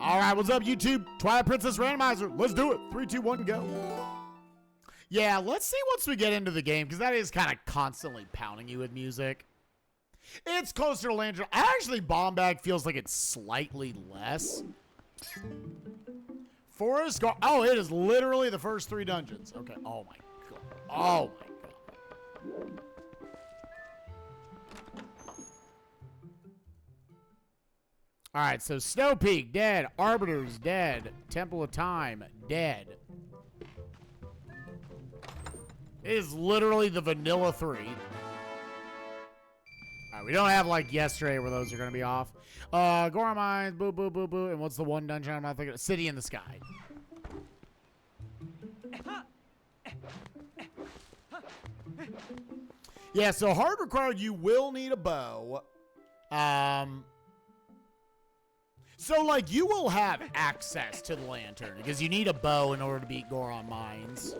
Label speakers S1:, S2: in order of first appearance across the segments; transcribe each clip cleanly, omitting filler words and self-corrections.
S1: All right, what's up, YouTube? Twilight Princess Randomizer. Let's do it. 3, 2, 1, go. Yeah, let's see once we get into the game, because that is kind of constantly pounding you with music. It's closer to Lantern. Actually, Bomb Bag feels like it's slightly less. Forest Guard. Oh, it is literally the first 3 dungeons. Okay. Oh, my God. Oh, my God. All right, so Snow Peak, dead. Arbiter's dead. Temple of Time, dead. It is literally the vanilla 3. All right, we don't have like yesterday where those are going to be off. Goron Mines, boo, boo, boo, boo. And what's the one dungeon I'm not thinking of? City in the Sky. Yeah, so hard required, you will need a bow. So, like, you will have access to the lantern because you need a bow in order to beat Goron Mines.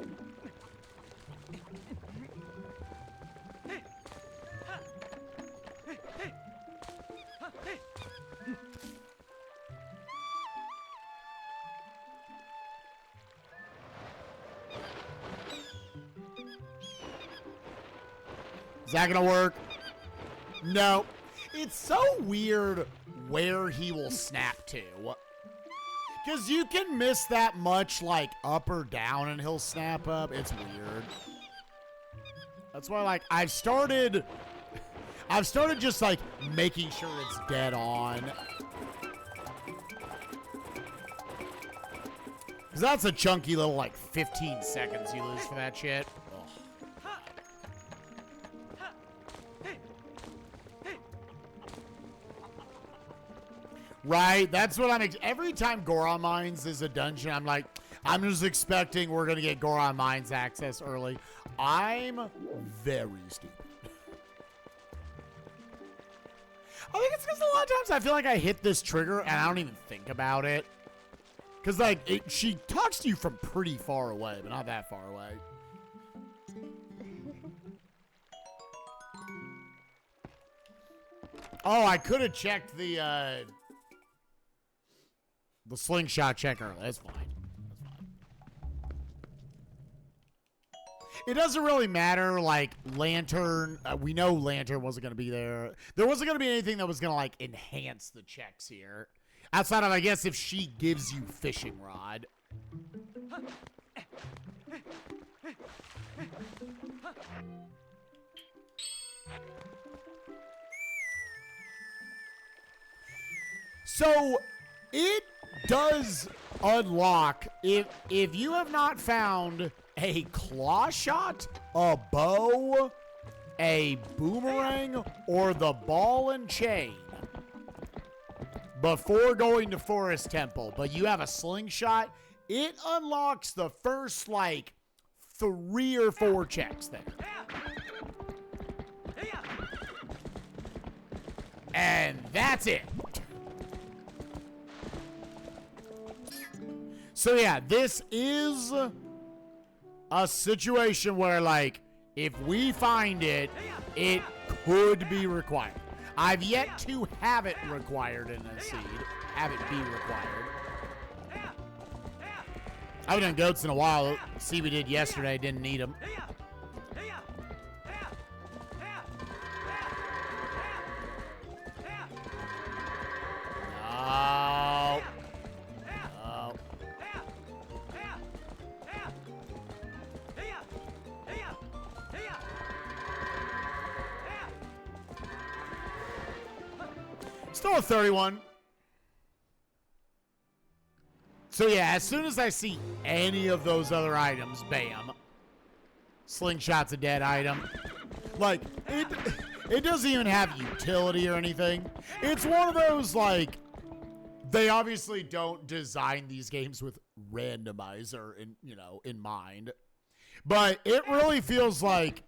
S1: Is that gonna work? No. It's so weird where he will snap to. Because you can miss that much, like, up or down, and he'll snap up. It's weird. That's why, like, I've started just, like, making sure it's dead on. Because that's a chunky little, like, 15 seconds you lose for that shit. Right, that's what every time Goron Mines is a dungeon, I'm like, I'm just expecting we're going to get Goron Mines access early. I'm very stupid. I think it's because a lot of times I feel like I hit this trigger and I don't even think about it. Because, like, she talks to you from pretty far away, but not that far away. Oh, I could have checked the slingshot checker. That's fine. That's fine. It doesn't really matter, like, Lantern. We know Lantern wasn't going to be there. There wasn't going to be anything that was going to, like, enhance the checks here. Outside of, I guess, if she gives you fishing rod. So, it does unlock, if you have not found a claw shot, a bow, a boomerang, or the ball and chain before going to Forest Temple, but you have a slingshot, it unlocks the first, like, 3 or 4 checks there. And that's it. So yeah, this is a situation where, like, if we find it, it could be required. I've yet to have it required in a seed. Have it be required. I haven't done goats in a while. See, we did yesterday. Didn't need them. No. No. Still a 31. So yeah, as soon as I see any of those other items, bam. Slingshot's a dead item. Like, it doesn't even have utility or anything. It's one of those, like, they obviously don't design these games with randomizer in mind. But it really feels like,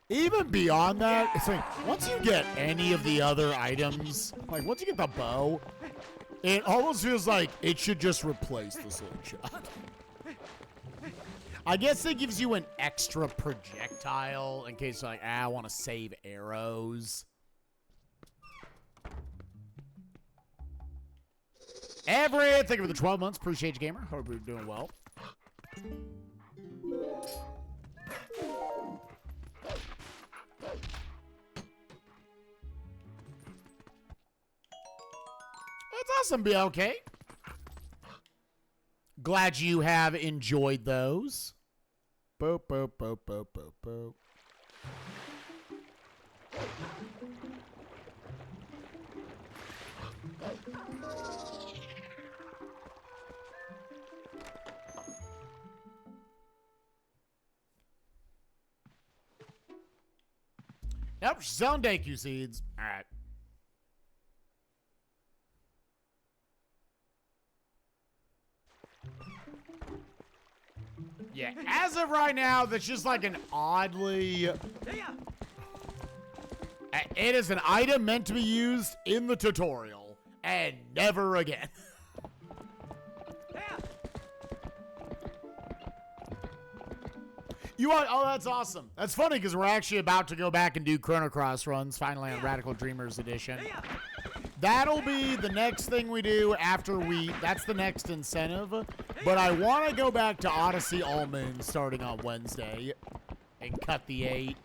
S1: even beyond that, it's like, once you get any of the other items, like, once you get the bow, it almost feels like it should just replace the slingshot. I guess it gives you an extra projectile in case you're like, I want to save arrows. Everett, thank you for the 12 months. Appreciate you, gamer. Hope you're doing well. That's awesome, BLK. Glad you have enjoyed those. Boop, boop, boop, boop, boop, boop. Yep, she's selling Deku seeds. All right. Yeah, as of right now, that's just like an oddly... It is an item meant to be used in the tutorial, and never again. You want? Oh, that's awesome. That's funny because we're actually about to go back and do Chrono Cross runs finally on Radical Dreamers Edition. That'll be the next thing we do after that's the next incentive. But I want to go back to Odyssey All Moon starting on Wednesday and cut the 8.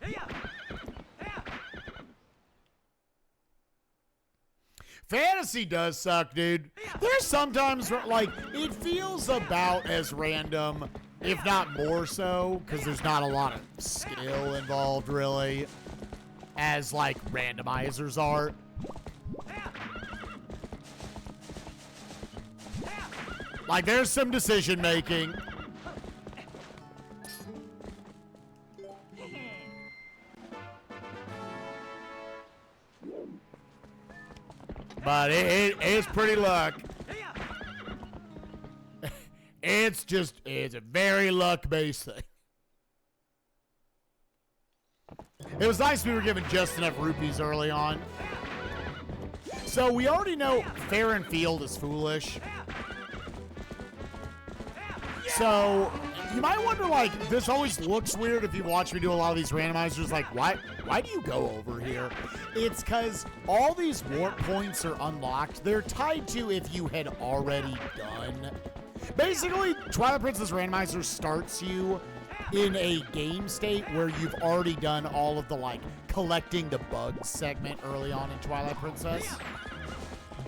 S1: Fantasy does suck, dude. There's sometimes, like, it feels about as random, if not more so, because there's not a lot of skill involved, really, as, like, randomizers are. Like, there's some decision-making. But it's pretty luck. It's a very luck-based thing. It was nice we were given just enough rupees early on. So we already know fair and field is foolish. So you might wonder, like, this always looks weird if you watch me do a lot of these randomizers. Like, why do you go over here? It's because all these warp points are unlocked. They're tied to if you had already done. Basically, Twilight Princess Randomizer starts you in a game state where you've already done all of the, like, collecting the bugs segment early on in Twilight Princess.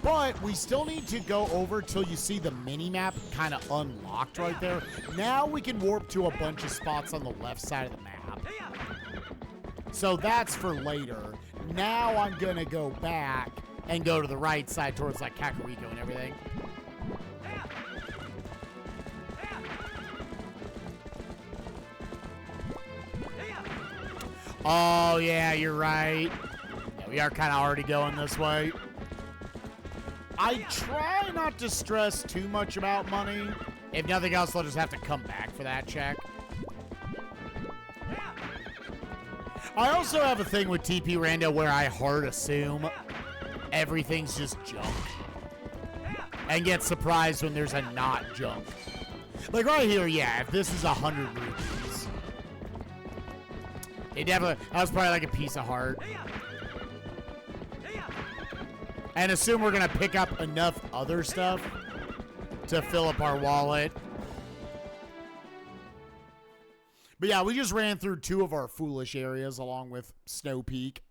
S1: But we still need to go over till you see the mini-map kind of unlocked right there. Now we can warp to a bunch of spots on the left side of the map. So that's for later. Now I'm going to go back and go to the right side towards, like, Kakariko and everything. Oh, yeah, you're right. Yeah, we are kind of already going this way. I try not to stress too much about money. If nothing else, I'll just have to come back for that check. I also have a thing with TP Rando where I hard assume everything's just junk. And get surprised when there's a not junk. Like right here, yeah, if this is 100 rupees. It definitely, that was probably like a piece of heart. And assume we're going to pick up enough other stuff to fill up our wallet. But yeah, we just ran through 2 of our foolish areas along with Snow Peak.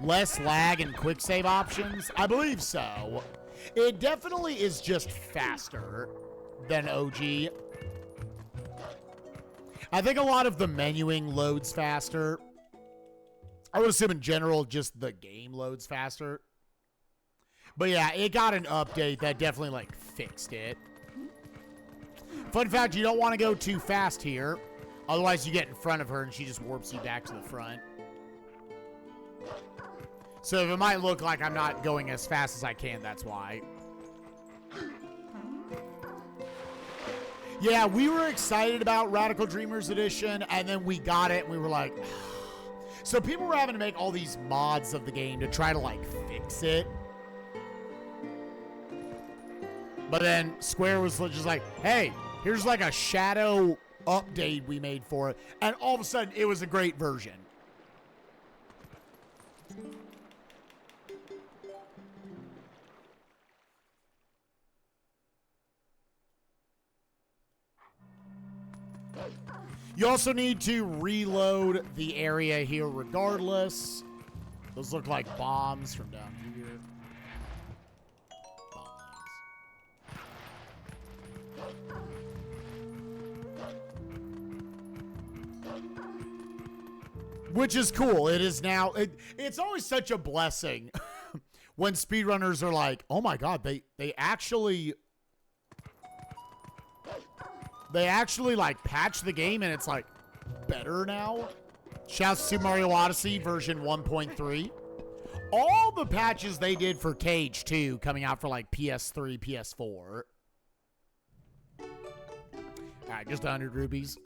S1: Less lag and quick save options? I believe so. It definitely is just faster than OG. I think a lot of the menuing loads faster. I would assume in general, just the game loads faster. But yeah, it got an update that definitely, like, fixed it. Fun fact, you don't want to go too fast here. Otherwise, you get in front of her and she just warps you back to the front. So if it might look like I'm not going as fast as I can, that's why. Yeah, we were excited about Radical Dreamers Edition, and then we got it, and we were like... So people were having to make all these mods of the game to try to, like, fix it. But then Square was just like, hey, here's, like, a shadow update we made for it. And all of a sudden, it was a great version. You also need to reload the area here regardless. Those look like bombs from down here. Which is cool. It is now, it's always such a blessing when speedrunners are like, oh my god, they actually like patch the game and it's like better now. Shouts to Super Mario Odyssey version 1.3. All the patches they did for Cage 2 coming out for like PS3, PS4. Alright, just 100 rubies.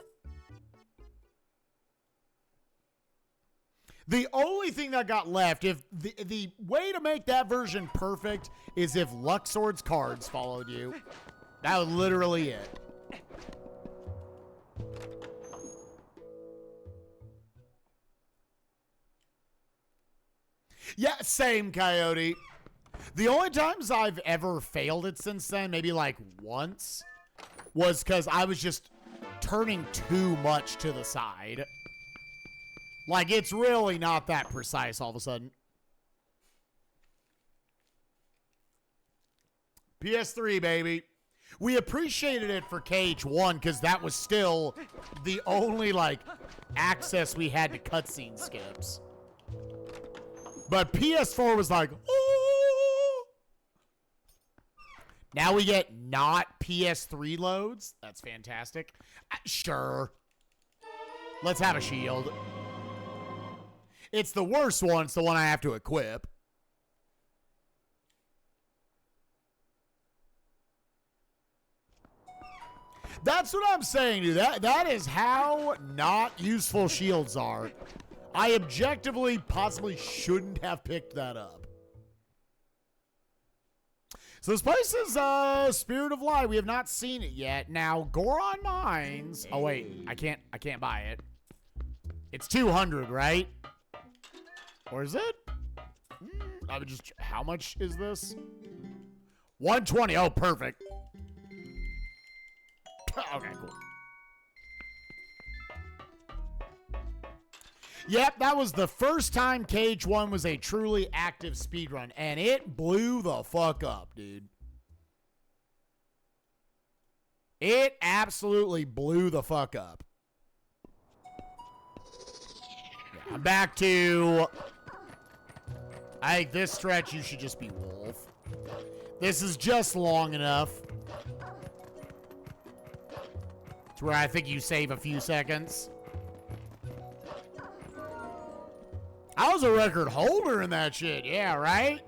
S1: The only thing that got left, if the way to make that version perfect is if Luxord's cards followed you. That was literally it. Yeah, same, Coyote. The only times I've ever failed it since then, maybe like once, was because I was just turning too much to the side. Like, it's really not that precise all of a sudden. PS3, baby. We appreciated it for Cage 1 because that was still the only, like, access we had to cutscene skips. But PS4 was like, oh. Now we get not PS3 loads. That's fantastic. Sure. Let's have a shield. It's the worst one. It's the one I have to equip. That's what I'm saying, dude. That is how not useful shields are. I objectively possibly shouldn't have picked that up. So this place is Spirit of Light. We have not seen it yet. Now, Goron Mines. Oh wait, I can't buy it. It's 200, right? Or is it? I would just. How much is this? 120. Oh, perfect. Okay, cool. Yep, that was the first time Cage 1 was a truly active speedrun, and it blew the fuck up, dude. It absolutely blew the fuck up. Yeah, I'm back to... I think this stretch you should just be Wolf. This is just long enough. It's where I think you save a few seconds. I was a record holder in that shit. Yeah, right?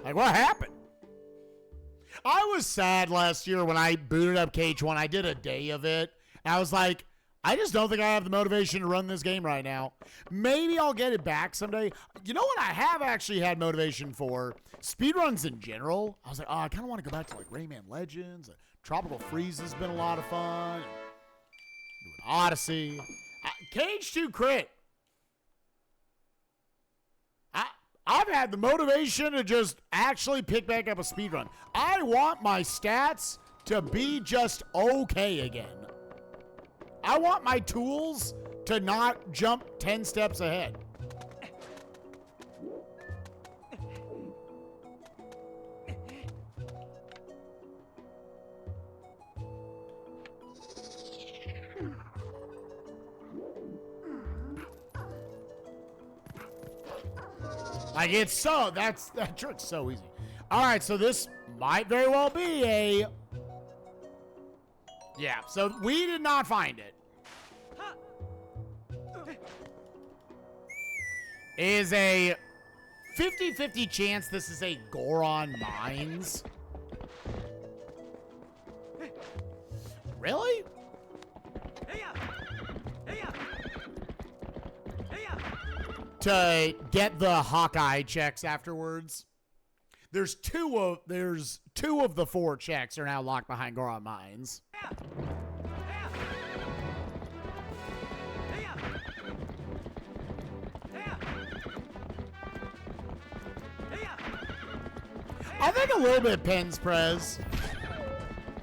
S1: Like, what happened? I was sad last year when I booted up Cage 1. I did a day of it. And I was like, I just don't think I have the motivation to run this game right now. Maybe I'll get it back someday. You know what I have actually had motivation for? Speedruns in general. I was like, oh, I kind of want to go back to like Rayman Legends. Tropical Freeze has been a lot of fun. Doing Odyssey. Cage 2 Crit. I've had the motivation to just actually pick back up a speedrun. I want my stats to be just okay again. I want my tools to not jump 10 steps ahead. Like, it's so, that trick's so easy. All right, so this might very well be a, yeah, so we did not find it. Is a 50-50 chance this is a Goron Mines. Really? To get the Hawkeye checks afterwards. There's two of the 4 checks are now locked behind Goron Mines. I think a little bit Pens Prez.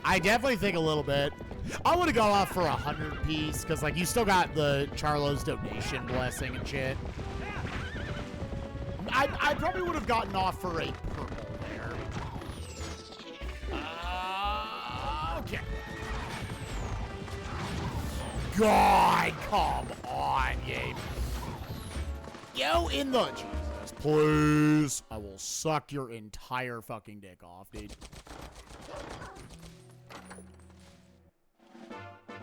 S1: I definitely think a little bit. I would have gone off for 100 piece, because, like, you still got the Charlo's donation blessing and shit. I probably would have gotten off for a purple there. Okay. God, come on, game. Yo, in the... Jesus, please. I will suck your entire fucking dick off, dude.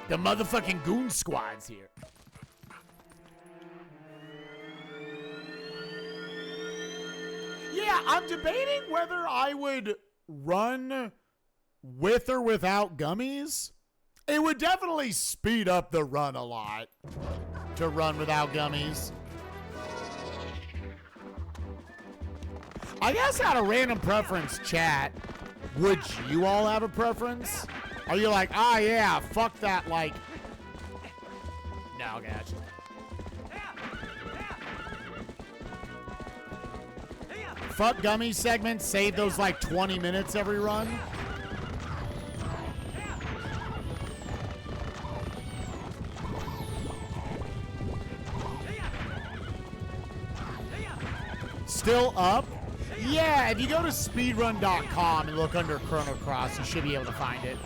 S1: The motherfucking goon squad's here. Yeah, I'm debating whether I would run with or without gummies. It would definitely speed up the run a lot to run without gummies. I guess out of random preference chat, would you all have a preference? Are you like, ah, yeah, fuck that, like... No, gotcha. Fuck gummy segments, save those like 20 minutes every run. Still up? Yeah, if you go to speedrun.com and look under Chrono Cross, you should be able to find it.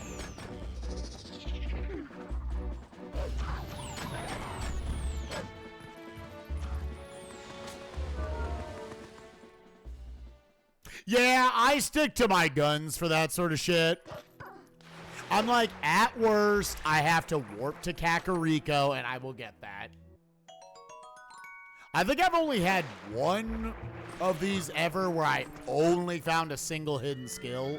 S1: Yeah, I stick to my guns for that sort of shit. I'm like, at worst, I have to warp to Kakariko, and I will get that. I think I've only had one of these ever where I only found a single hidden skill.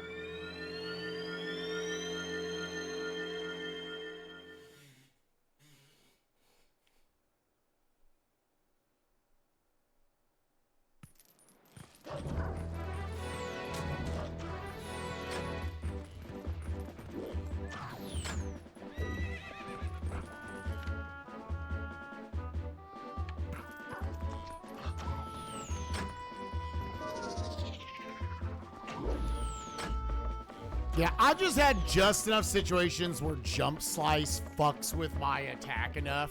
S1: Yeah, I've just had just enough situations where Jump Slice fucks with my attack enough.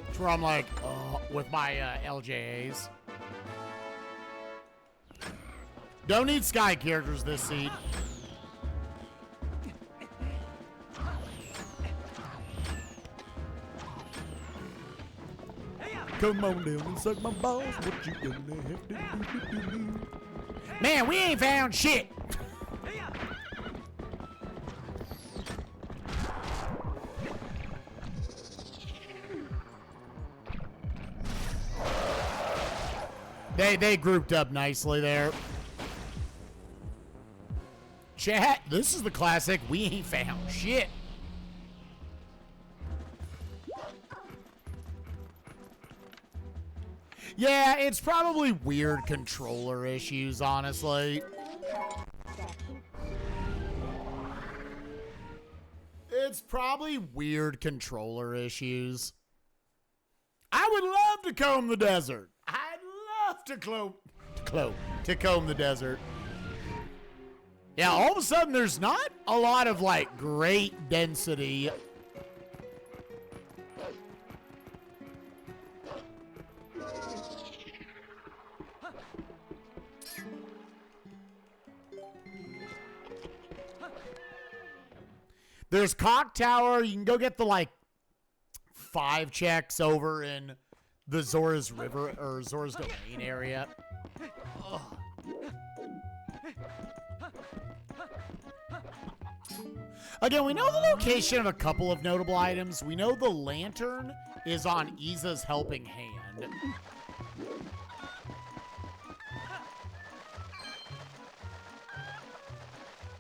S1: It's where I'm like, with my LJAs. Don't need Sky characters this seed. Come on down and suck my balls. What you gonna have to do? Man, we ain't found shit. They grouped up nicely there. Chat, this is the classic. We ain't found shit. Yeah, it's probably weird controller issues, honestly. It's probably weird controller issues. I would love to comb the desert. I'd love to comb the desert. Yeah, all of a sudden there's not a lot of like great density. There's Cock Tower. You can go get the, like, 5 checks over in the Zora's River, or Zora's Domain area. Ugh. Again, we know the location of a couple of notable items. We know the lantern is on Iza's helping hand.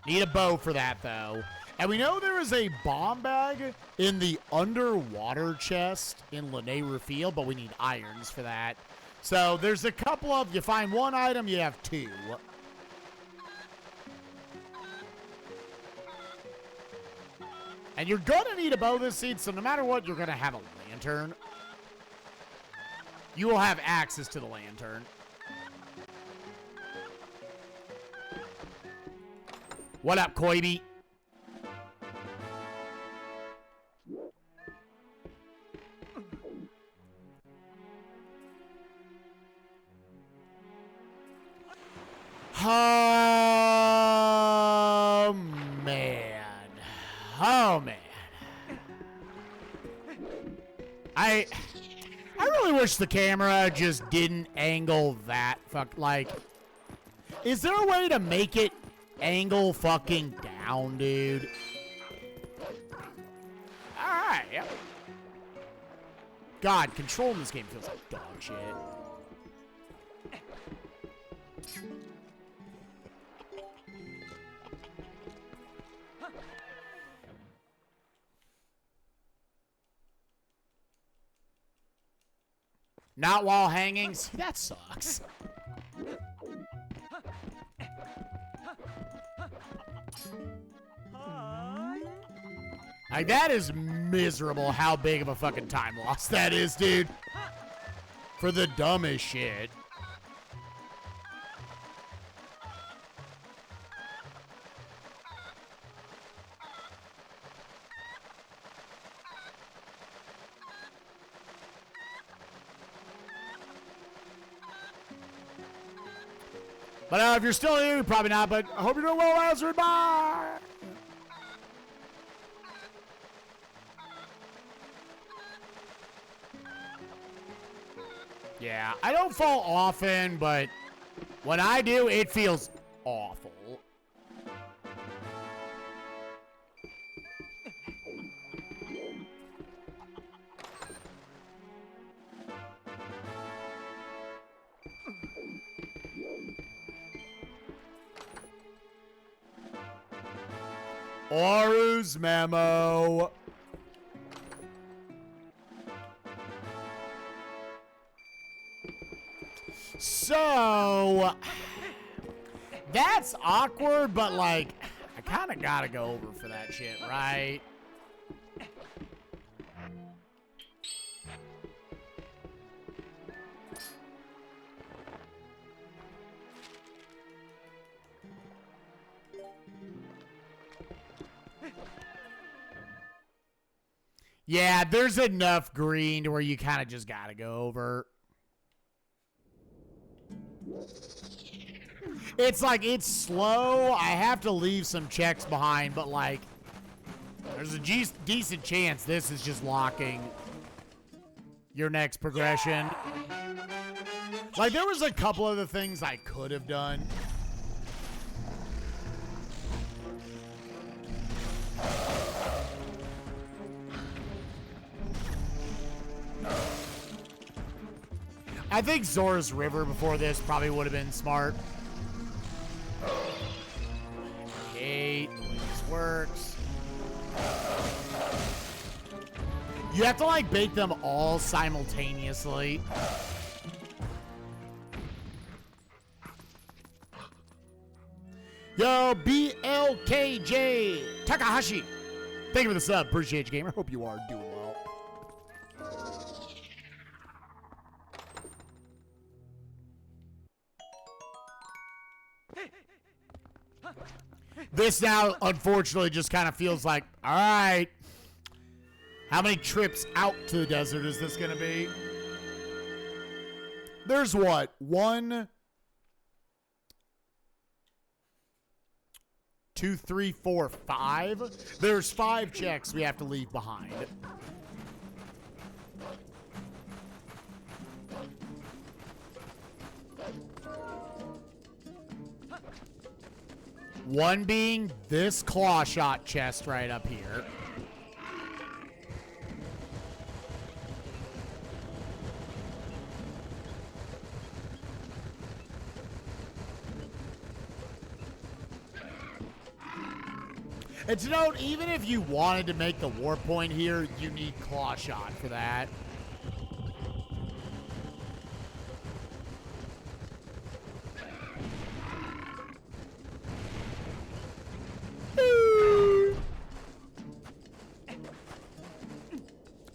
S1: Need a bow for that, though. And we know there is a bomb bag in the underwater chest in Lanayru Field, but we need irons for that. So there's a couple of, you find one item, you have 2. And you're gonna need a bow this seed, so no matter what, you're gonna have a lantern. You will have access to the lantern. What up, Koibi? Oh, man. Oh, man. I really wish the camera just didn't angle that like, is there a way to make it angle fucking down, dude? Alright, yep. God, controlling this game feels like dog shit. Not while hanging? See, that sucks. Like, that is miserable how big of a fucking time loss that is, dude. For the dumbest shit. But if you're still here, you're probably not, but I hope you're doing well, Lazarus. Bye! Yeah, I don't fall often, but when I do, it feels awful. Oru's memo. So, that's awkward, but like, I kind of gotta go over for that shit, right? Yeah, there's enough green to where you kind of just gotta go over. It's like, it's slow. I have to leave some checks behind, but like, there's a decent chance this is just locking your next progression. Like, there was a couple other things I could have done. I think Zora's River before this probably would have been smart. I hate the way this works. You have to like bake them all simultaneously. Yo, BLKJ Takahashi. Thank you for the sub. Appreciate you, gamer. Hope you are doing well. This now, unfortunately, just kind of feels like, all right, how many trips out to the desert is this going to be? There's what? 1, 2, 3, 4, 5? There's 5 checks we have to leave behind. One being this claw shot chest right up here. And to note, even if you wanted to make the war point here, you need claw shot for that.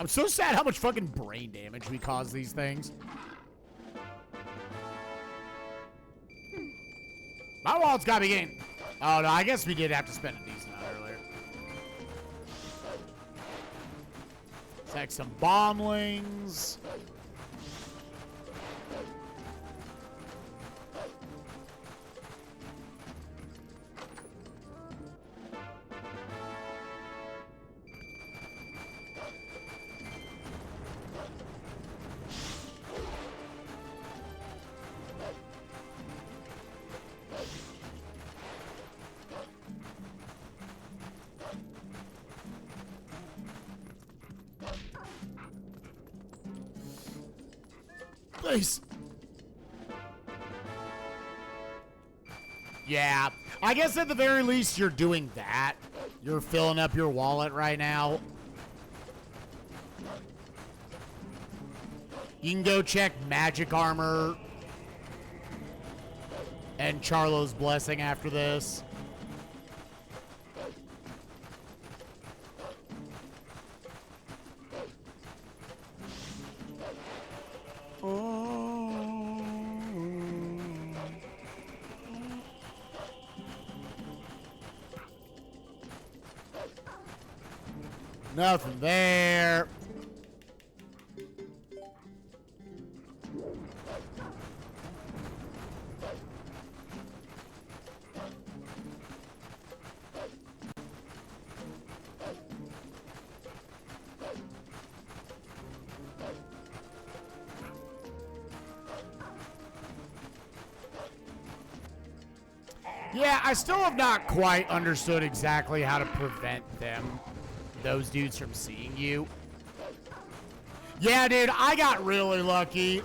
S1: I'm so sad how much fucking brain damage we cause these things. My wallet's gotta be getting... Oh, no, I guess we did have to spend a decent amount earlier. Take some bomblings. Please. Yeah, I guess at the very least you're doing that. You're filling up your wallet right now. You can go check Magic Armor and Charlo's Blessing after this. Nothing there. Yeah, I still have not quite understood exactly how to prevent those dudes from seeing you. Yeah, dude, I got really lucky.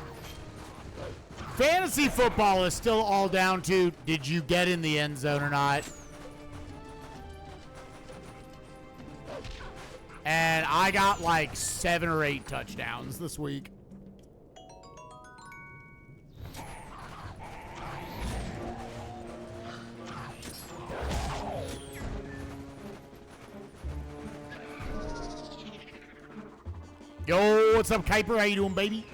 S1: Fantasy football is still all down to, did you get in the end zone or not? And I got like 7 or 8 touchdowns this week. Yo, what's up, Kuiper? How you doing, baby?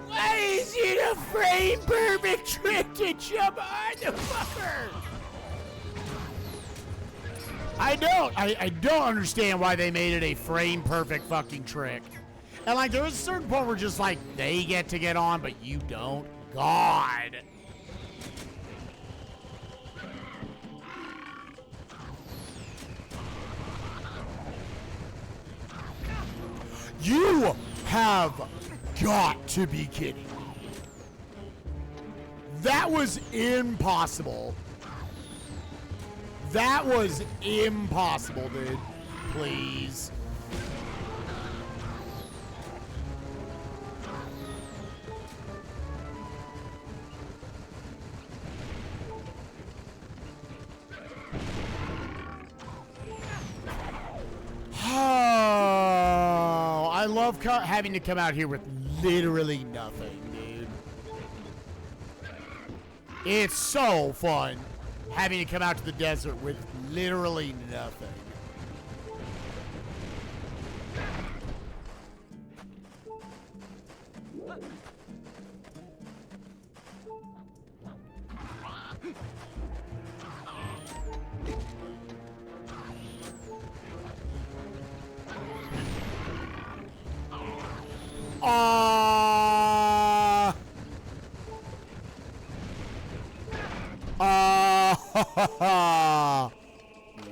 S1: Why is it a frame perfect trick to jump on the fucker? I don't understand why they made it a frame perfect fucking trick. And like there was a certain point where just like they get to get on, but you don't. God. You have got to be kidding me. That was impossible. That was impossible, dude. Please. Oh, I love having to come out here with literally nothing, dude. It's so fun having to come out to the desert with literally nothing.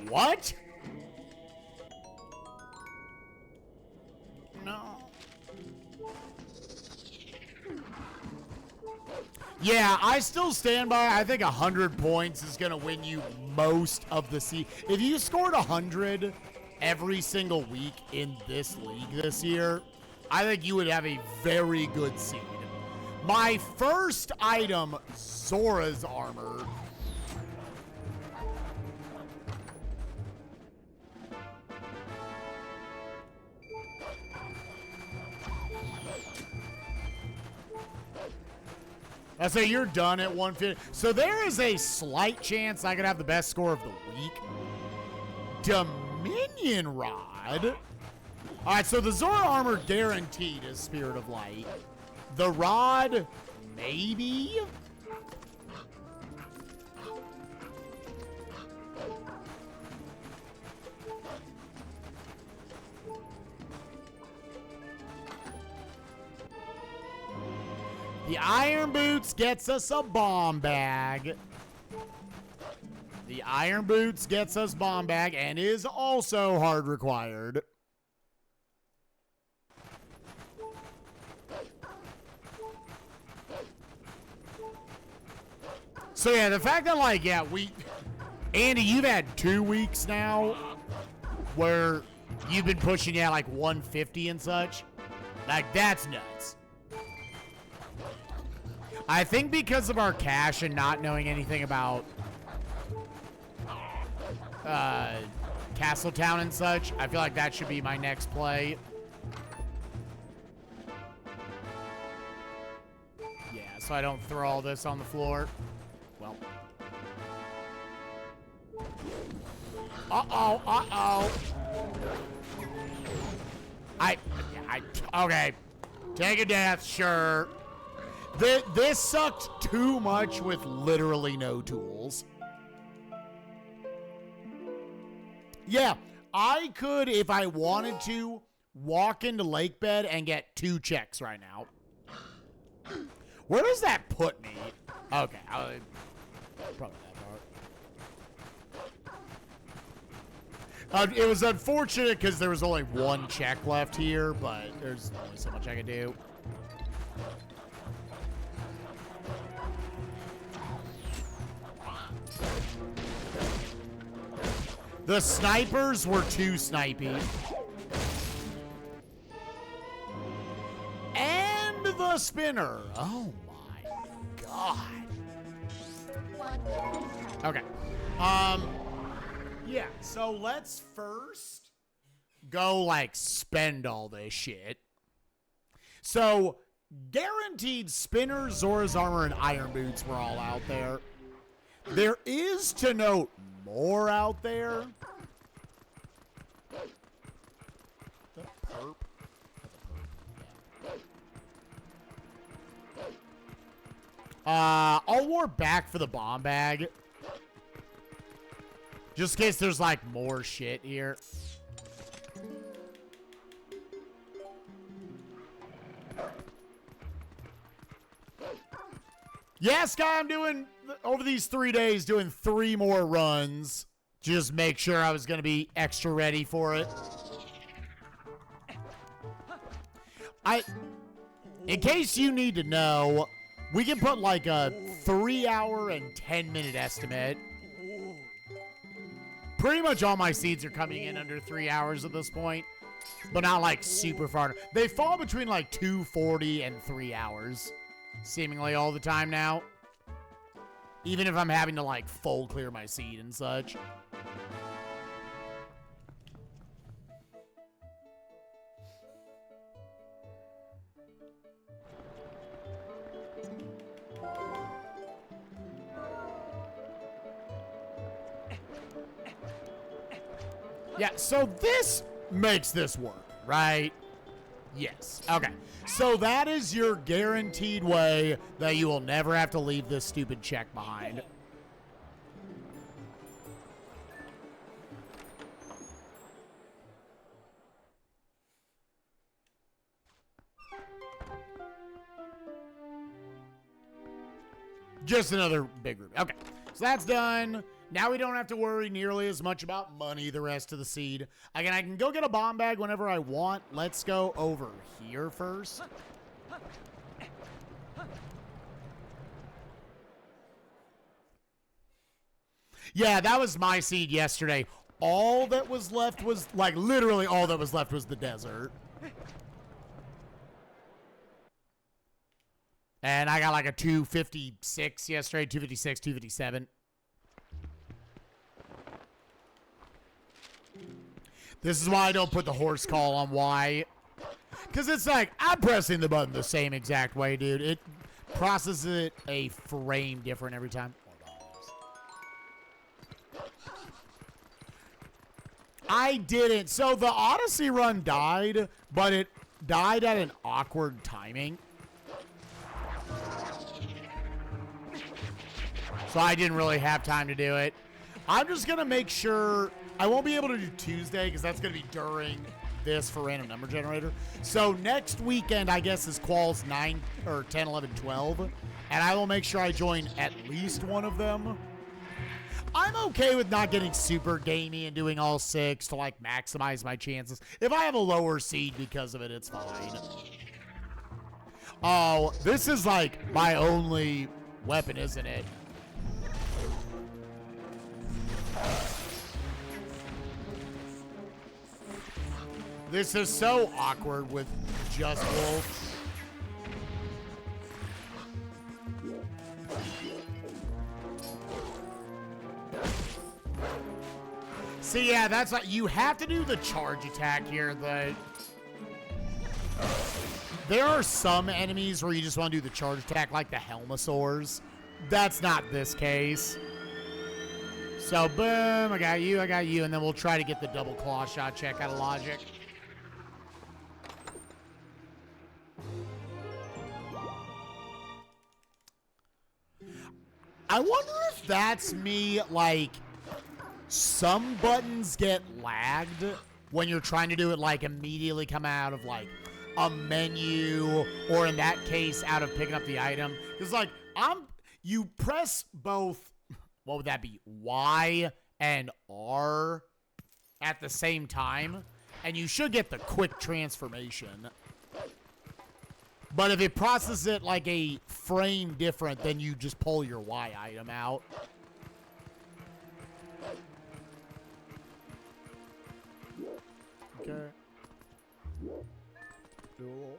S1: What? No. Yeah, I still stand by. I think 100 points is going to win you most of the seed. If you scored 100 every single week in this league this year, I think you would have a very good seed. My first item, Zora's Armor. I say you're done at 150. So there is a slight chance I could have the best score of the week. Dominion Rod. All right, so the Zora Armor guaranteed is Spirit of Light. The Rod, maybe? The Iron Boots gets us a bomb bag. The Iron Boots gets us bomb bag and is also hard required. So yeah, the fact that like, yeah, Andy, you've had 2 weeks now. where you've been pushing at like 150 and such. Like, that's nuts. I think because of our cash and not knowing anything about Castletown and such, I feel like that should be my next play. Yeah, so I don't throw all this on the floor. Well. Uh-oh, uh-oh. Okay. Take a death, sure. This sucked too much with literally no tools. Yeah, I could, if I wanted to, walk into Lakebed and get 2 checks right now. Where does that put me? Okay, probably that part. It was unfortunate because there was only 1 check left here, but there's only so much I can do. The snipers were too snipey. And the spinner. Oh my god. Okay. Yeah, so let's first go, like, spend all this shit. So, guaranteed spinner, Zora's Armor, and Iron Boots were all out there. There is, to note, more out there. The perp. I'll warp back for the bomb bag. Just in case there's, like, more shit here. Yes, guy, I'm doing, over these 3 days, doing 3 more runs. Just make sure I was going to be extra ready for it. In case you need to know, we can put like a 3-hour and 10-minute estimate. Pretty much all my seeds are coming in under 3 hours at this point, but not like super far. They fall between like 240 and 3 hours, seemingly all the time now. Even if I'm having to like full clear my seed and such. Yeah, so this makes this work, right? Yes. Okay. So that is your guaranteed way that you will never have to leave this stupid check behind. Just another big ruby. Okay. So that's done. Now we don't have to worry nearly as much about money the rest of the seed. Again, I can go get a bomb bag whenever I want. Let's go over here first. Yeah, that was my seed yesterday. All that was left was, like, literally all that was left was the desert. And I got like a 256 yesterday, 256, 257. This is why I don't put the horse call on Y. Because it's like, I'm pressing the button the same exact way, dude. It processes it a frame different every time. I didn't. So the Odyssey run died, but it died at an awkward timing. So I didn't really have time to do it. I'm just going to make sure... I won't be able to do Tuesday because that's going to be during this for random number generator. So next weekend, I guess, is quals 9 or 10, 11, 12. And I will make sure I join at least one of them. I'm okay with not getting super gamey and doing all 6 to, like, maximize my chances. If I have a lower seed because of it, it's fine. Oh, this is, like, my only weapon, isn't it? This is so awkward with just wolves. See, yeah, that's what you have to do the charge attack here. There are some enemies where you just want to do the charge attack, like the Helmosaurs. That's not this case. So, boom, I got you, and then we'll try to get the double claw shot check out of logic. I wonder if that's me, like, some buttons get lagged when you're trying to do it, like, immediately come out of, like, a menu, or in that case, out of picking up the item. Because, like, you press both, what would that be, Y and R at the same time, and you should get the quick transformation. But if it processes it like a frame different, then you just pull your Y item out. Okay. Do a little.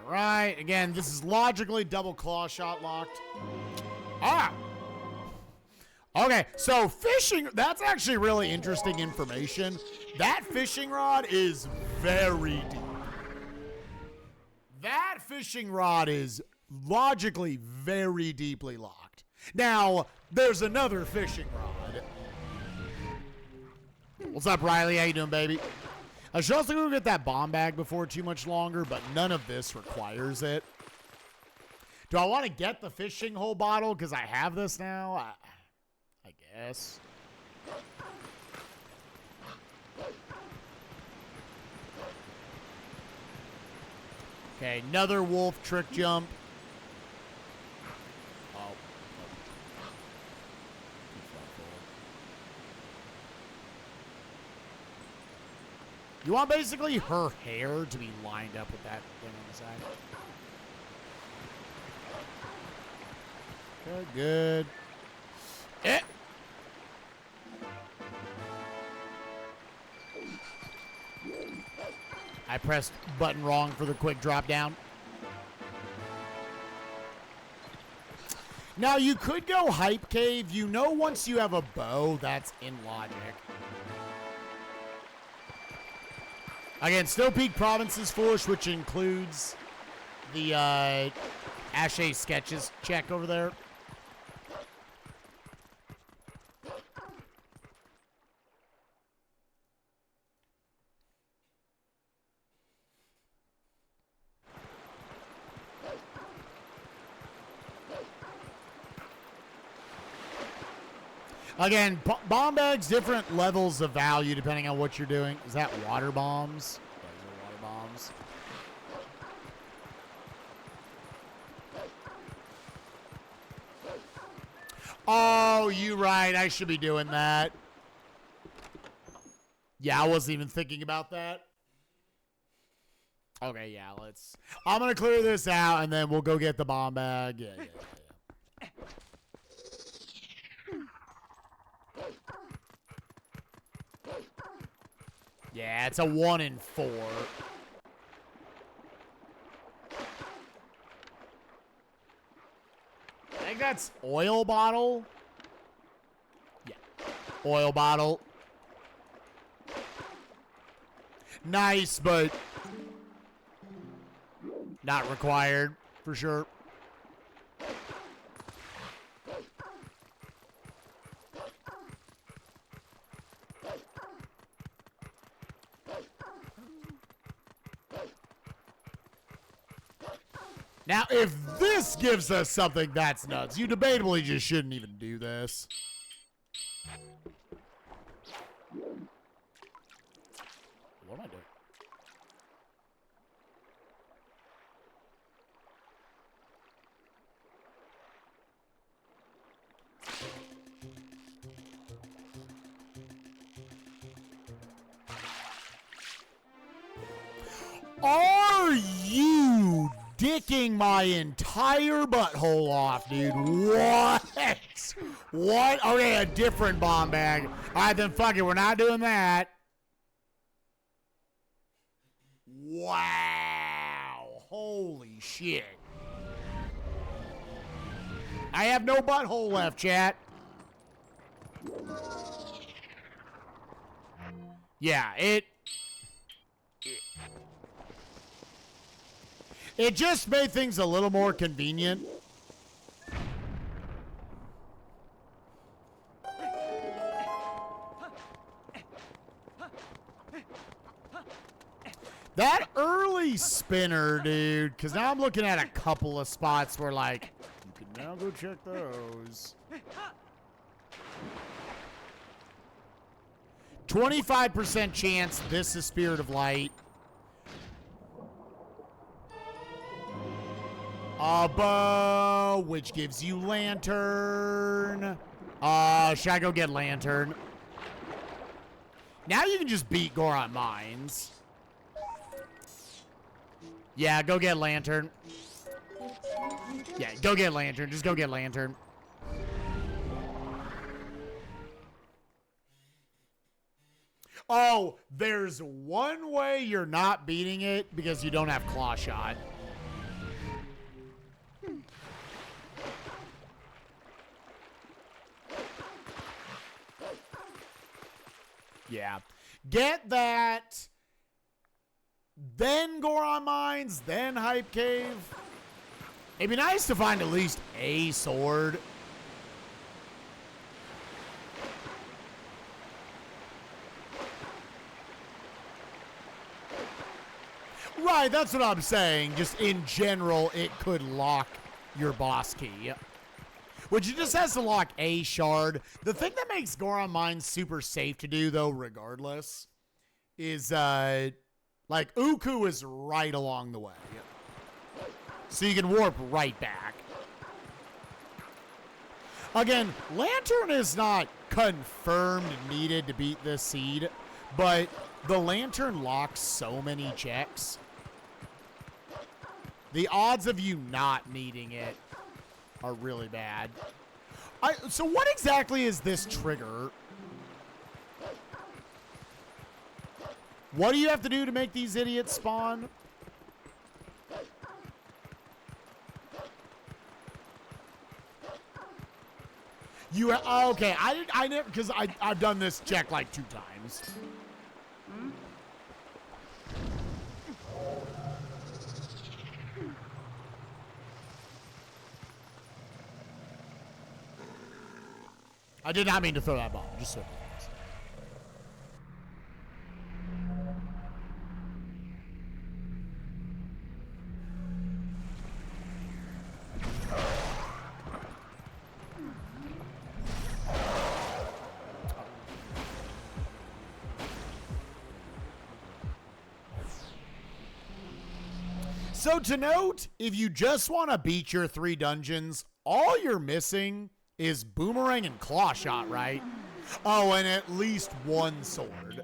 S1: All right. Again, this is logically double claw shot locked. Ah. Okay, so fishing, that's actually really interesting information. That fishing rod is very deep. That fishing rod is logically very deeply locked. Now, there's another fishing rod. What's up, Riley? How you doing, baby? I should also go get that bomb bag before too much longer, but none of this requires it. Do I want to get the fishing hole bottle because I have this now? I guess. Okay, another wolf trick jump. Oh. You want basically her hair to be lined up with that thing on the side. Okay, good. Eh. I pressed button wrong for the quick drop down. Now you could go hype cave. You know, once you have a bow, that's in logic. Again, Snow Peak Province is foolish, which includes the Ashe sketches check over there. Again, bomb bags, different levels of value depending on what you're doing. Is that water bombs? Those are water bombs. Oh, you're right. I should be doing that. Yeah, I wasn't even thinking about that. Okay, yeah, let's... I'm going to clear this out, and then we'll go get the bomb bag. Yeah. Yeah, it's a 1 in 4. I think that's oil bottle. Yeah, oil bottle. Nice, but not required for sure. Now, if this gives us something, that's nuts. You debatably just shouldn't even do this. What am I doing? Are you dicking my entire butthole off, dude. What? What? Okay, a different bomb bag. All right, then fuck it. We're not doing that. Wow. Holy shit. I have no butthole left, chat. Yeah, it just made things a little more convenient. That early spinner, dude, because now I'm looking at a couple of spots where, like, you can now go check those. 25% chance this is Spirit of Light. A bow, which gives you Lantern. Should I go get Lantern? Now you can just beat Goron Mines. Yeah, go get Lantern. Yeah, go get Lantern. Just go get Lantern. Oh, there's one way you're not beating it because you don't have Claw Shot. Yeah. Get that. Then Goron Mines, then Hype Cave. It'd be nice to find at least a sword. Right, that's what I'm saying. Just in general, it could lock your boss key. Which it just has to lock a shard. The thing that makes Goron Mines super safe to do, though, regardless, is, like, Uku is right along the way. So you can warp right back. Again, Lantern is not confirmed needed to beat this seed, but the Lantern locks so many checks. The odds of you not needing it are really bad. So what exactly is this trigger? What do you have to do to make these idiots spawn? You okay? I never, because I've done this check like 2 times. I did not mean to throw that bomb. Just so. So to note, if you just want to beat your 3 dungeons, all you're missing is Boomerang and Claw Shot, right? Oh, and at least 1 sword.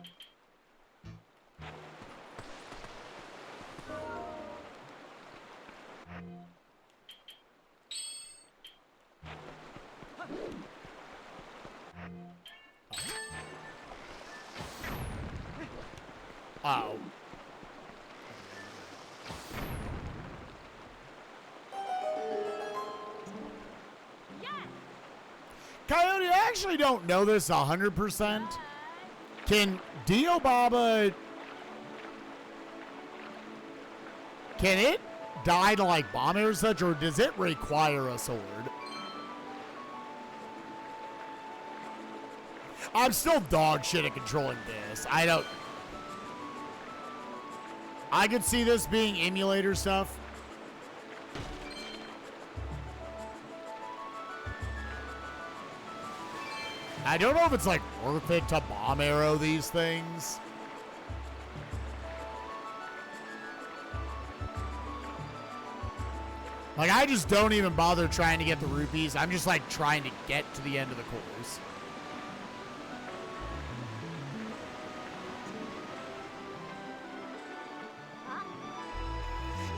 S1: Oh. Coyote, I actually don't know this 100%. Can Dio Baba... Can it die to, like, bomb air or such, or does it require a sword? I'm still dog shit at controlling this. I could see this being emulator stuff. I don't know if it's, like, worth it to bomb arrow these things. Like, I just don't even bother trying to get the rupees. I'm just, like, trying to get to the end of the course.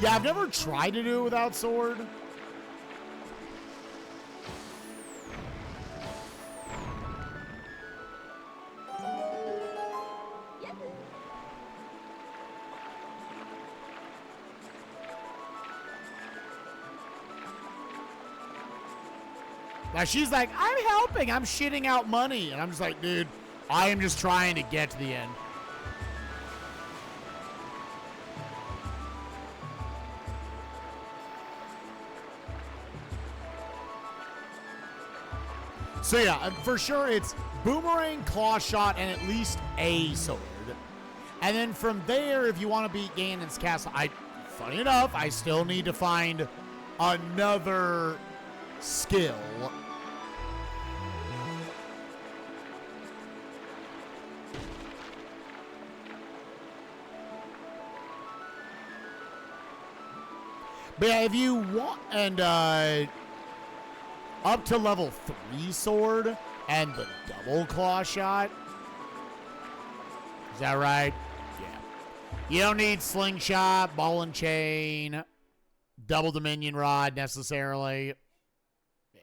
S1: Yeah, I've never tried to do it without sword. Now she's like, I'm helping. I'm shitting out money. And I'm just like, dude, I am just trying to get to the end. So yeah, for sure it's boomerang, claw shot, and at least a sword. And then from there, if you want to beat Ganon's castle, funny enough, I still need to find another skill. But yeah, if you want, and up to level 3 sword and the double claw shot. Is that right? Yeah. You don't need slingshot, ball and chain, double dominion rod necessarily. Yeah.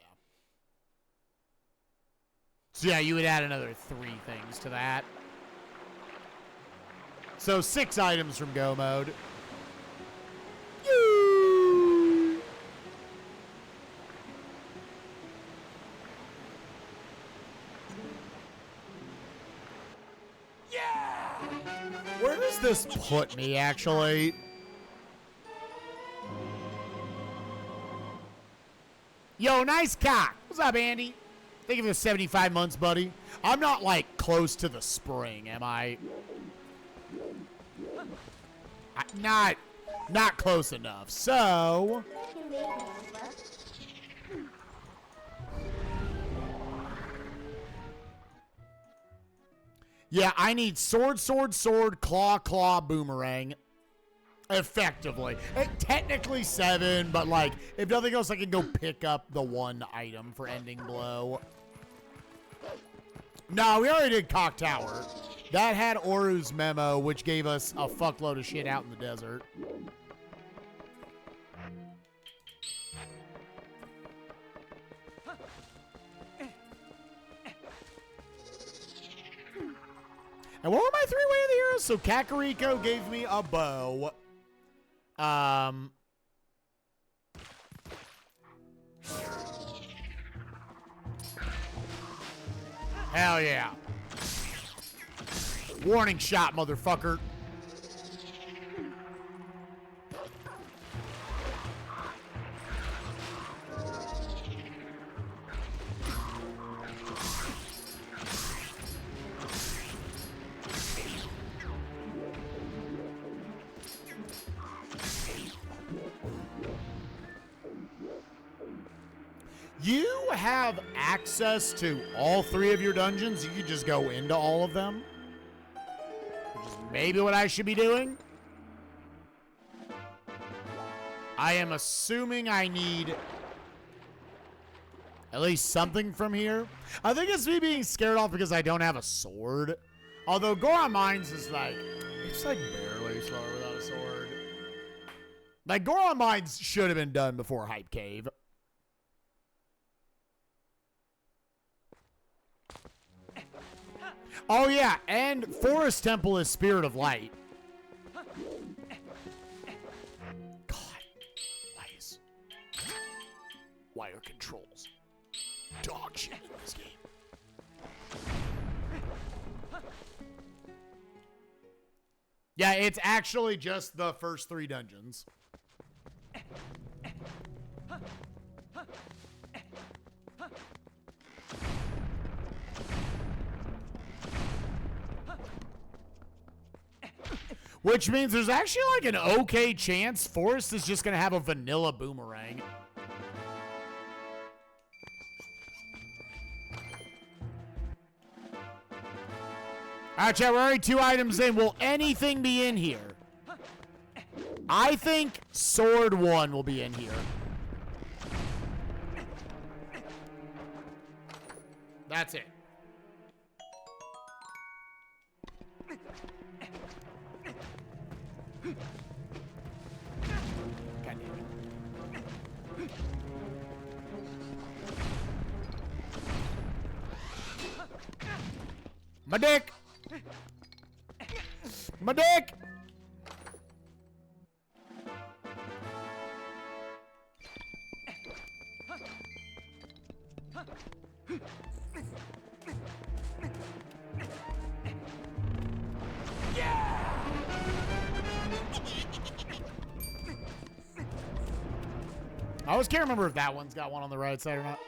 S1: So yeah, you would add another 3 things to that. So 6 items from Go mode. Where does this put me, actually? Yo, nice cock. What's up, Andy? Thank you for the 75 months, buddy. I'm not, like, close to the spring, am I? Not close enough. So... yeah, I need sword, sword, sword, claw, claw, boomerang. Effectively. Technically 7, but like, if nothing else, I can go pick up the 1 item for ending blow. No, we already did Cock Tower. That had Oru's memo, which gave us a fuckload of shit out in the desert. And what were my 3 Way of the Heroes? So Kakariko gave me a bow. Hell yeah. Warning shot, motherfucker. You have access to all 3 of your dungeons. You can just go into all of them. Which is maybe what I should be doing. I am assuming I need at least something from here. I think it's me being scared off because I don't have a sword. Although Goron Mines is like, it's like barely slower without a sword. Like Goron Mines should have been done before Hype Cave. Oh, yeah, and Forest Temple is Spirit of Light. God, why are controls dog shit in this game? Yeah, it's actually just the first 3 dungeons. Which means there's actually like an okay chance Forest is just going to have a vanilla boomerang. Alright, chat, we're already 2 items in. Will anything be in here? I think Sword 1 will be in here. That's it. My dick! My dick! I always can't remember if that one's got one on the right side or not.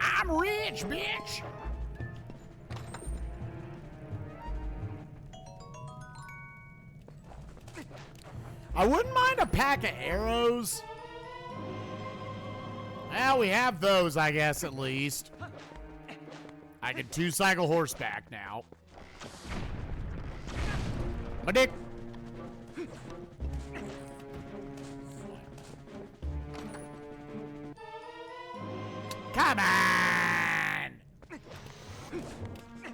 S1: I'm rich, bitch! I wouldn't mind a pack of arrows. Well, we have those, I guess, at least. I can 2-cycle horseback now. My dick. Come on!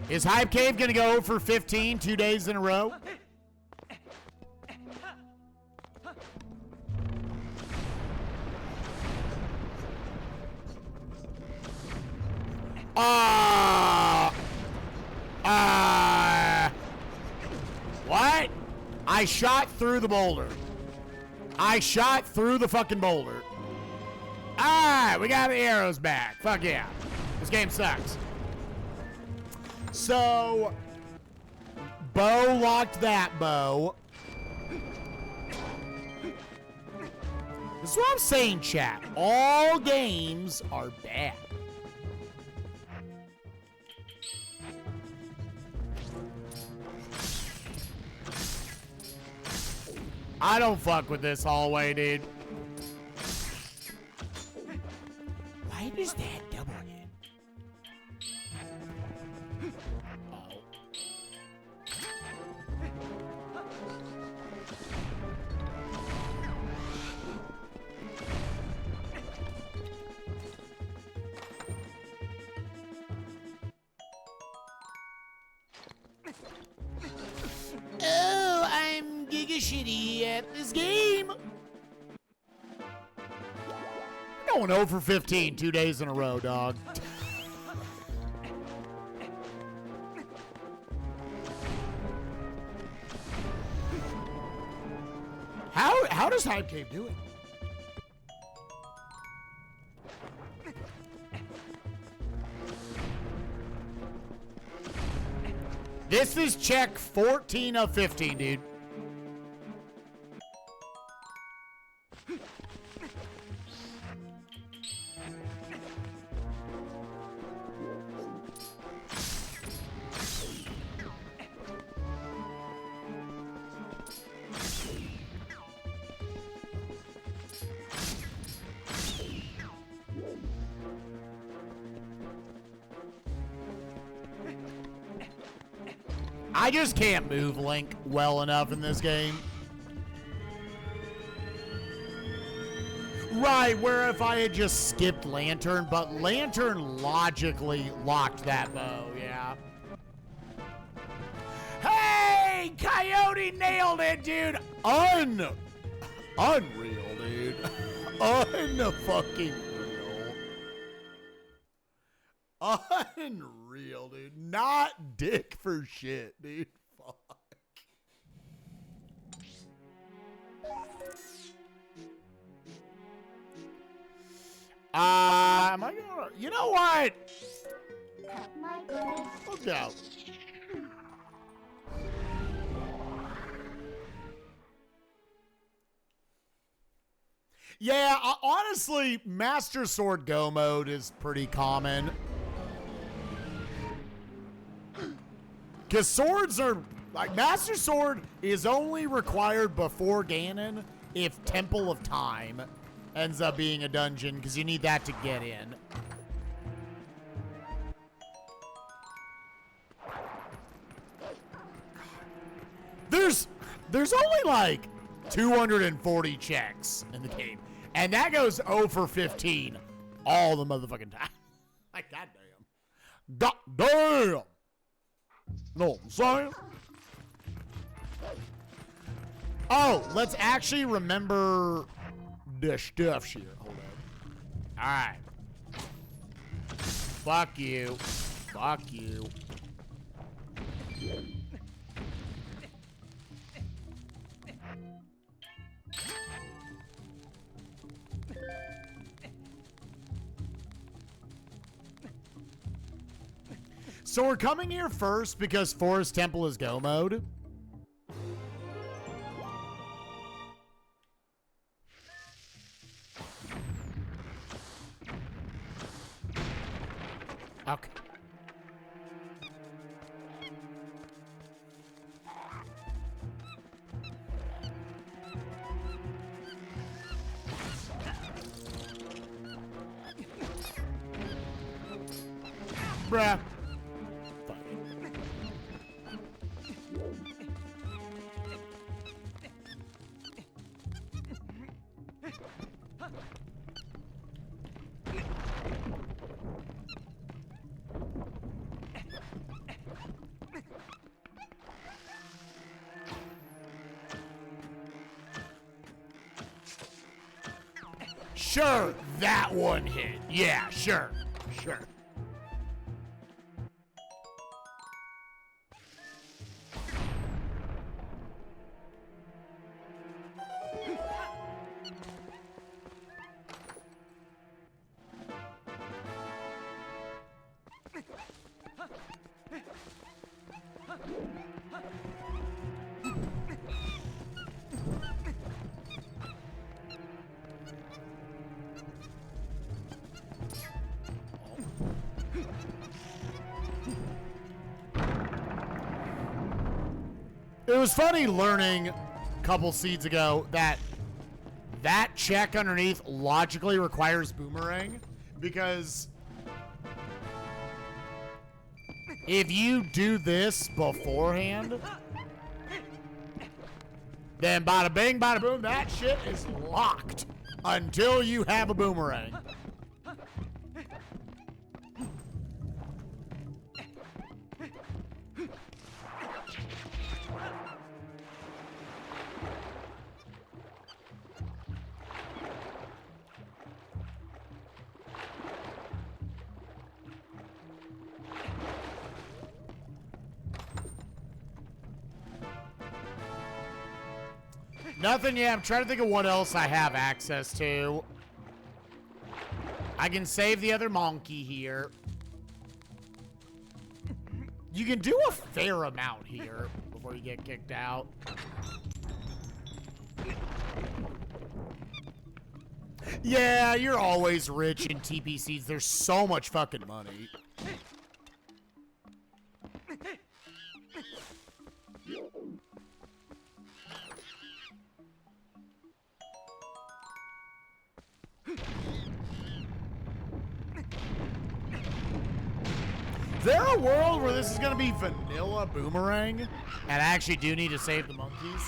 S1: Is Hype Cave gonna go for 15 2 days in a row? What? I shot through the boulder. I shot through the fucking boulder. Alright, we got the arrows back. Fuck yeah. This game sucks. So, Bo locked that bow. This is what I'm saying, chat. All games are bad. I don't fuck with this hallway, dude. Why is that double hit? Oh, I'm giga shitty at this game. Going 0 for 15 2 days in a row, dog. How does Hype Cave do it? This is check 14 of 15, dude. I just can't move Link well enough in this game. Right, where if I had just skipped Lantern, but Lantern logically locked that bow, yeah. Hey! Coyote nailed it, dude! Unreal, dude. Unfucking real. Unreal, dude. Not dick for shit, dude. Fuck. Am I gonna... You know what? Look out. Yeah, honestly, Master Sword Go mode is pretty common. Because swords are... Like, Master Sword is only required before Ganon if Temple of Time ends up being a dungeon, because you need that to get in. There's only like 240 checks in the game, and that goes 0 for 15 all the motherfucking time. Like, goddamn. Goddamn! Know what I'm saying? Oh, let's actually remember the stuff here. Hold on. Alright. Fuck you. Fuck you. So we're coming here first because Forest Temple is go mode. Okay. Bruh. Sure, that one hit. Yeah, sure. Sure. It was funny learning a couple seeds ago that check underneath logically requires Boomerang, because if you do this beforehand, then bada bing, bada boom, that shit is locked until you have a Boomerang. Nothing yet. I'm trying to think of what else I have access to. I can save the other monkey here. You can do a fair amount here before you get kicked out. Yeah, you're always rich in TP seeds. There's so much fucking money. Is there a world where this is going to be vanilla Boomerang? And I actually do need to save the monkeys?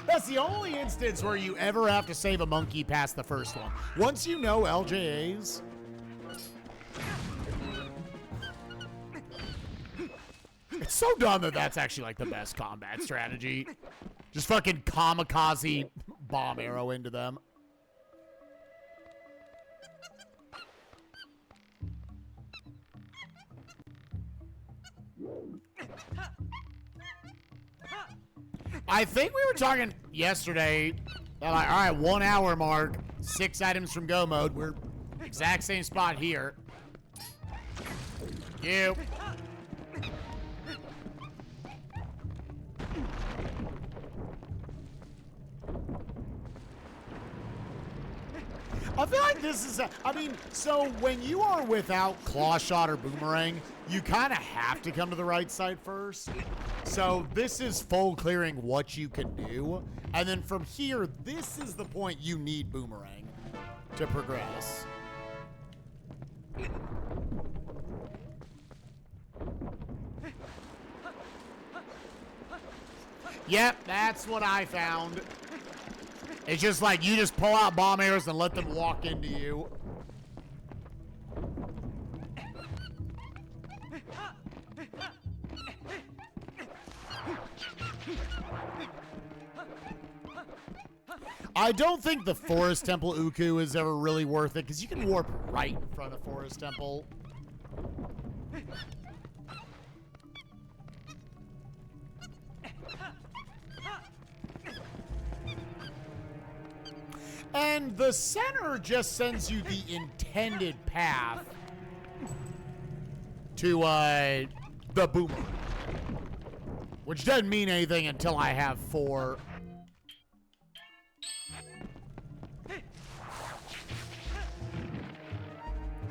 S1: That's the only instance where you ever have to save a monkey past the first one. Once you know LJAs... It's so dumb that that's actually like the best combat strategy. Just fucking kamikaze bomb arrow into them. I think we were talking yesterday, like, all right, 1 hour mark, 6 items from go mode. We're exact same spot here. You. I feel like this is I mean, so when you are without claw shot or boomerang, you kind of have to come to the right side first. So this is full clearing what you can do. And then from here, this is the point you need boomerang to progress. Yep, that's what I found. It's just like you just pull out bomb arrows and let them walk into you. I don't think the Forest Temple Uku is ever really worth it, because you can warp right in front of Forest Temple. And the center just sends you the intended path to the Boomerang, which doesn't mean anything until I have 4.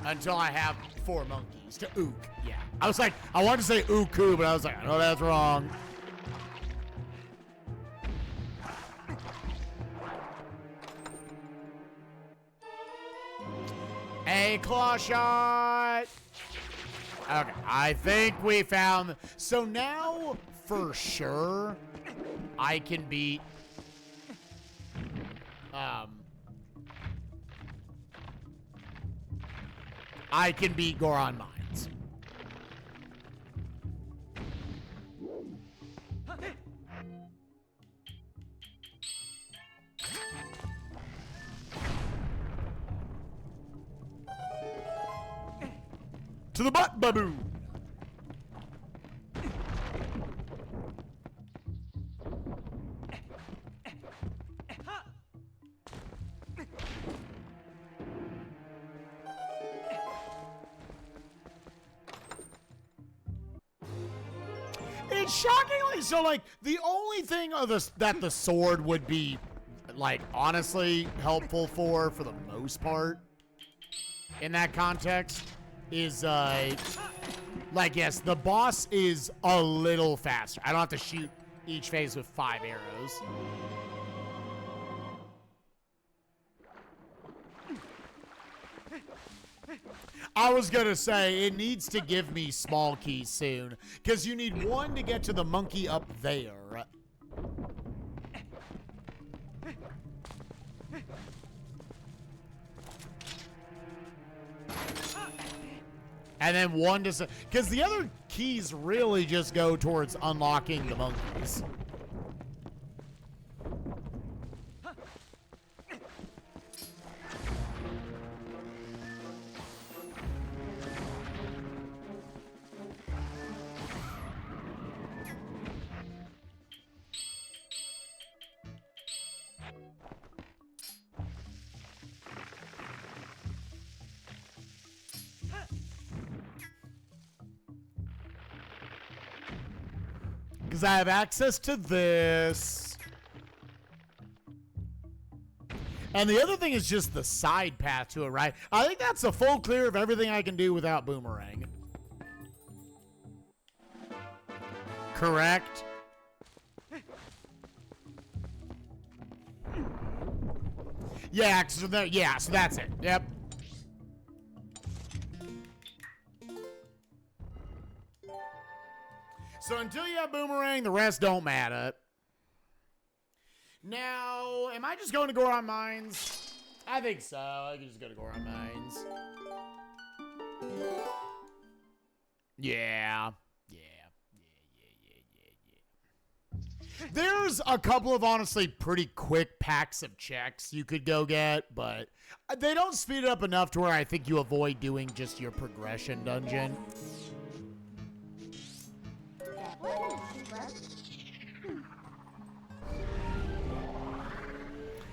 S1: Until I have 4 monkeys to ook. Yeah. I was like, I wanted to say Uku, but I was like, I know that's wrong. A claw shot. Okay, I think we found. So now, for sure, I can beat. I can beat Goron Mines. To the butt, baboon. It's shockingly so. Like the only thing of this that the sword would be, like, honestly helpful for the most part, in that context, is like, yes, the boss is a little faster. I don't have to shoot each phase with 5 arrows. I was gonna say, it needs to give me small keys soon, because you need 1 to get to the monkey up there. And then 1 to... Because the other keys really just go towards unlocking the monkeys. Because I have access to this. And the other thing is just the side path to it, right? I think that's a full clear of everything I can do without Boomerang. Correct? Yeah, so that's it. Yep. So until you have Boomerang, the rest don't matter. Now, am I just going to Goron Mines? I think so. I can just go to Goron Mines. Yeah. There's a couple of honestly pretty quick packs of checks you could go get, but they don't speed it up enough to where I think you avoid doing just your progression dungeon.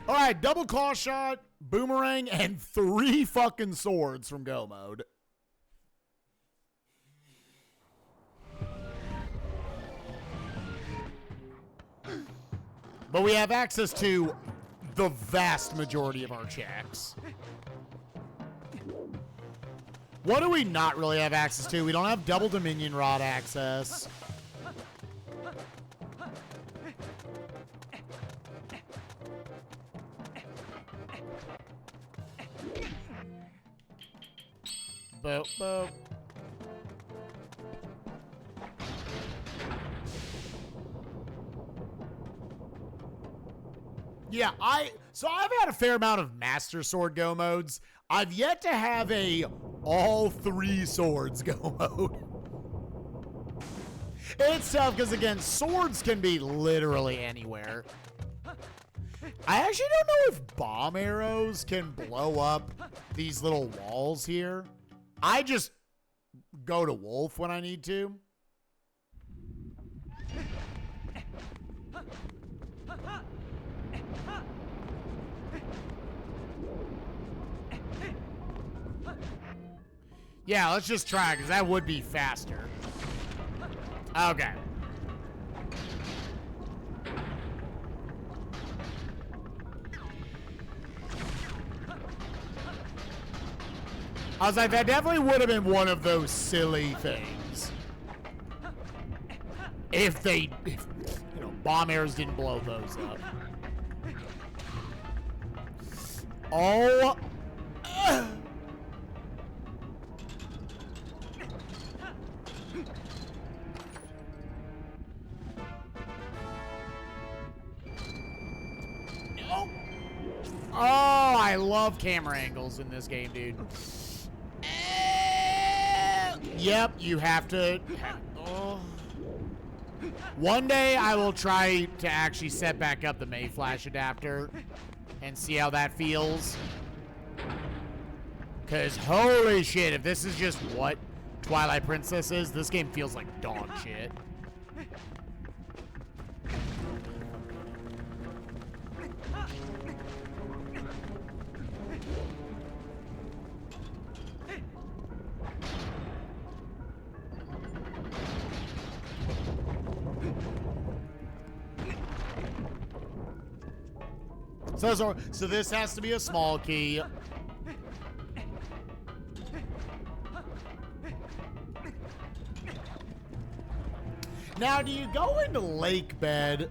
S1: All right, double claw shot, Boomerang, and 3 fucking swords from Go Mode. But we have access to the vast majority of our checks. What do we not really have access to? We don't have double Dominion Rod access. Boop, boop. Yeah, so I've had a fair amount of Master Sword Go modes. I've yet to have a all 3 swords Go mode. It's tough because, again, swords can be literally anywhere. I actually don't know if bomb arrows can blow up these little walls here. I just go to wolf when I need to. Yeah, let's just try, because that would be faster. Okay. I was like, that definitely would have been one of those silly things. If you know, bomb arrows didn't blow those up. Oh. No. Oh, I love camera angles in this game, dude. Yep, you have to. Oh. One day I will try to actually set back up the Mayflash adapter and see how that feels. Because holy shit, if this is just what Twilight Princess is, this game feels like dog shit. So this has to be a small key. Now, do you go into Lakebed?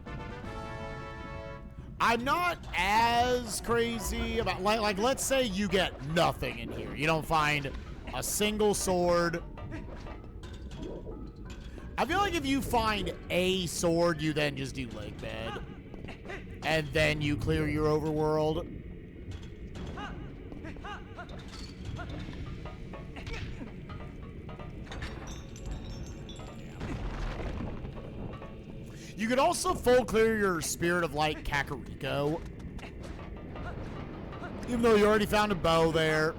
S1: I'm not as crazy about, like let's say you get nothing in here. You don't find a single sword. I feel like if you find a sword, you then just do Lakebed. And then you clear your overworld. You could also full clear your Spirit of Light Kakariko. Even though you already found a bow there.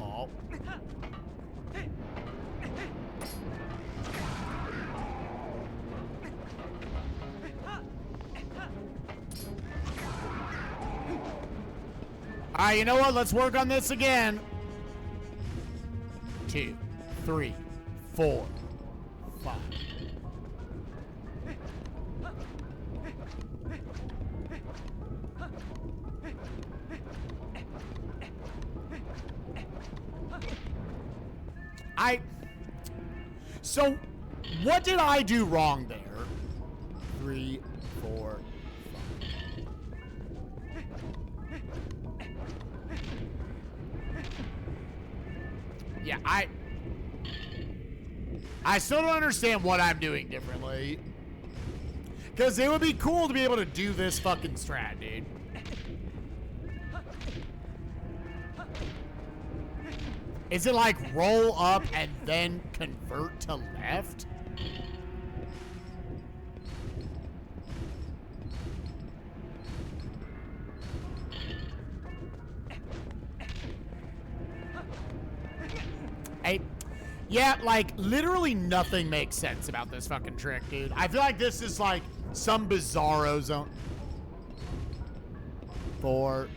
S1: Oh. Alright, you know what? Let's work on this again. 2, 3, 4, 5. So, what did I do wrong there? 3, 4, 5. Yeah, I still don't understand what I'm doing differently. Because it would be cool to be able to do this fucking strat, dude. Is it like roll up and then convert to left? Yeah, like, literally nothing makes sense about this fucking trick, dude. I feel like this is like some bizarro zone. 4.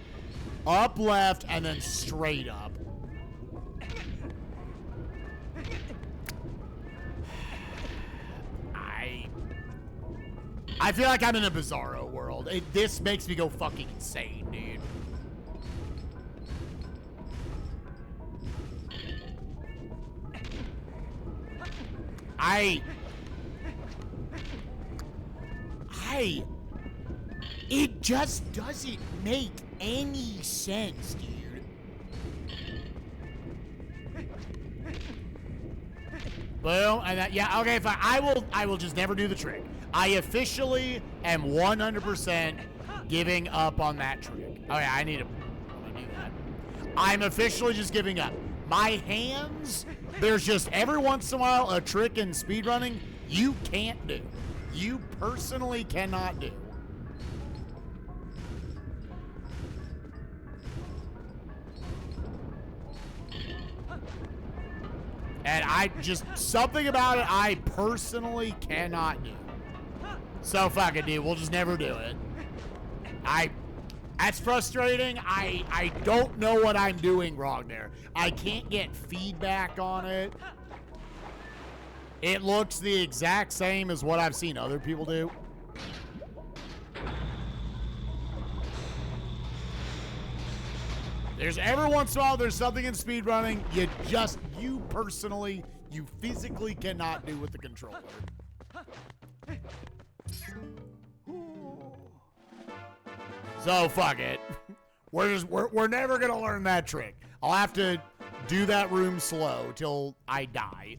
S1: Up left and then straight up. I feel like I'm in a bizarro world. This makes me go fucking insane, dude. It just doesn't make any sense, dude. Boom, and that, yeah, okay, fine. I will just never do the trick. I officially am 100% giving up on that trick. Oh yeah, I need to do that. I'm officially just giving up. My hands, there's just every once in a while a trick in speedrunning you can't do. you personally cannot do. And something about it I personally cannot do. So fuck it, dude. We'll just never do it. That's frustrating. I don't know what I'm doing wrong there. I can't get feedback on it. It looks the exact same as what I've seen other people do. There's every once in a while, there's something in speedrunning you personally, you physically cannot do with the controller. So fuck it. We're never gonna learn that trick. I'll have to do that room slow till I die.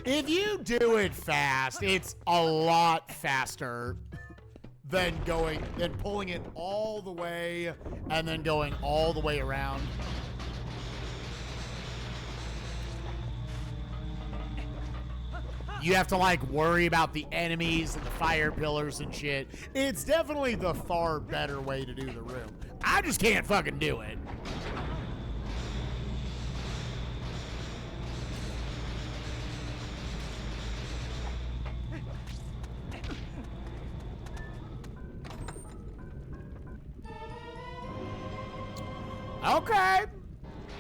S1: If you do it fast, it's a lot faster than pulling it all the way and then going all the way around. You have to like worry about the enemies and the fire pillars and shit. It's definitely the far better way to do the room. I just can't fucking do it. Okay.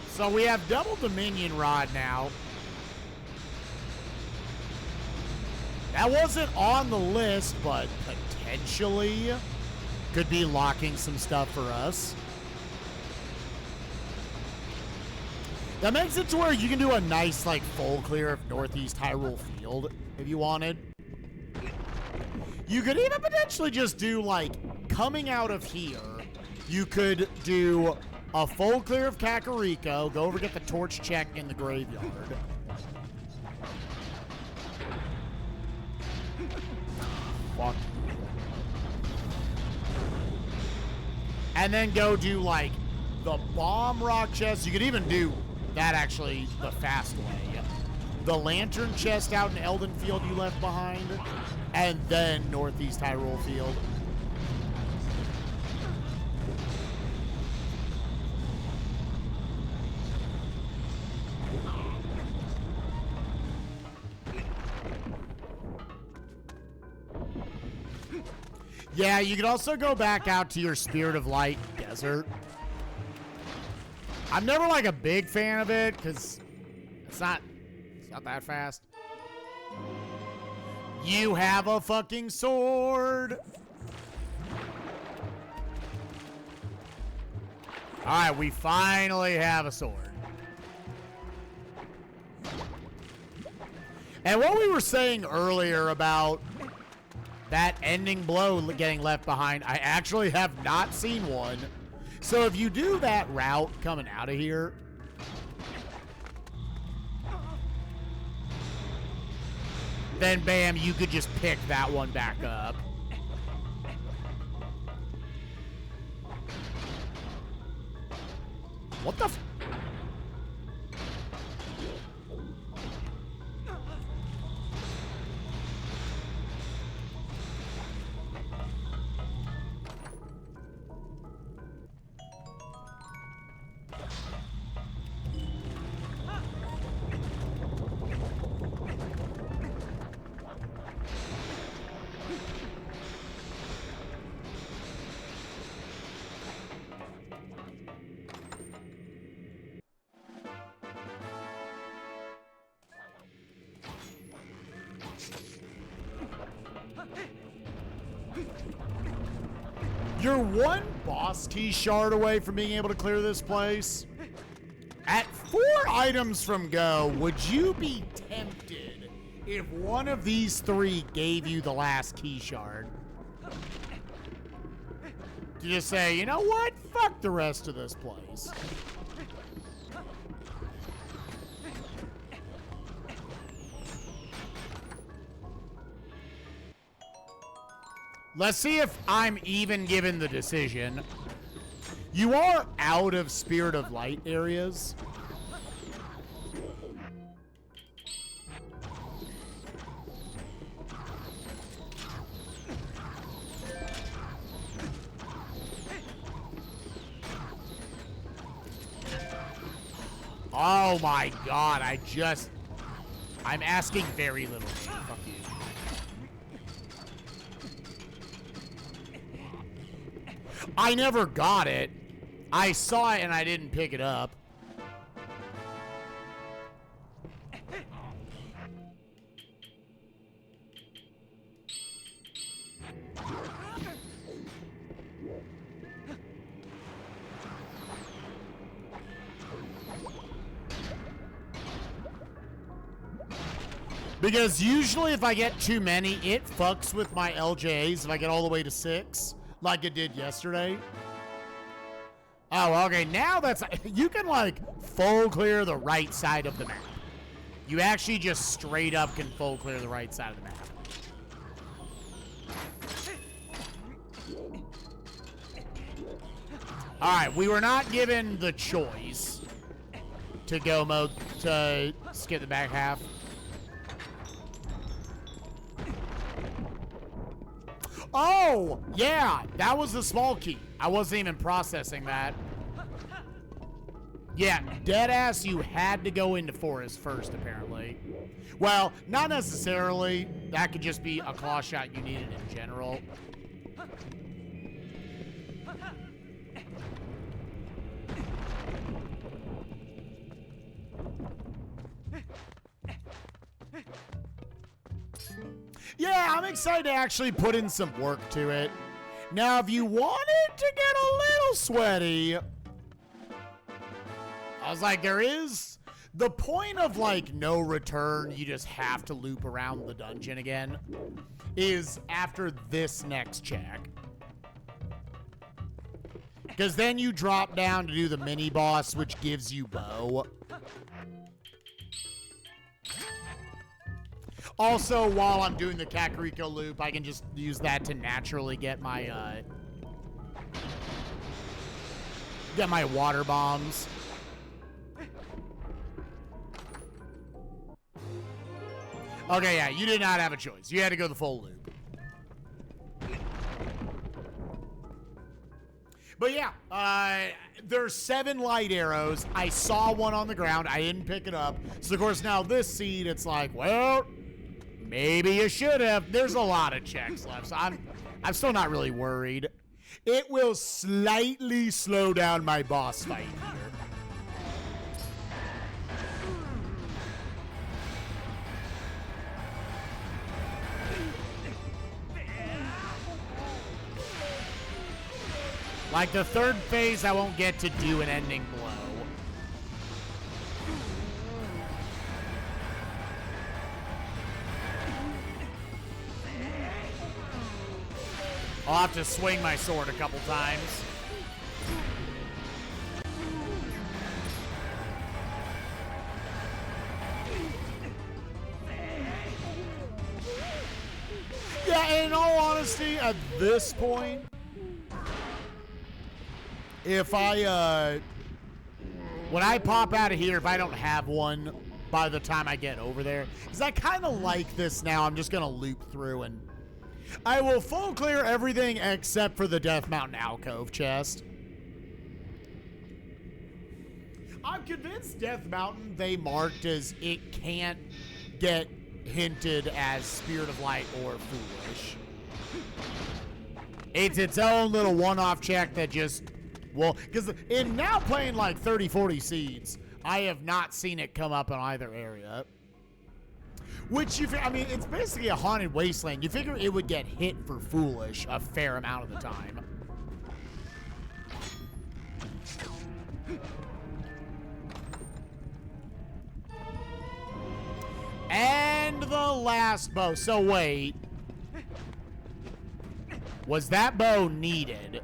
S1: So we have double Dominion Rod now. That wasn't on the list, but potentially could be locking some stuff for us. That makes it to where you can do a nice, like, full clear of Northeast Hyrule Field if you wanted. You could even potentially just do, like, coming out of here, you could do a full clear of Kakariko, go over get the torch check in the graveyard. Fuck. And then go do, like, the bomb rock chest. You could even do that, actually, the fast way. The lantern chest out in Elden Field you left behind, and then Northeast Hyrule Field. Yeah, you could also go back out to your Spirit of Light desert. I'm never like a big fan of it because it's not that fast. You have a fucking sword. All right, we finally have a sword. And what we were saying earlier about that ending blow getting left behind, I actually have not seen one. So if you do that route coming out of here, then bam, you could just pick that one back up. What the f- You're one boss key shard away from being able to clear this place. At 4 items from go, would you be tempted if one of these 3 gave you the last key shard? To just say, you know what? Fuck the rest of this place. Let's see if I'm even given the decision. You are out of Spirit of Light areas. Oh my god, I'm asking very little. Fuck you. I never got it. I saw it and I didn't pick it up. Because usually if I get too many, it fucks with my LJAs if I get all the way to 6, like it did yesterday. Oh, okay, now that's... You can, like, full clear the right side of the map. You actually just straight up can full clear the right side of the map. Alright, we were not given the choice to go to skip the back half. Oh, yeah, that was the small key. I wasn't even processing that. Yeah, deadass, you had to go into forest first, apparently. Well, not necessarily. That could just be a claw shot you needed in general. Yeah, I'm excited to actually put in some work to it. Now, if you wanted to get a little sweaty, I was like, there is the point of, like, no return, you just have to loop around the dungeon again, is after this next check. Because then you drop down to do the mini boss, which gives you bow. Also, while I'm doing the Kakariko loop, I can just use that to naturally get my water bombs. Okay, yeah, you did not have a choice. You had to go the full loop. But yeah, there's 7 light arrows. I saw one on the ground. I didn't pick it up. So, of course, now this seed, it's like, well, maybe you should have. There's a lot of checks left, so I'm still not really worried. It will slightly slow down my boss fight here. Like the third phase, I won't get to do an ending blow. I'll have to swing my sword a couple times. Yeah, and in all honesty, at this point, if I, when I pop out of here, if I don't have one by the time I get over there, because I kind of like this now, I'm just going to loop through and I will full clear everything except for the Death Mountain alcove chest. I'm convinced Death Mountain they marked as it can't get hinted as Spirit of Light or Foolish. It's its own little one-off check that just, well, because in now playing like 30, 40 seeds, I have not seen it come up in either area. Which, I mean, it's basically a haunted wasteland. You figure it would get hit for Foolish a fair amount of the time. And the last bow. So wait. Was that bow needed?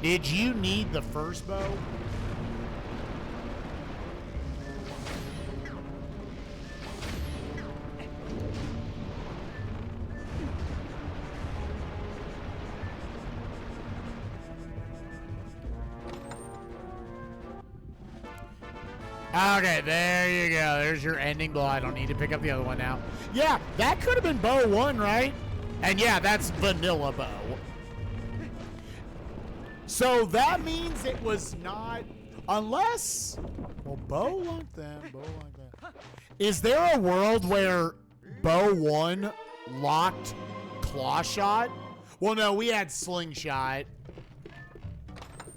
S1: Did you need the first bow? Okay, there you go. There's your ending blow. I don't need to pick up the other one now. Yeah, that could have been bow 1, right? And yeah, that's vanilla bow. So that means it was not, unless, well, bow like that, bow like that. Is there a world where bow 1 locked claw shot? Well, no, we had slingshot.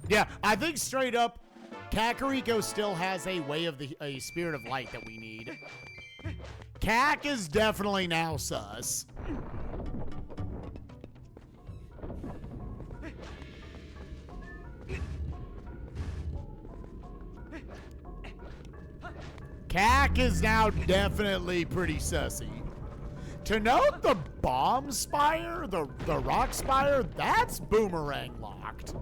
S1: Yeah, I think straight up, Kakariko still has a way of a spirit of light that we need. Kak is definitely now sus. Kak is now definitely pretty sussy. To note the bomb spire, the rock spire, that's boomerang locked.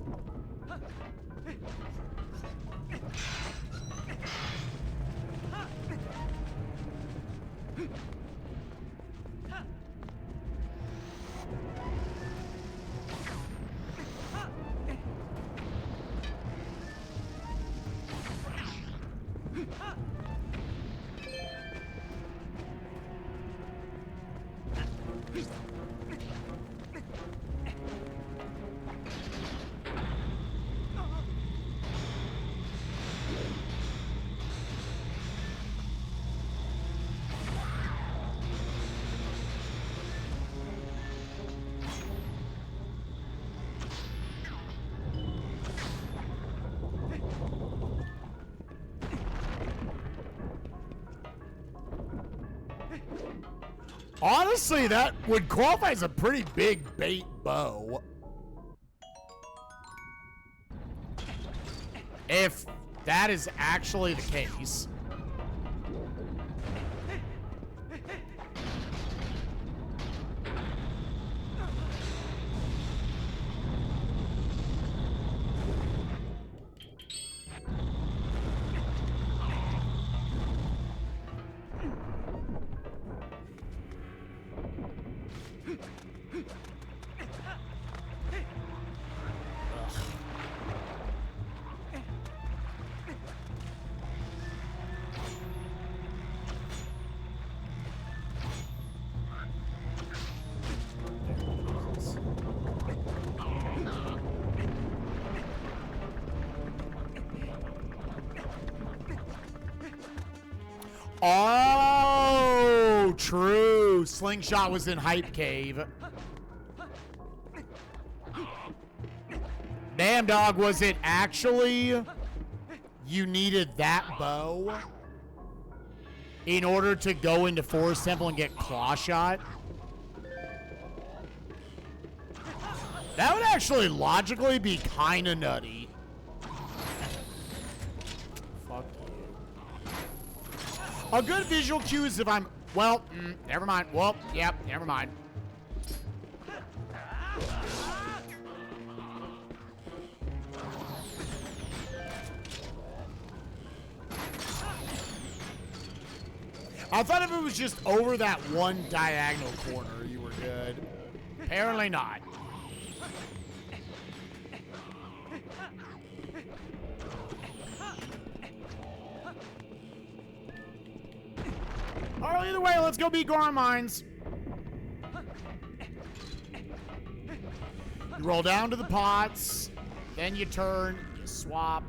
S1: Honestly, that would qualify as a pretty big bait bow. If that is actually the case. Oh, true. Slingshot was in Hype Cave. Damn, dog, was it actually you needed that bow in order to go into Forest Temple and get Claw Shot? That would actually logically be kind of nutty. Fuck you. A good visual cue is if I'm, well, never mind. Well, yep, never mind. I thought if it was just over that one diagonal corner, you were good. Apparently not. Oh, either way, let's go beat Goron Mines. You roll down to the pots, then you turn, you swap.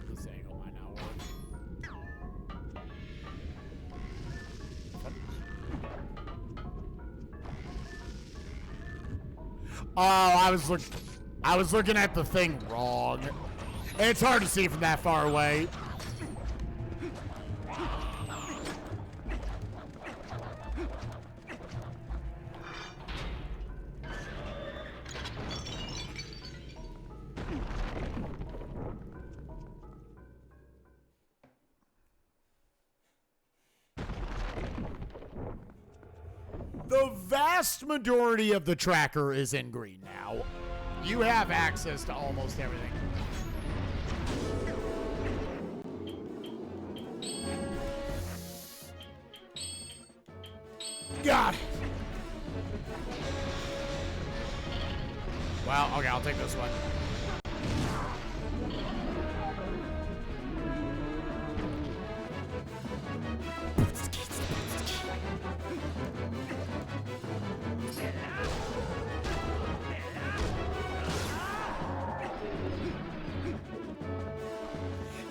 S1: This angle might not work. Oh, I was looking at the thing wrong. It's hard to see from that far away. The vast majority of the tracker is in green now. You have access to almost everything. Got it. Well, okay, I'll take this one.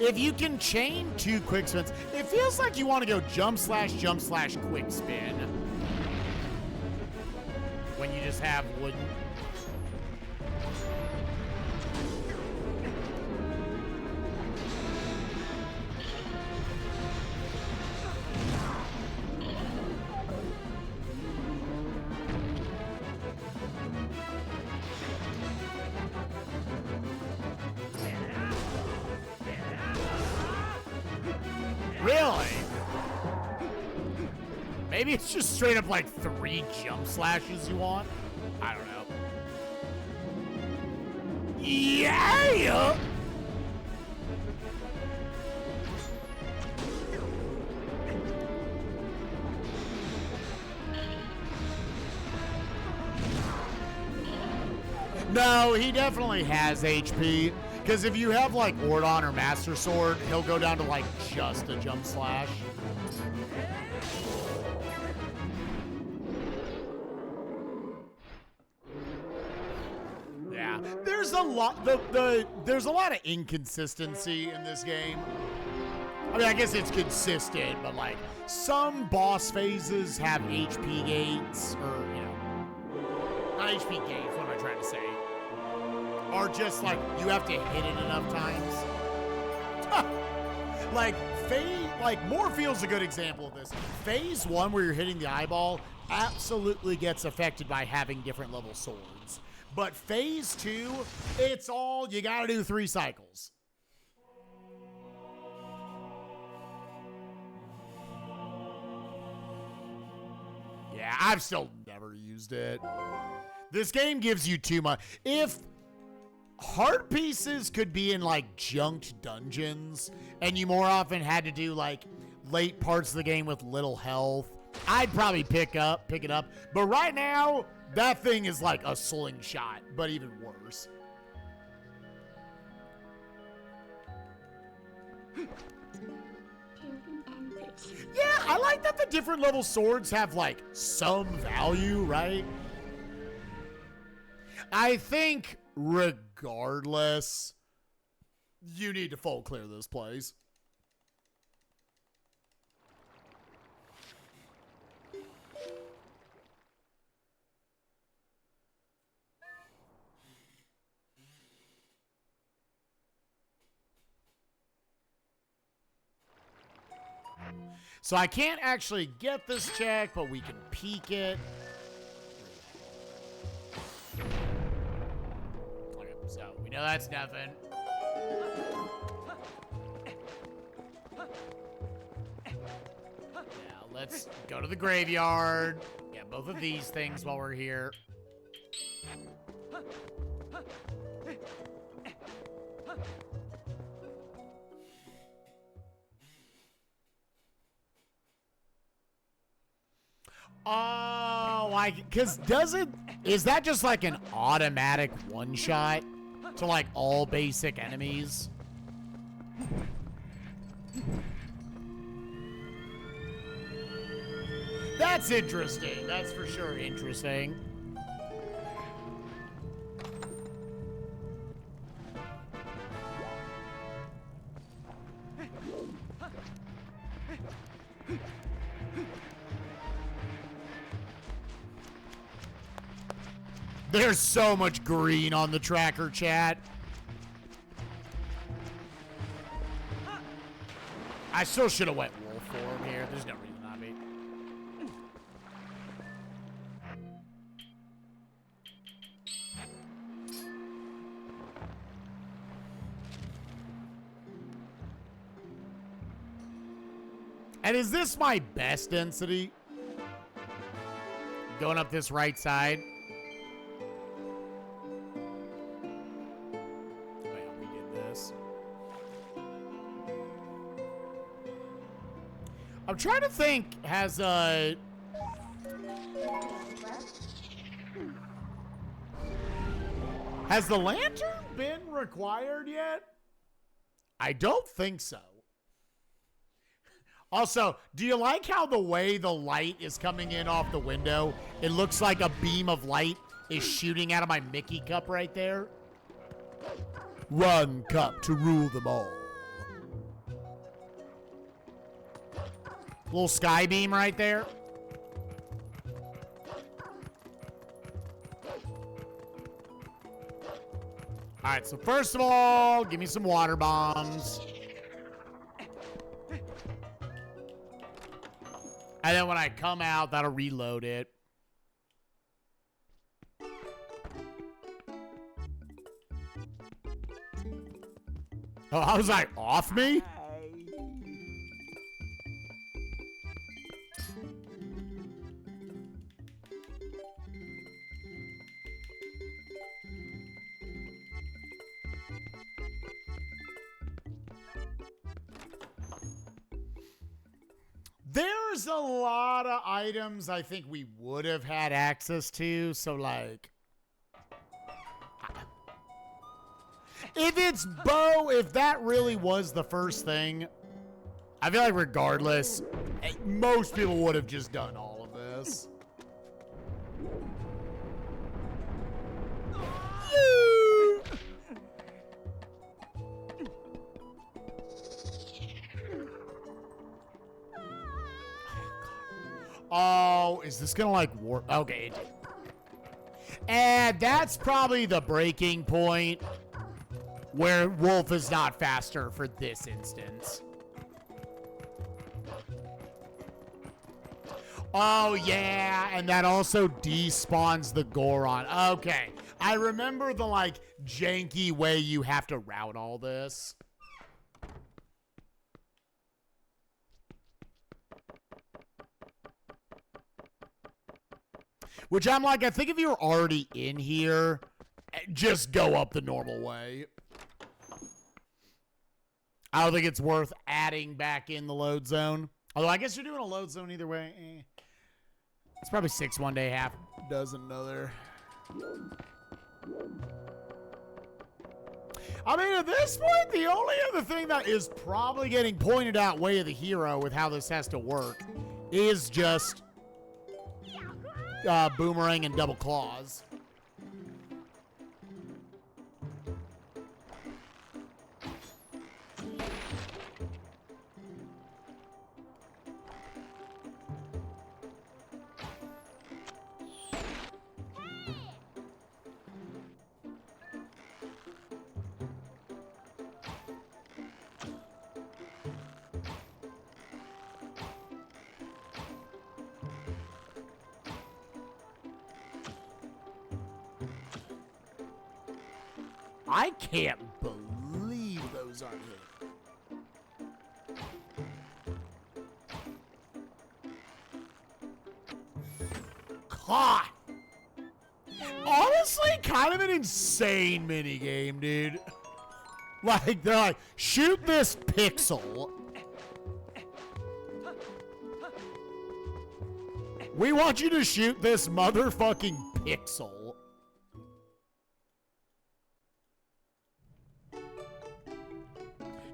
S1: If you can chain 2 quick spins, it feels like you want to go jump slash quick spin. When you just have wooden. Really? Maybe it's just straight up like 3 jump slashes you want? I don't know. Yeah! No, he definitely has HP. Because if you have like Ordon or Master Sword, he'll go down to like just a jump slash. Yeah, there's a lot. There's a lot of inconsistency in this game. I mean, I guess it's consistent, but like some boss phases have HP gates, or you know, not HP gates. What am I trying to say? Are just like you have to hit it enough times. Like Morphie's a good example of this. Phase 1, where you're hitting the eyeball, absolutely gets affected by having different level swords. But phase 2, it's all you gotta do 3 cycles. Yeah, I've still never used it. This game gives you too much. If heart pieces could be in like junked dungeons and you more often had to do like late parts of the game with little health, I'd probably pick it up. But right now, that thing is like a slingshot, but even worse. Yeah, I like that the different level swords have like some value, right? I think regardless, you need to full clear this place. So I can't actually get this check, but we can peek it. Okay, so we know that's nothing. Now let's go to the graveyard. Get both of these things while we're here. Oh, is that just like an automatic one-shot to like all basic enemies? That's interesting. That's for sure interesting. There's so much green on the tracker, chat. I still should have went wolf form here. There's no reason not to. And is this my best density? Going up this right side. I'm trying to think, has Has the lantern been required yet? I don't think so. Also, do you like how the way the light is coming in off the window, it looks like a beam of light is shooting out of my Mickey cup right there? One cup to rule them all. Little sky beam right there. All right, so first of all, give me some water bombs. And then when I come out, that'll reload it. Oh, I was like, off me? There's a lot of items I think we would have had access to, so like... If it's bow, if that really was the first thing, I feel like regardless, most people would have just done all of this. Oh, is this gonna like warp? Okay. And that's probably the breaking point where Wolf is not faster for this instance. Oh, yeah, and that also despawns the Goron. Okay, I remember the, like, janky way you have to route all this. Which I'm like, I think if you're already in here, just go up the normal way. I don't think it's worth adding back in the load zone. Although I guess you're doing a load zone either way. It's probably 6 one day, half dozen another. I mean, at this point, the only other thing that is probably getting pointed out way of the hero with how this has to work is just Boomerang and double claws. I can't believe those aren't hit. God. Honestly, kind of an insane minigame, dude. Like, they're like, shoot this pixel. We want you to shoot this motherfucking pixel.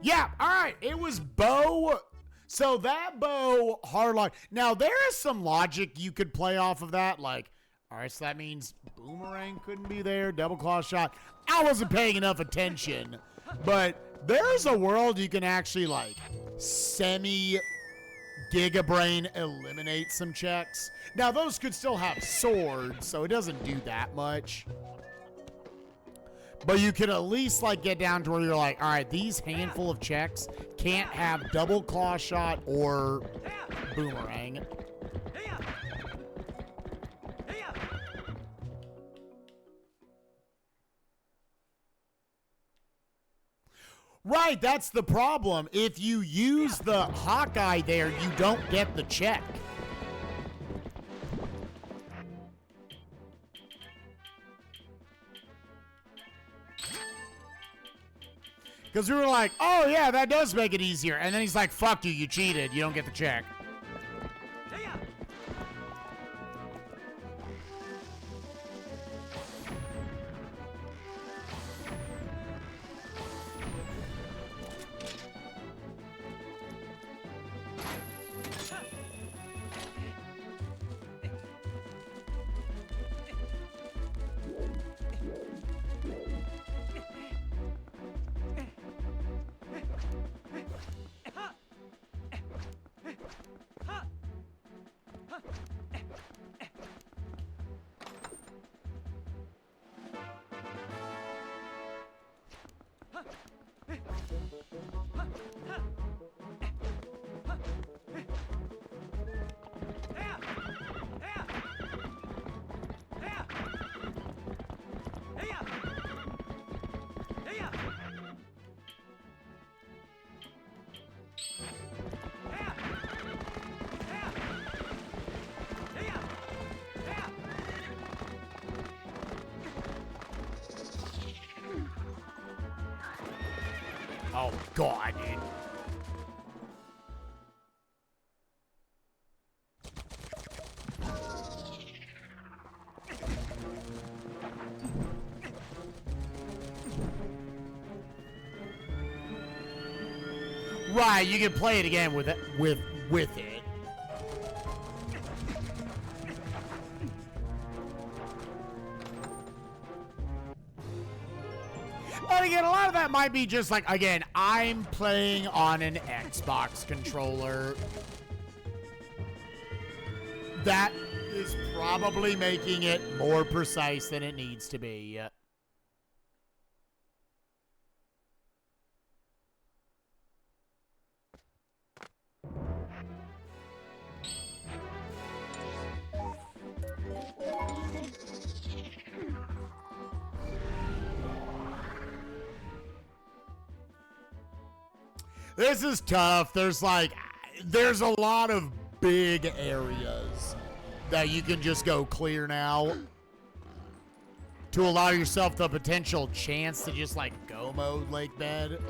S1: Yeah, all right. It was bow. So that bow hard lock. Now, there is some logic you could play off of that. Like, all right, so that means Boomerang couldn't be there. Double claw shot. I wasn't paying enough attention. But there's a world you can actually, like, semi-gigabrain eliminate some checks. Now, those could still have swords, so it doesn't do that much. But you could at least, like, get down to where you're like, all right, these handful of checks can't have double claw shot or Boomerang. Right, that's the problem. If you use the Hawkeye there, you don't get the check. Because we were like, oh, yeah, that does make it easier. And then he's like, fuck you, you cheated. You don't get the check. Oh, God, dude. Right, you can play it again with it. And again, a lot of that might be just like, again, I'm playing on an Xbox controller. That is probably making it more precise than it needs to be. This is tough. There's a lot of big areas that you can just go clear now to allow yourself the potential chance to just like go mode Lakebed.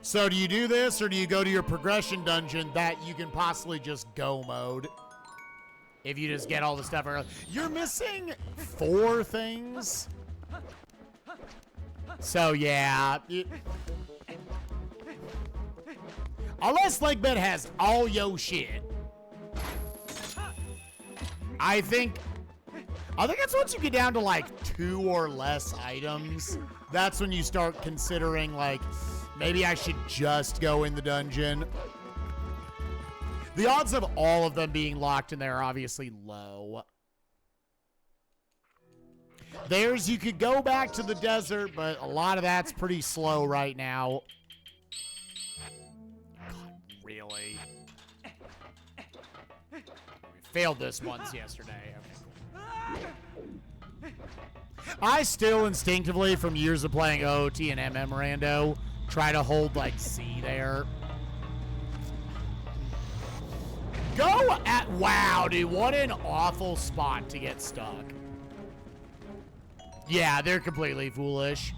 S1: So do you do this, or do you go to your progression dungeon that you can possibly just go mode? If you just get all the stuff early. You're missing 4 things. So yeah. Unless Lakebed has all yo shit. I think it's once you get down to like 2 or less items, that's when you start considering like, maybe I should just go in the dungeon. The odds of all of them being locked in there are obviously low. You could go back to the desert, but a lot of that's pretty slow right now. God, really? We failed this once yesterday. Okay. I still instinctively, from years of playing OOT and Rando, try to hold, like, C there. Go at... Wow, dude. What an awful spot to get stuck. Yeah, they're completely foolish.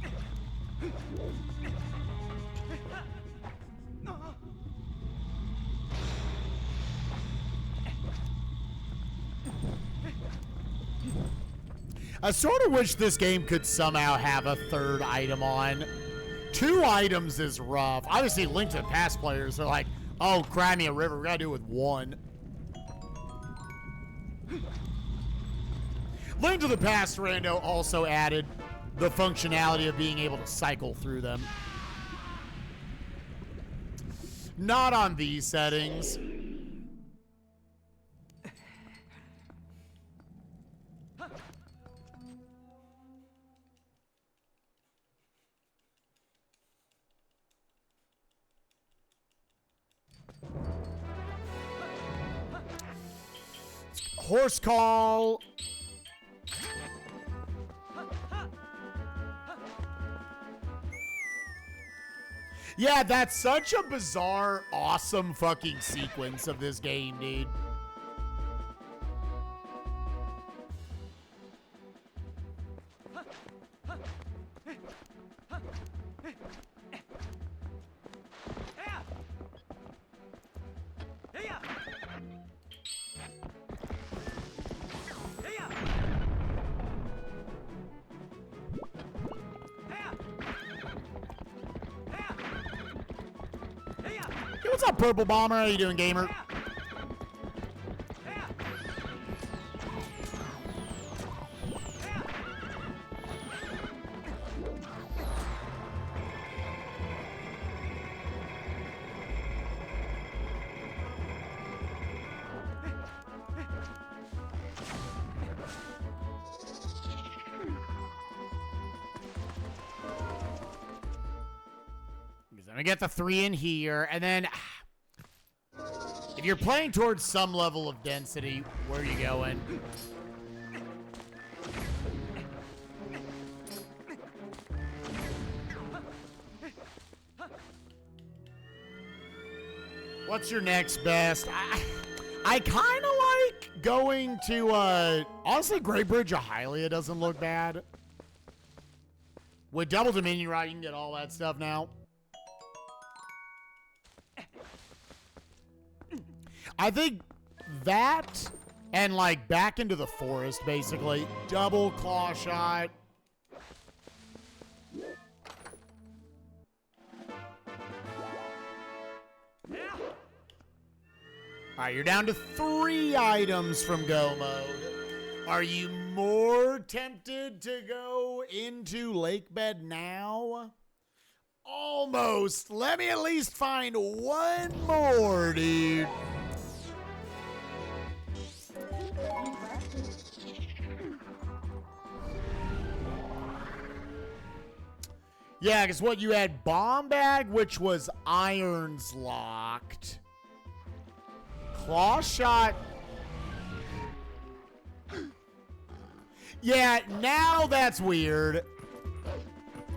S1: I sort of wish this game could somehow have a 3rd item on. 2 items is rough. Obviously, Link to the Past players are like, oh, cry me a river. We gotta do it with 1. Link to the Past Rando also added the functionality of being able to cycle through them. Not on these settings. Horse call. Yeah, that's such a bizarre, awesome fucking sequence of this game, dude. Hey, what's up, Purple Bomber? How you doing, gamer? I'm gonna get the 3 in here, and then if you're playing towards some level of density, where are you going? What's your next best? I kind of like going to, honestly, Great Bridge of Hylia doesn't look bad. With Double Dominion Ride, you can get all that stuff now. I think that and, like, back into the forest, basically. Double claw shot. All right, you're down to 3 items from Go Mode. Are you more tempted to go into Lakebed now? Almost. Let me at least find one more, dude. Yeah, because what you had Bomb Bag, which was irons locked. Claw shot. Yeah, now that's weird.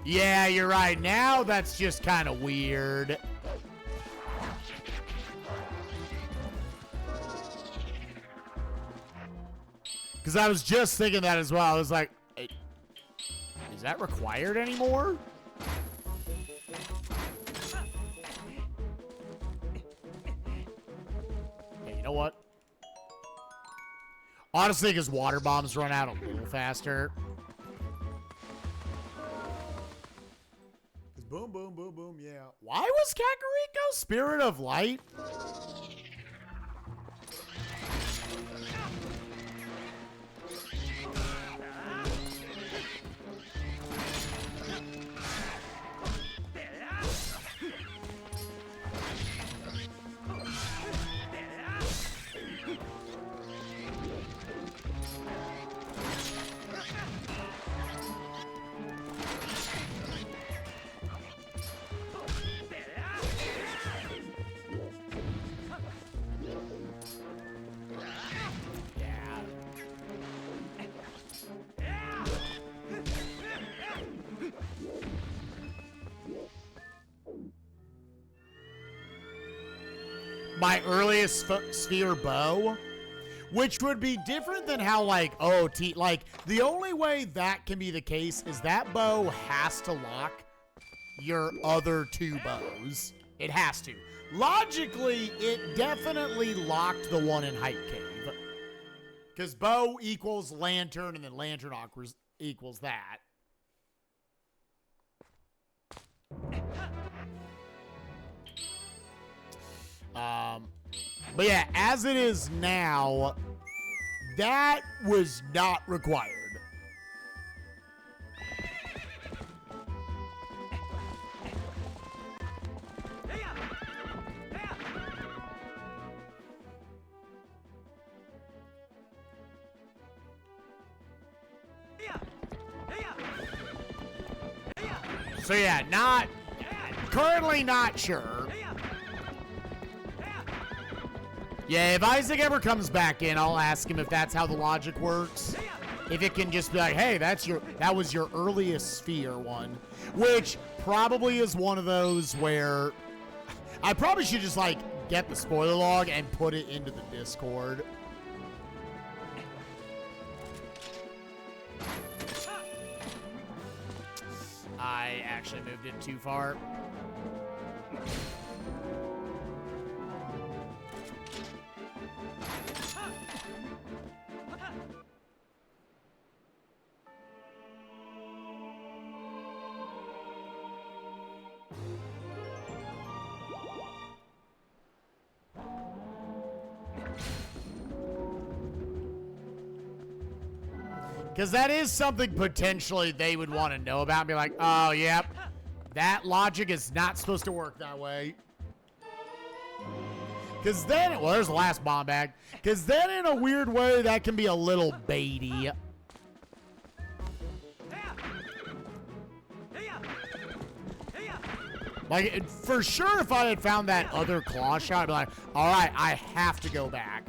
S1: Yeah, you're right. Now that's just kind of weird. Because I was just thinking that as well. I was like, is that required anymore? Hey, you know what? Honestly, because water bombs run out a little faster. Boom, boom, boom, boom, yeah. Why was Kakariko Spirit of Light? My earliest sphere bow, which would be different than how, like, OOT, like, the only way that can be the case is that bow has to lock your other 2 bows. It has to. Logically, it definitely locked the one in Hype Cave. Because bow equals lantern, and then lantern equals that. But yeah, as it is now, that was not required. So yeah, currently not sure. Yeah, if Isaac ever comes back in, I'll ask him if that's how the logic works. If it can just be like, hey, that was your earliest sphere one. Which probably is one of those where I probably should just, like, get the spoiler log and put it into the Discord. I actually moved it too far. Because that is something potentially they would want to know about and be like, oh, yep, that logic is not supposed to work that way. Because then, well, there's the last bomb bag. Because then in a weird way, that can be a little baity. Like, for sure, if I had found that other claw shot, I'd be like, all right, I have to go back.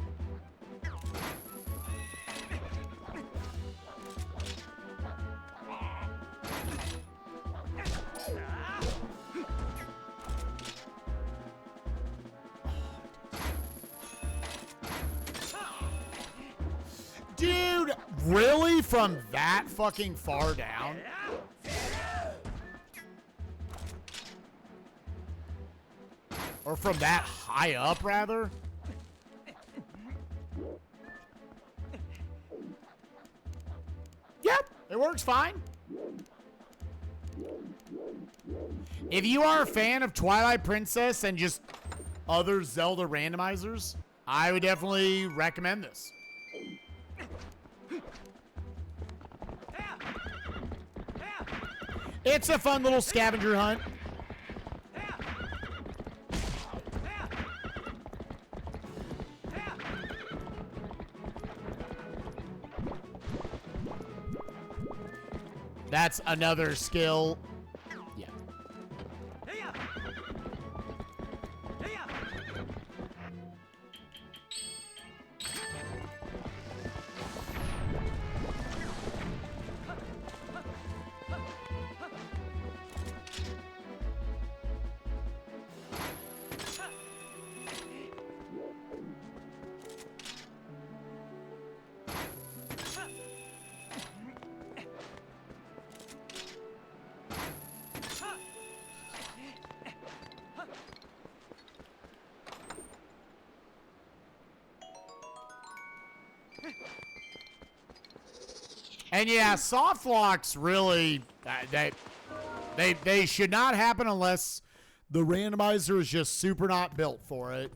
S1: Dude, really? From that fucking far down? Or from that high up, rather? Yep, it works fine. If you are a fan of Twilight Princess and just other Zelda randomizers, I would definitely recommend this. It's a fun little scavenger hunt. That's another skill. Yeah. And yeah, soft locks really, they should not happen unless the randomizer is just super not built for it.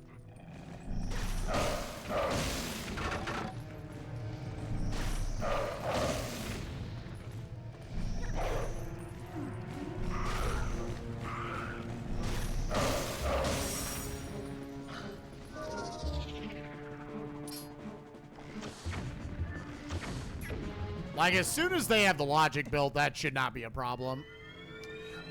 S1: Like, as soon as they have the logic built, that should not be a problem.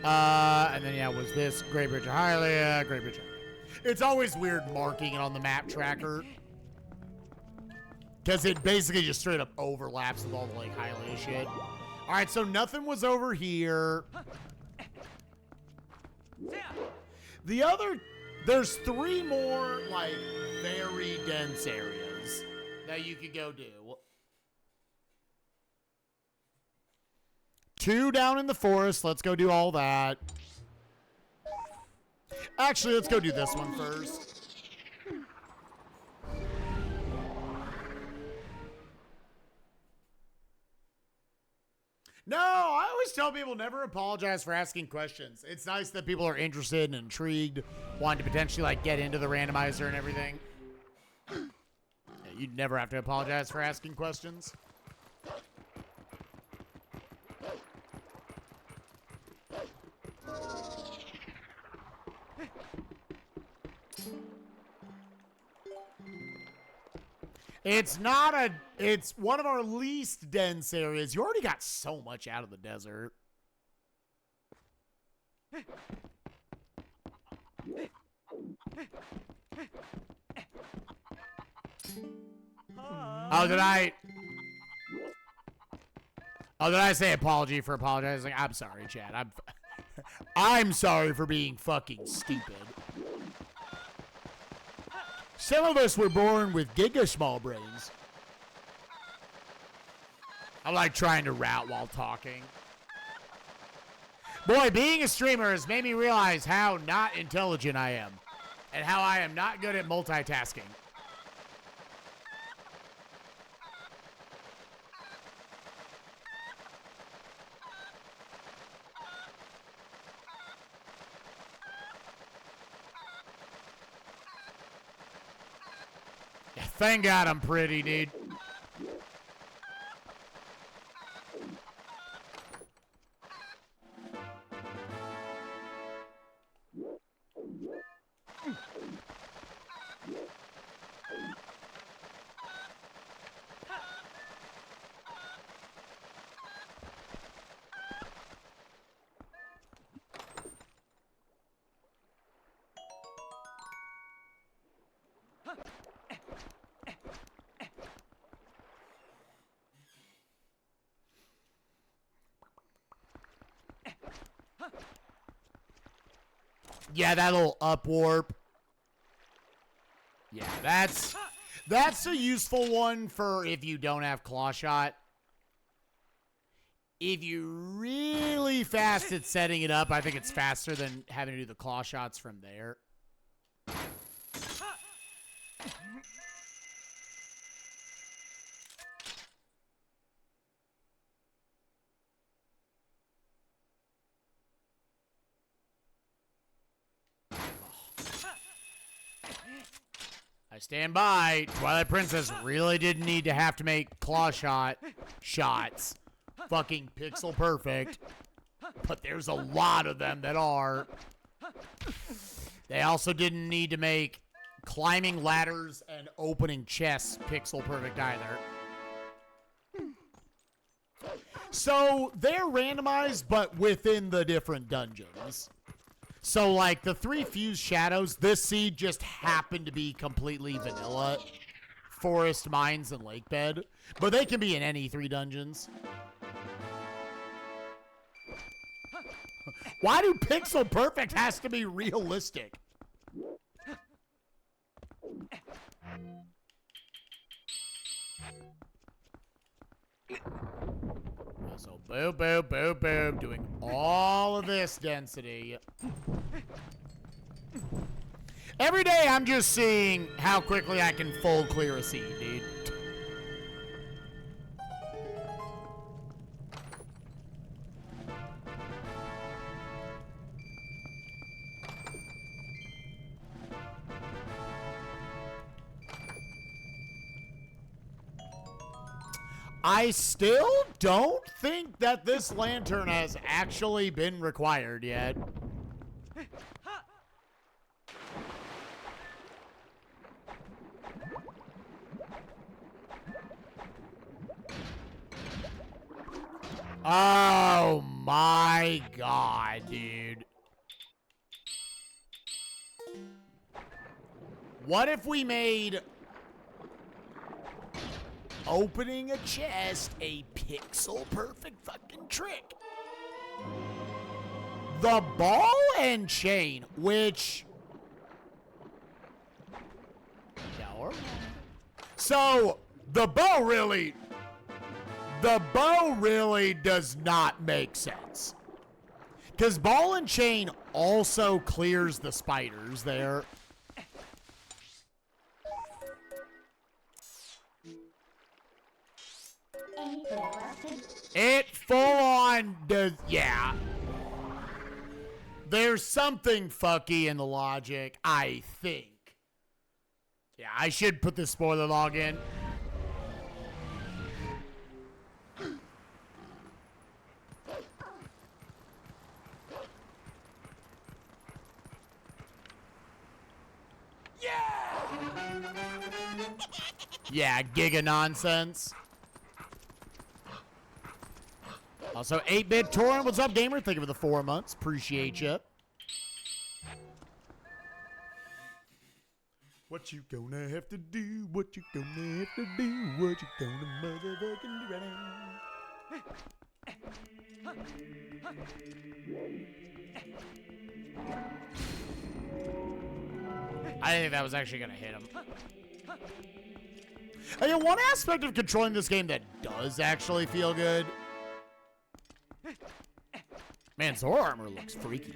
S1: And then, yeah, was this Great Bridge of Hylia, Great Bridge of Hylia. It's always weird marking it on the map tracker. Because it basically just straight up overlaps with all the, like, Hylia shit. All right, so nothing was over here. The other, there's 3 more, like, very dense areas that you could go do. 2 down in the forest. Let's go do all that. Actually, let's go do this one first. No, I always tell people never apologize for asking questions. It's nice that people are interested and intrigued, wanting to potentially like get into the randomizer and everything. You'd never have to apologize for asking questions. It's not a, it's one of our least dense areas. You already got so much out of the desert. Oh, did I say apology for apologizing? I'm sorry, Chad. I'm sorry for being fucking stupid. Some of us were born with giga small brains. I like trying to route while talking. Boy, being a streamer has made me realize how not intelligent I am. And how I am not good at multitasking. Thank God I'm pretty, dude. Yeah, that little up warp. Yeah, That's a useful one for if you don't have claw shot. If you're really fast at setting it up, I think it's faster than having to do the claw shots from there. I stand by. Twilight Princess really didn't need to have to make claw shots. Fucking pixel perfect. But there's a lot of them that are. They also didn't need to make climbing ladders and opening chests pixel perfect either. So they're randomized, but within the different dungeons. So, like, the 3 fused shadows, this seed just happened to be completely vanilla. Forest, Mines, and Lakebed. But they can be in any 3 dungeons. Why do Pixel Perfect has to be realistic? So, boom, boom, boom, boom. Doing all of this density. Every day I'm just seeing how quickly I can full clear a seed, dude. I still don't think that this lantern has actually been required yet. Oh my god, dude. What if we made opening a chest a pixel perfect fucking trick? The ball and chain, which... So, the bow really does not make sense. Because ball and chain also clears the spiders there. It full on does, yeah. There's something fucky in the logic, I think. Yeah, I should put this spoiler log in. Yeah, giga nonsense. Also, 8-Bit Torrent, what's up, gamer? Thank you for the 4 months. Appreciate you. What you gonna have to do? What you gonna have to do? What you gonna motherfucking do right now? I didn't think that was actually gonna hit him. And yeah, one aspect of controlling this game that does actually feel good. Man, Zora armor looks freaky.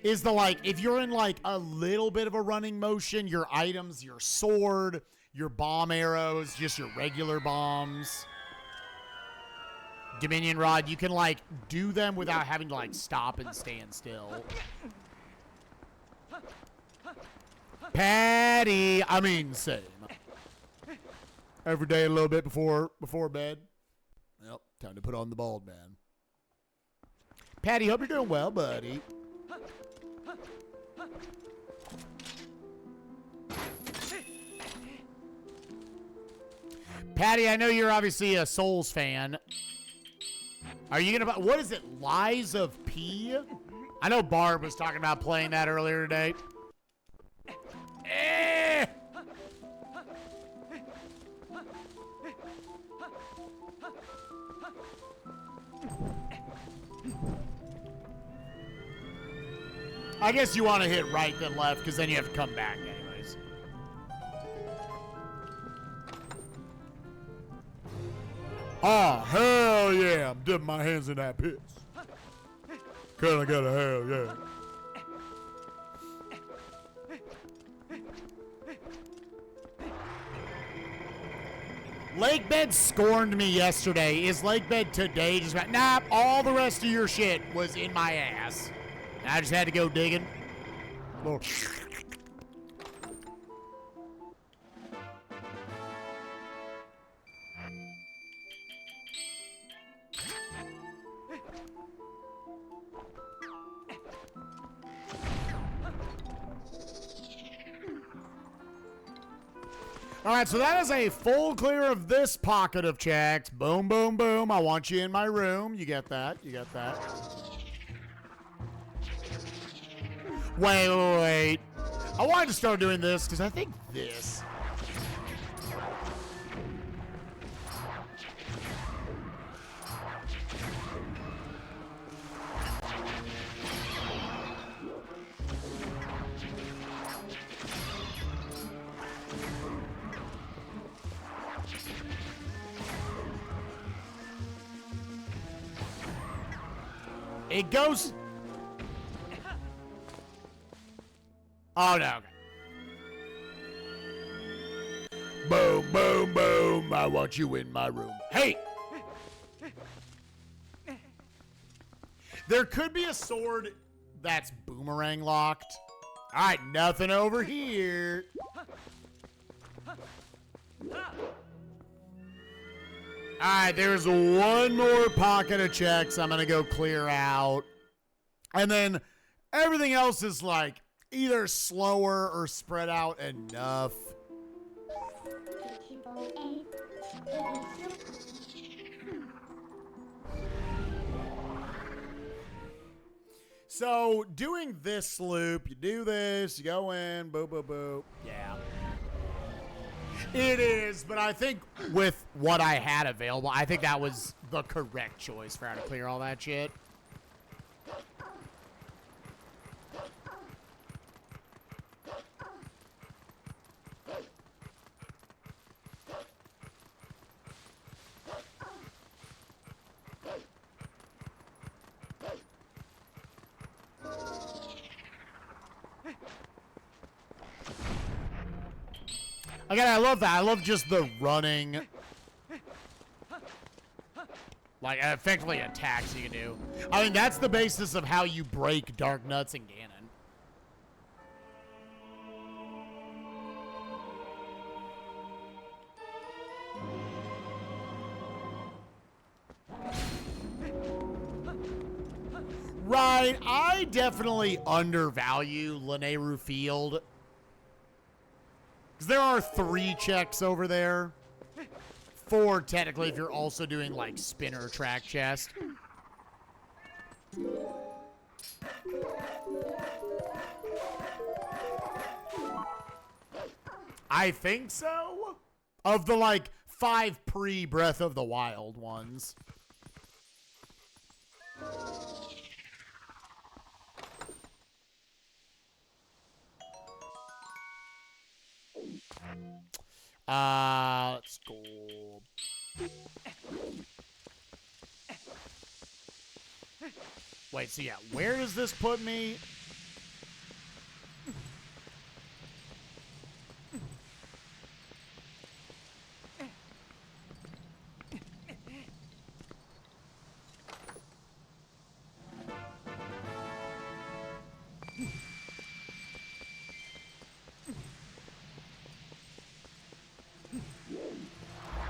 S1: Is the, like, if you're in, like, a little bit of a running motion, your items, your sword, your bomb arrows, just your regular bombs, Dominion Rod, you can, like, do them without having to, like, stop and stand still. Patty! I mean, same. Every day a little bit before bed. Yep, time to put on the bald man. Patty, hope you're doing well, buddy. Patty, I know you're obviously a Souls fan. Are you gonna... What is it? Lies of P? I know Barb was talking about playing that earlier today. Eh! I guess you want to hit right then left, because then you have to come back anyways. Oh, hell yeah. I'm dipping my hands in that piss. Kinda got a hell yeah. Lakebed scorned me yesterday. Is Lakebed today just about? Nah, all the rest of your shit was in my ass. I just had to go digging. Little all right, so that is a full clear of this pocket of checks. Boom, boom, boom. I want you in my room. You get that? You get that? Wait. I wanted to start doing this because I think this. It goes. Oh, no. Okay. Boom, boom, boom. I want you in my room. Hey! There could be a sword that's boomerang locked. All right, nothing over here. All right, there's one more pocket of checks I'm going to go clear out. And then everything else is like either slower or spread out enough. So doing this loop, you do this, you go in, boo, boo, boo. Yeah. It is, but I think with what I had available, I think that was the correct choice for how to clear all that shit. Again, I love that. I love just the running, like, effectively attacks you can do. I mean, that's the basis of how you break Dark Nuts and Ganon. Right, I definitely undervalue Lanayru Field. Because there are 3 checks over there. 4, technically, if you're also doing, like, spinner track chest. I think so. Of the, like, 5 pre-Breath of the Wild ones. Let's go. Wait, so yeah, where does this put me?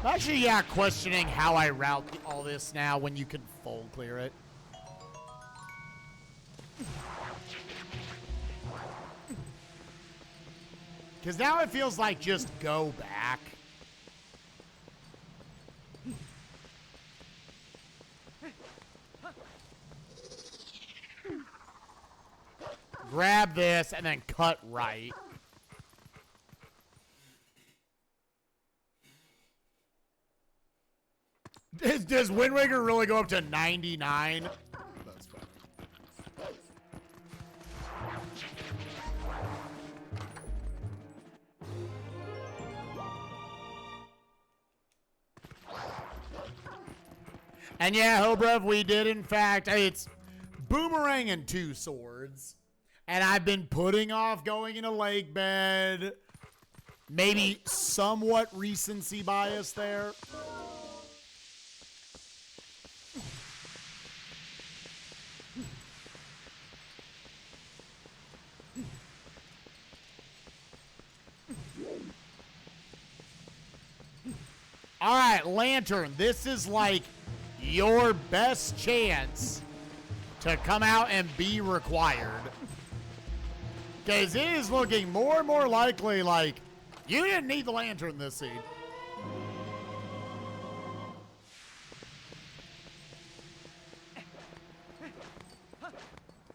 S1: I'm actually, yeah, questioning how I route all this now when you can full clear it. Because now it feels like just go back. Grab this and then cut right. Does Wind Waker really go up to 99? That's funny. And yeah, Hobrev, we did, in fact, it's Boomerang and 2 swords. And I've been putting off going into Lakebed. Maybe somewhat recency bias there. All right, Lantern, this is like your best chance to come out and be required. Because it is looking more and more likely like you didn't need the Lantern this seed.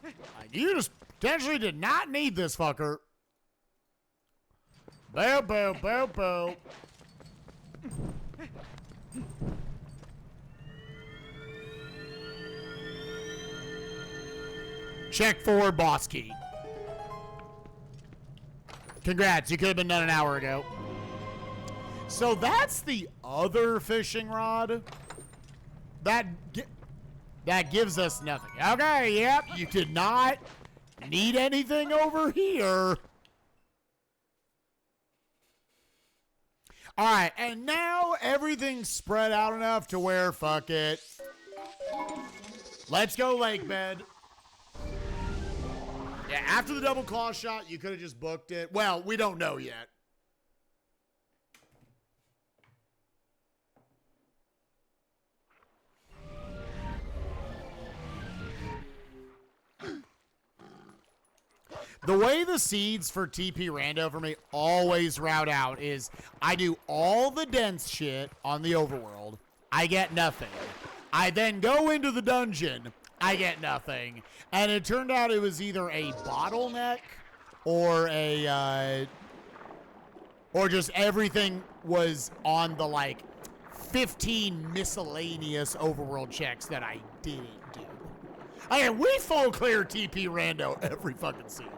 S1: Like, you just potentially did not need this fucker. Boo, boo, boo, boo. Check for boss key. Congrats, you could have been done an hour ago. So that's the other fishing rod. That gives us nothing. Okay, yep, you did not need anything over here. All right, and now everything's spread out enough to where, fuck it. Let's go Lakebed. Yeah, after the double claw shot, you could have just booked it. Well, we don't know yet. The way the seeds for TP Rando for me always route out is I do all the dense shit on the overworld. I get nothing. I then go into the dungeon. I get nothing. And it turned out it was either a bottleneck or or just everything was on the like 15 miscellaneous overworld checks that I didn't do. I mean, we full clear TP Rando every fucking scene.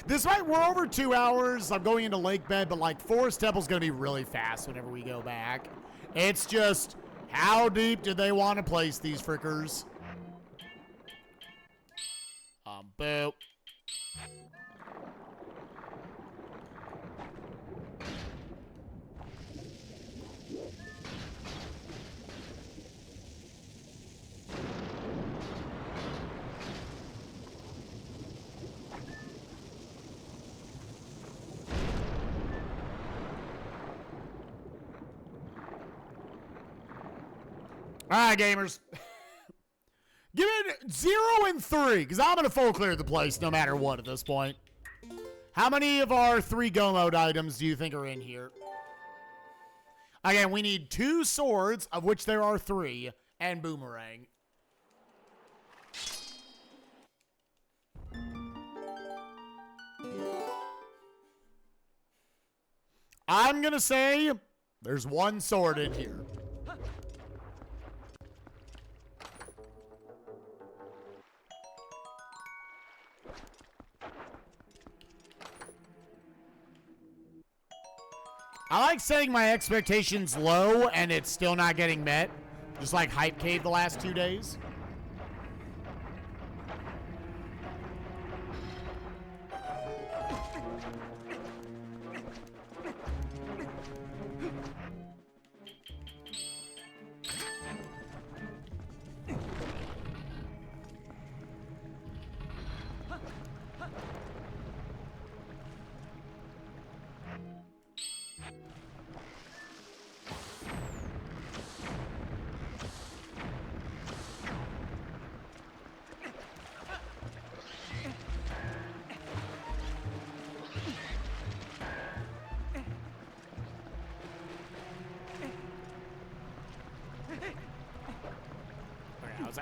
S1: This might, we're over 2 hours. I'm going into Lakebed, but like Forest Temple's gonna be really fast whenever we go back. It's just, how deep do they want to place these frickers? Boo. All right, gamers. Give it 0 and 3, because I'm going to full clear the place no matter what at this point. How many of our 3 go mode items do you think are in here? Again, we need 2 swords, of which there are 3, and Boomerang. I'm going to say there's 1 sword in here. I like setting my expectations low and it's still not getting met. Just like Hype Cave the last 2 days.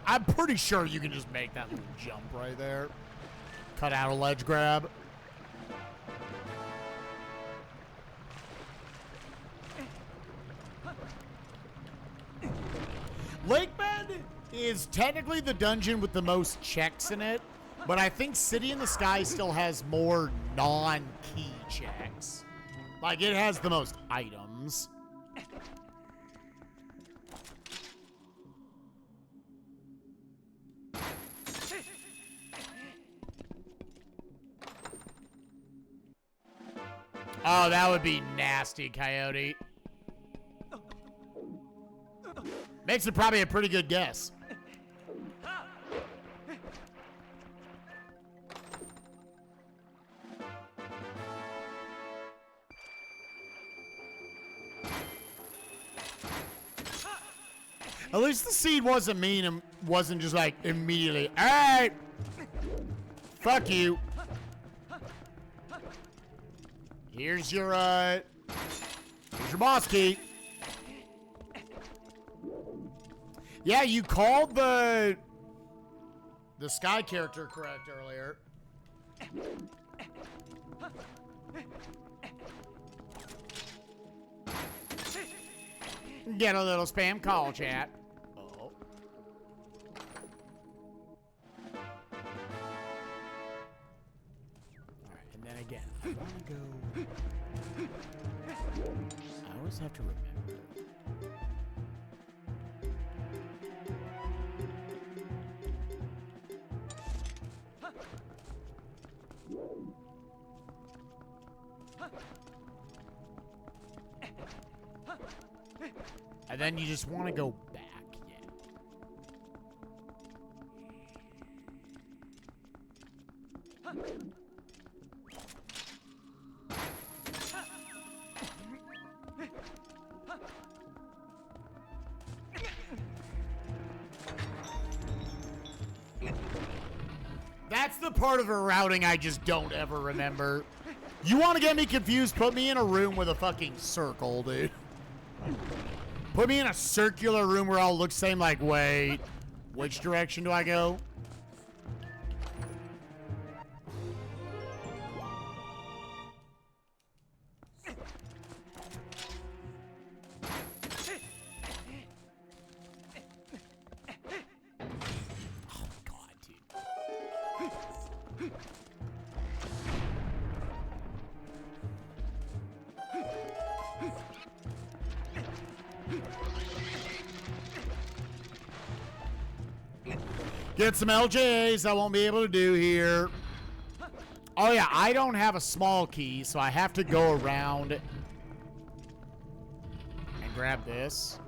S1: I'm pretty sure you can just make that little jump right there. Cut out a ledge grab. Lakebed is technically the dungeon with the most checks in it, but I think City in the Sky still has more non-key checks. Like, it has the most items. Oh, that would be nasty, Coyote. Makes it probably a pretty good guess. At least the seed wasn't mean and wasn't just like immediately, all right, fuck you. Here's your boss key. Yeah, you called the Sky character correct earlier. Get a little spam call, chat. Oh. Alright, and then again, I want to go... I always have to remember. And then you just want to go back, yeah. That's the part of her routing I just don't ever remember. You want to get me confused? Put me in a room with a fucking circle, dude. Put me in a circular room where I'll look same like, wait, which direction do I go? Oh my god, dude. Get some LJs I won't be able to do here. Oh yeah, I don't have a small key, so I have to go around and grab this.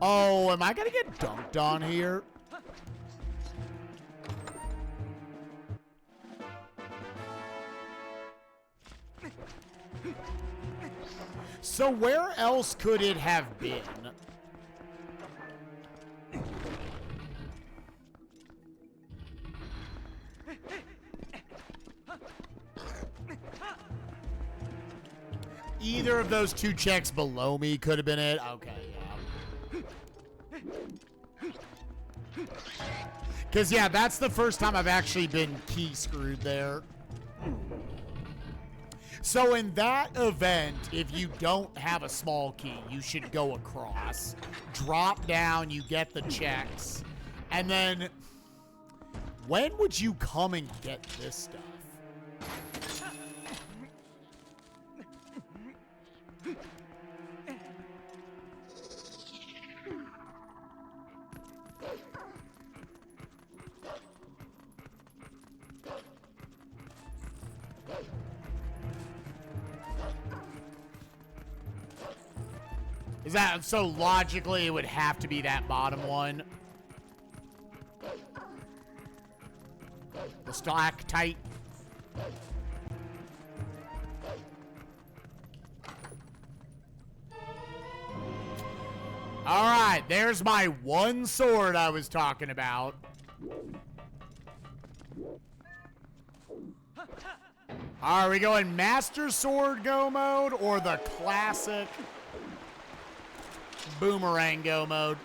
S1: Oh, am I gonna get dunked on here? So where else could it have been? Either of those two checks below me could have been it. Okay, yeah. Because, yeah, that's the first time I've actually been key screwed there. So in that event, if you don't have a small key, you should go across. Drop down, you get the checks. And then, when would you come and get this stuff? Is that so logically it would have to be that bottom one? The stalactite. All right, there's my one sword I was talking about. Are we going Master Sword Go mode or the classic Boomerang Go mode?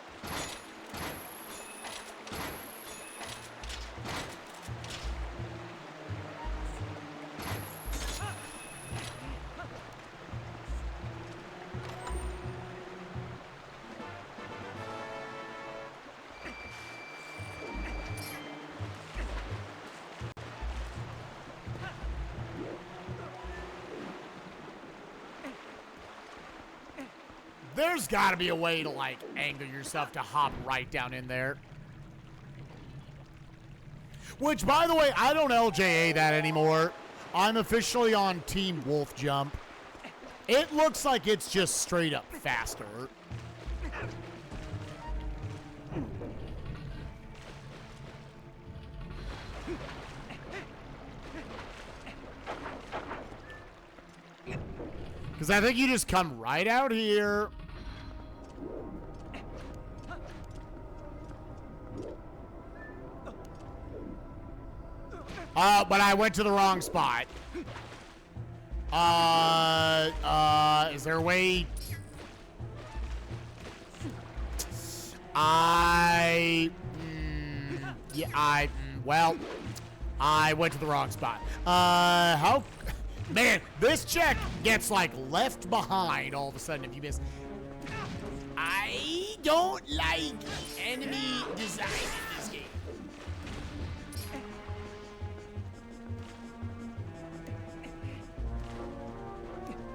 S1: There's got to be a way to, like, angle yourself to hop right down in there. Which, by the way, I don't LJA that anymore. I'm officially on Team Wolf Jump. It looks like it's just straight up faster. Because I think you just come right out here. But I went to the wrong spot. Is there a way? Well, I went to the wrong spot. Man, this check gets, like, left behind all of a sudden if you miss. I don't like enemy design in this game.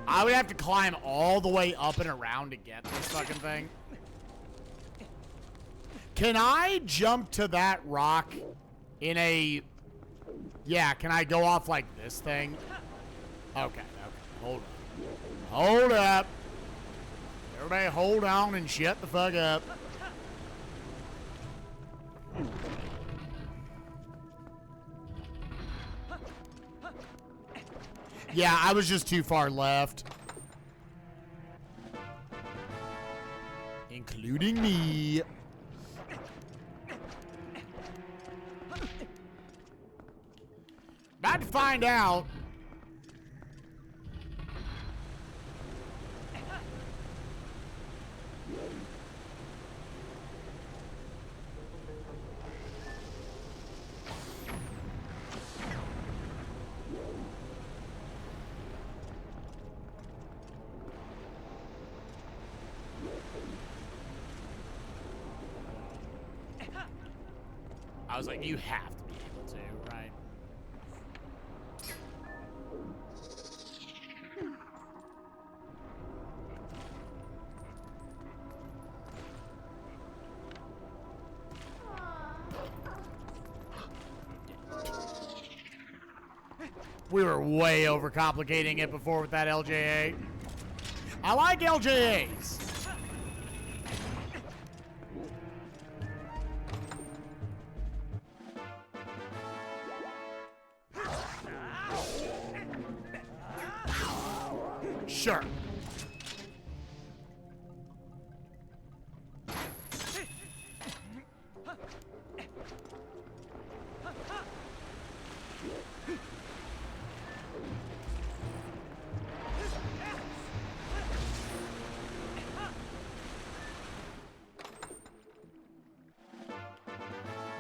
S1: I would have to climb all the way up and around to get this fucking thing. Can I jump to that rock in a... Yeah, can I go off like this thing? Okay. Hold up. Hold up. Everybody hold on and shut the fuck up. Yeah, I was just too far left. Including me. About to find out. I was like, you have to be able to, right? We were way overcomplicating it before with that LJA. I like LJAs. Sure.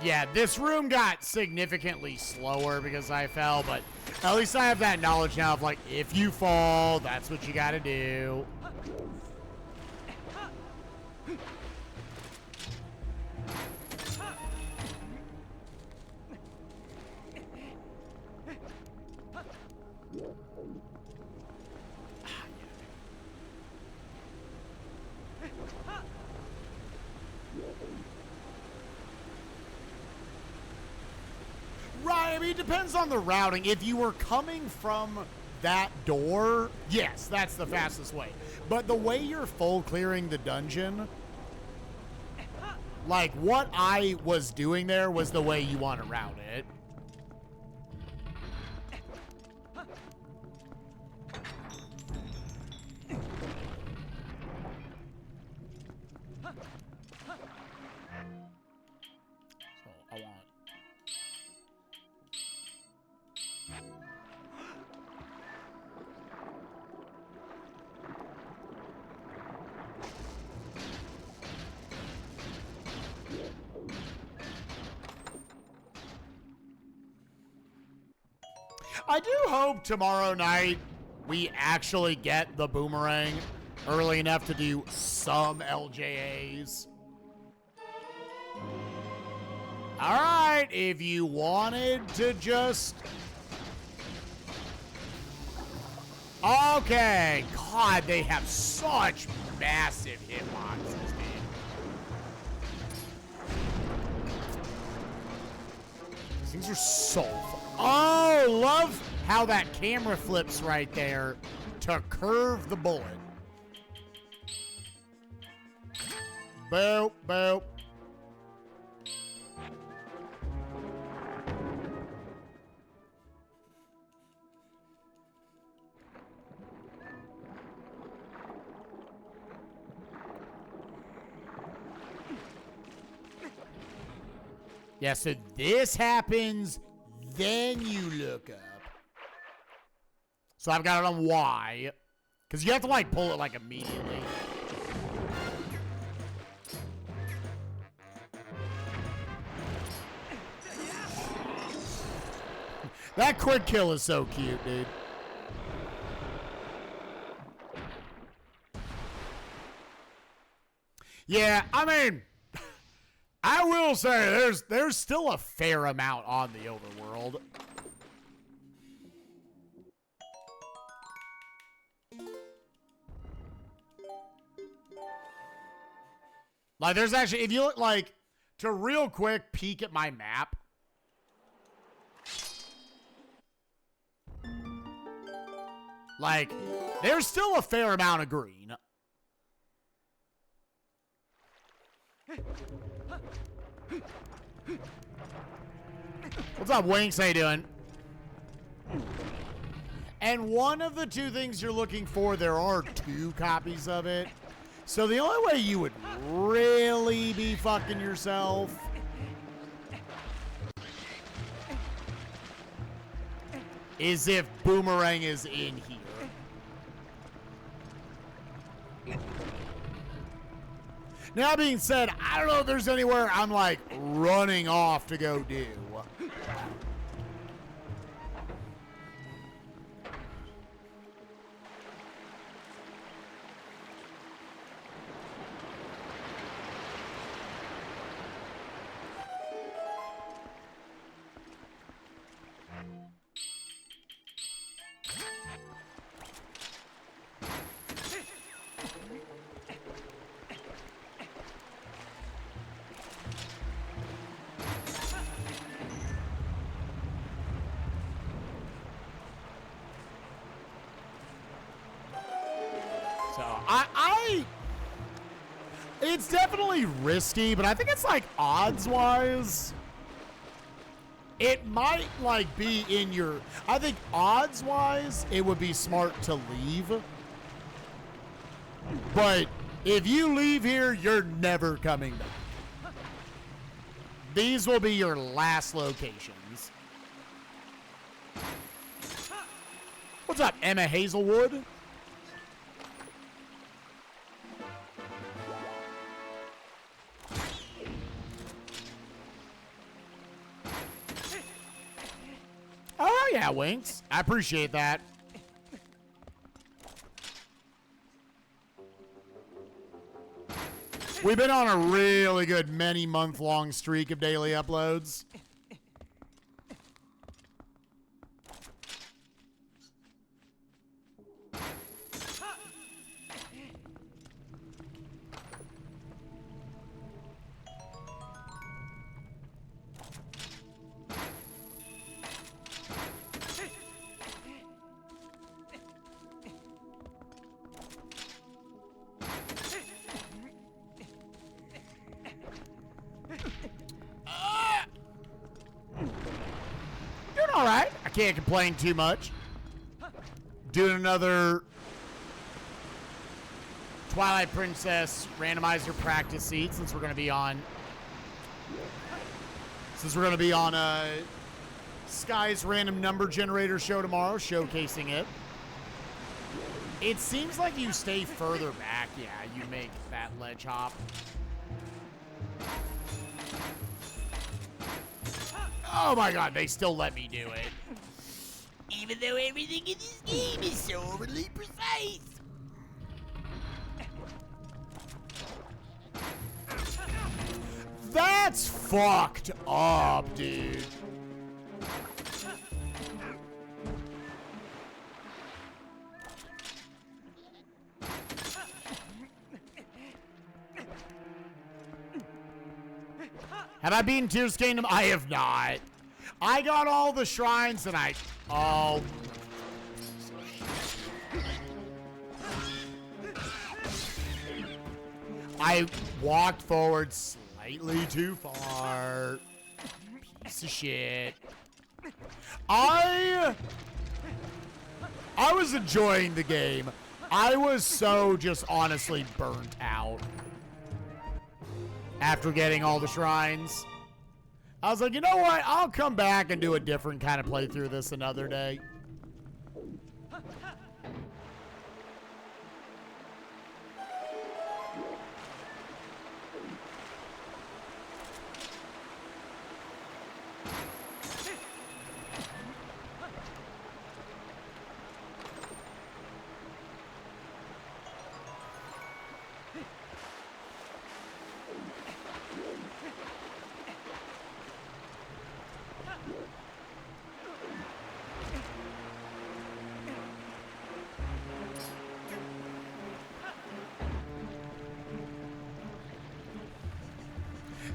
S1: Yeah, this room got significantly slower because I fell, but at least I have that knowledge now of, like, if you fall, that's what you gotta do. Right, I mean, it depends on the routing. If you were coming from that door, yes, that's the fastest way. But the way you're full clearing the dungeon, like, what I was doing there was the way you want to route it. So, I want... I do hope tomorrow night we actually get the boomerang early enough to do some LJAs. All right, if you wanted to just... Okay, God, they have such massive hitboxes, man. These things are so fun. Oh, love how that camera flips right there. to curve the bullet. Boop, boop. Yeah, so this happens, then you look up. So I've got it on Y. Because you have to, like, pull it, like, immediately. That quick kill is so cute, dude. Yeah, I mean, I will say there's still a fair amount on the overworld. Like, there's actually, if you look, like, to real quick peek at my map. Like, there's still a fair amount of green. What's up, Winks? How you doing? And one of the two things you're looking for, there are 2 copies of it. So the only way you would really be fucking yourself is if Boomerang is in here. Now, that being said, I don't know if there's anywhere I'm, like, running off to go do. It's definitely risky, but I think it's like odds-wise. It might like be in your, I think odds-wise, it would be smart to leave. But if you leave here, you're never coming back. These will be your last locations. What's up, Emma Hazelwood? Oh, yeah, Winks. I appreciate that. We've been on a really good many-month-long streak of daily uploads. All right, I can't complain too much. Doing another Twilight Princess randomizer practice seat since we're going to be on Sky's random number generator show tomorrow, showcasing it. It seems like you stay further back. Yeah, you make that ledge hop. Oh my god, they still let me do it. Even though everything in this game is so overly precise. That's fucked up, dude. Have I beaten Tears Kingdom? I have not. I got all the shrines and I walked forward slightly too far. Piece of shit. I was enjoying the game. I was so just honestly burnt out after getting all the shrines. I was like, you know what? I'll come back and do a different kind of playthrough this another day.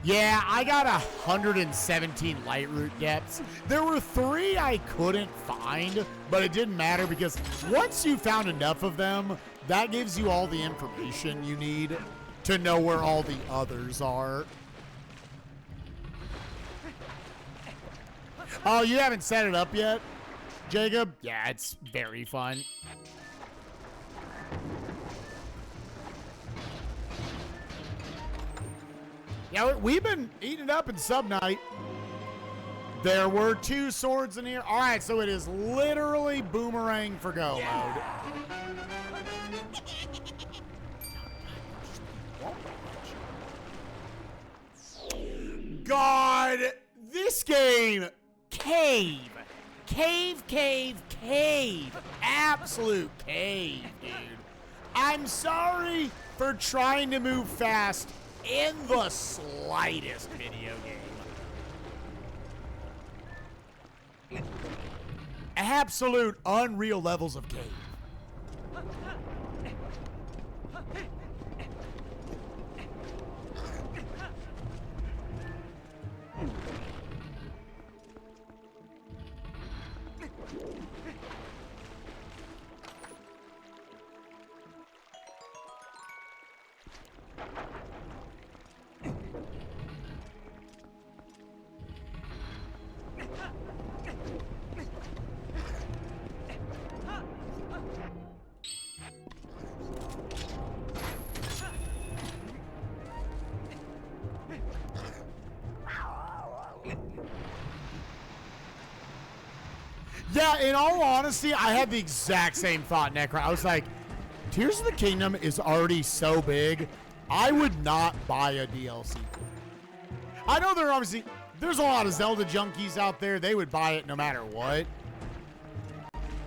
S1: Yeah, I got 117 light root depths. There were 3 I couldn't find, but it didn't matter because once you found enough of them, that gives you all the information you need to know where all the others are. Oh, you haven't set it up yet, Jacob? Yeah, it's very fun. Yeah, we've been eating it up in Sub Night. There were 2 swords in here. All right, so it is literally Boomerang for Go mode. God, this game, cave. Absolute cave, dude. I'm sorry for trying to move fast in the slightest video game. Absolute unreal levels of cave. Yeah, in all honesty, I had the exact same thought, Necro. I was like, Tears of the Kingdom is already so big, I would not buy a DLC for it. I know there's a lot of Zelda junkies out there. They would buy it no matter what.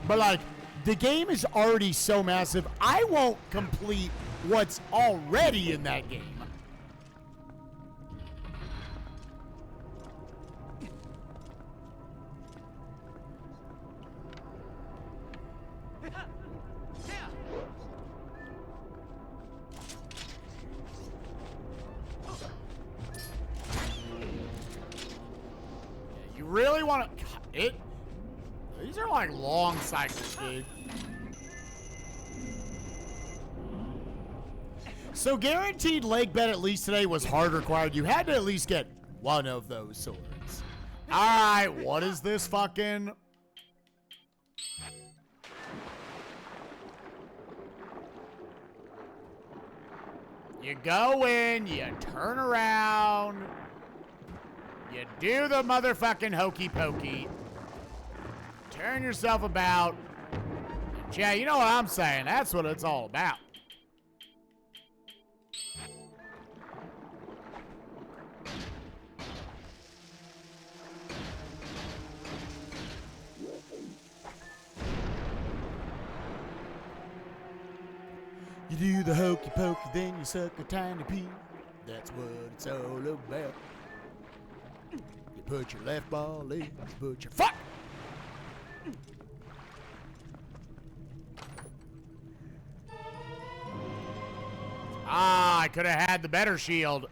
S1: But, like, the game is already so massive, I won't complete what's already in that game. Really want to it? These are like long cycles, dude. So guaranteed Lakebed at least today was hard required. You had to at least get one of those swords. All right, what is this fucking? You go in, you turn around. You do the motherfucking hokey pokey. Turn yourself about. Yeah, you know what I'm saying. That's what it's all about. You do the hokey pokey, then you suck a tiny pea. That's what it's all about. You put your left ball in, you put your fuck. Ah, I could have had the better shield.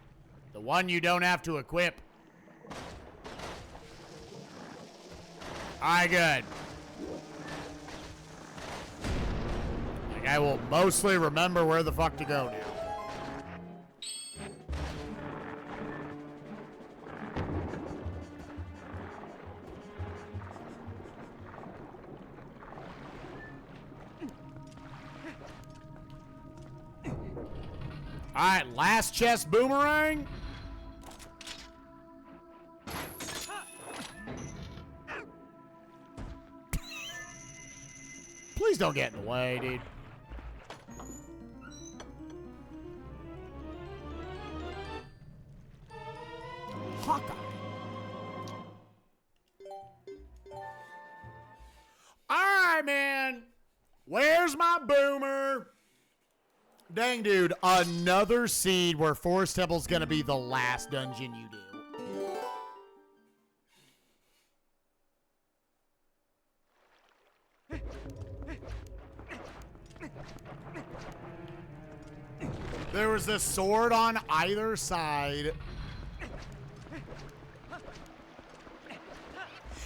S1: The one you don't have to equip. Alright, good. Like, I will mostly remember where the fuck to go now. All right, last chest boomerang. Please don't get in the way, dude. Hawkeye. All right, man. Where's my boomer? Dang, dude. Another seed where Forest Temple's going to be the last dungeon you do. There was a sword on either side.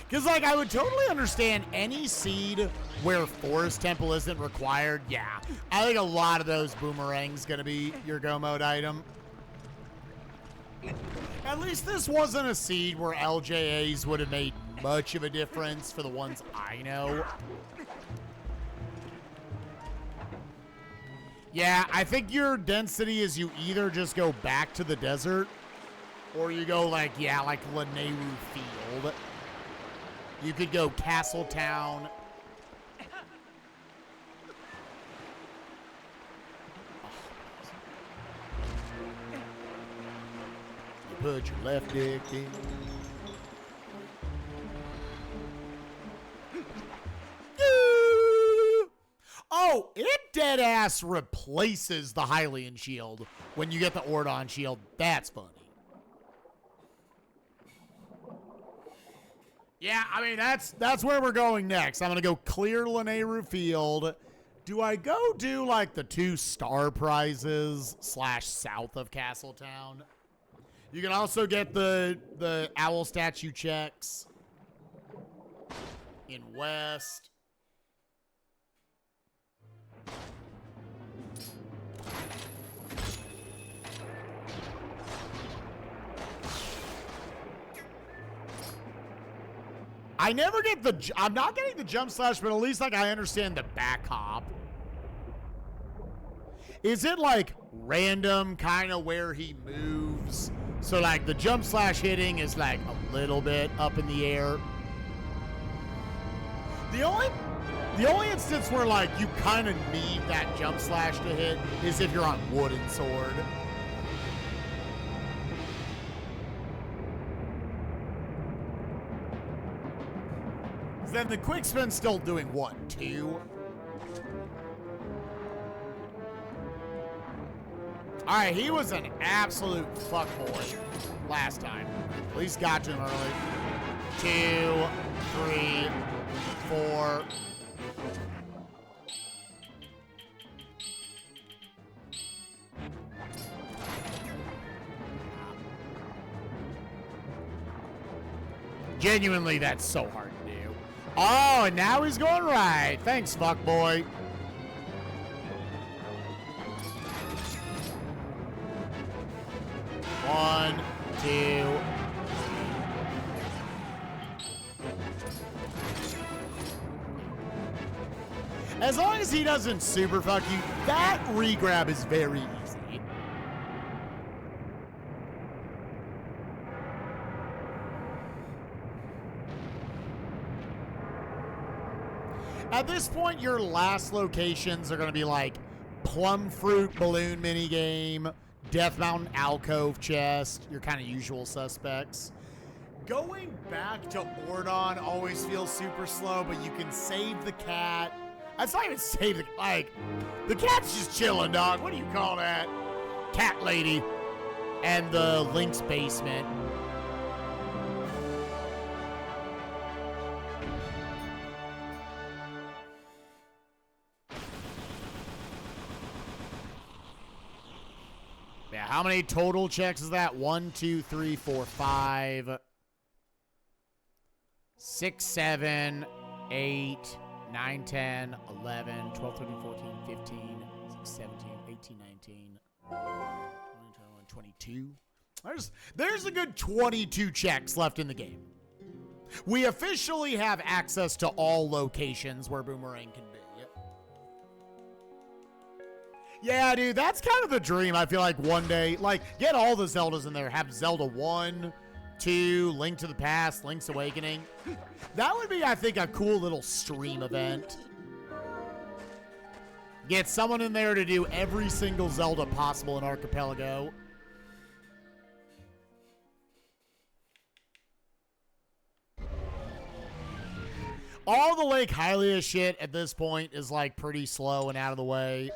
S1: Because, like, I would totally understand any seed where Forest Temple isn't required. Yeah, I think a lot of those boomerangs going to be your go mode item. At least this wasn't a seed where LJAs would have made much of a difference for the ones I know. Yeah, I think your density is you either just go back to the desert or you go like, yeah, like Lanayru Field. You could go Castle Town. You put your left dick in. Oh, it deadass replaces the Hylian shield when you get the Ordon shield. That's funny. Yeah, I mean, that's where we're going next. I'm going to go clear Lanayru Field. Do I go do, like, the 2 star prizes / south of Castletown? You can also get the owl statue checks in West. I never get the, I'm not getting the jump slash, but at least like I understand the back hop. Is it like random kind of where he moves? So like the jump slash hitting is like a little bit up in the air. The only instance where like you kind of need that jump slash to hit is if you're on wooden sword. Then the quick spin's still doing what, 2? All right, he was an absolute fuckboy last time. At least got to him early. 2, 3, 4. Genuinely, that's so hard to do. Oh, and now he's going right. Thanks, fuckboy. One, 2. As long as he doesn't super fuck you, that regrab is very easy. At this point, your last locations are going to be like Plum Fruit Balloon minigame, Death Mountain Alcove chest, your kind of usual suspects. Going back to Ordon always feels super slow, but you can save the cat. That's not even save the, like, the cat's just chilling, dog. What do you call that? Cat lady. And the Link's basement. Yeah, how many total checks is that? 1, 2, 3, 4, 5, 6, 7, 8, 9, 10, 11, 12, 13, 14, 15, 16, 17, 18, 19, 20, 21, 22. There's a good 22 checks left in the game. We officially have access to all locations where Boomerang can be. Yeah, dude, that's kind of the dream. I feel like one day, like, get all the Zeldas in there. Have Zelda 1, 2, Link to the Past, Link's Awakening. That would be, I think, a cool little stream event. Get someone in there to do every single Zelda possible in Archipelago. All the Lake Hylia shit at this point is, like, pretty slow and out of the way.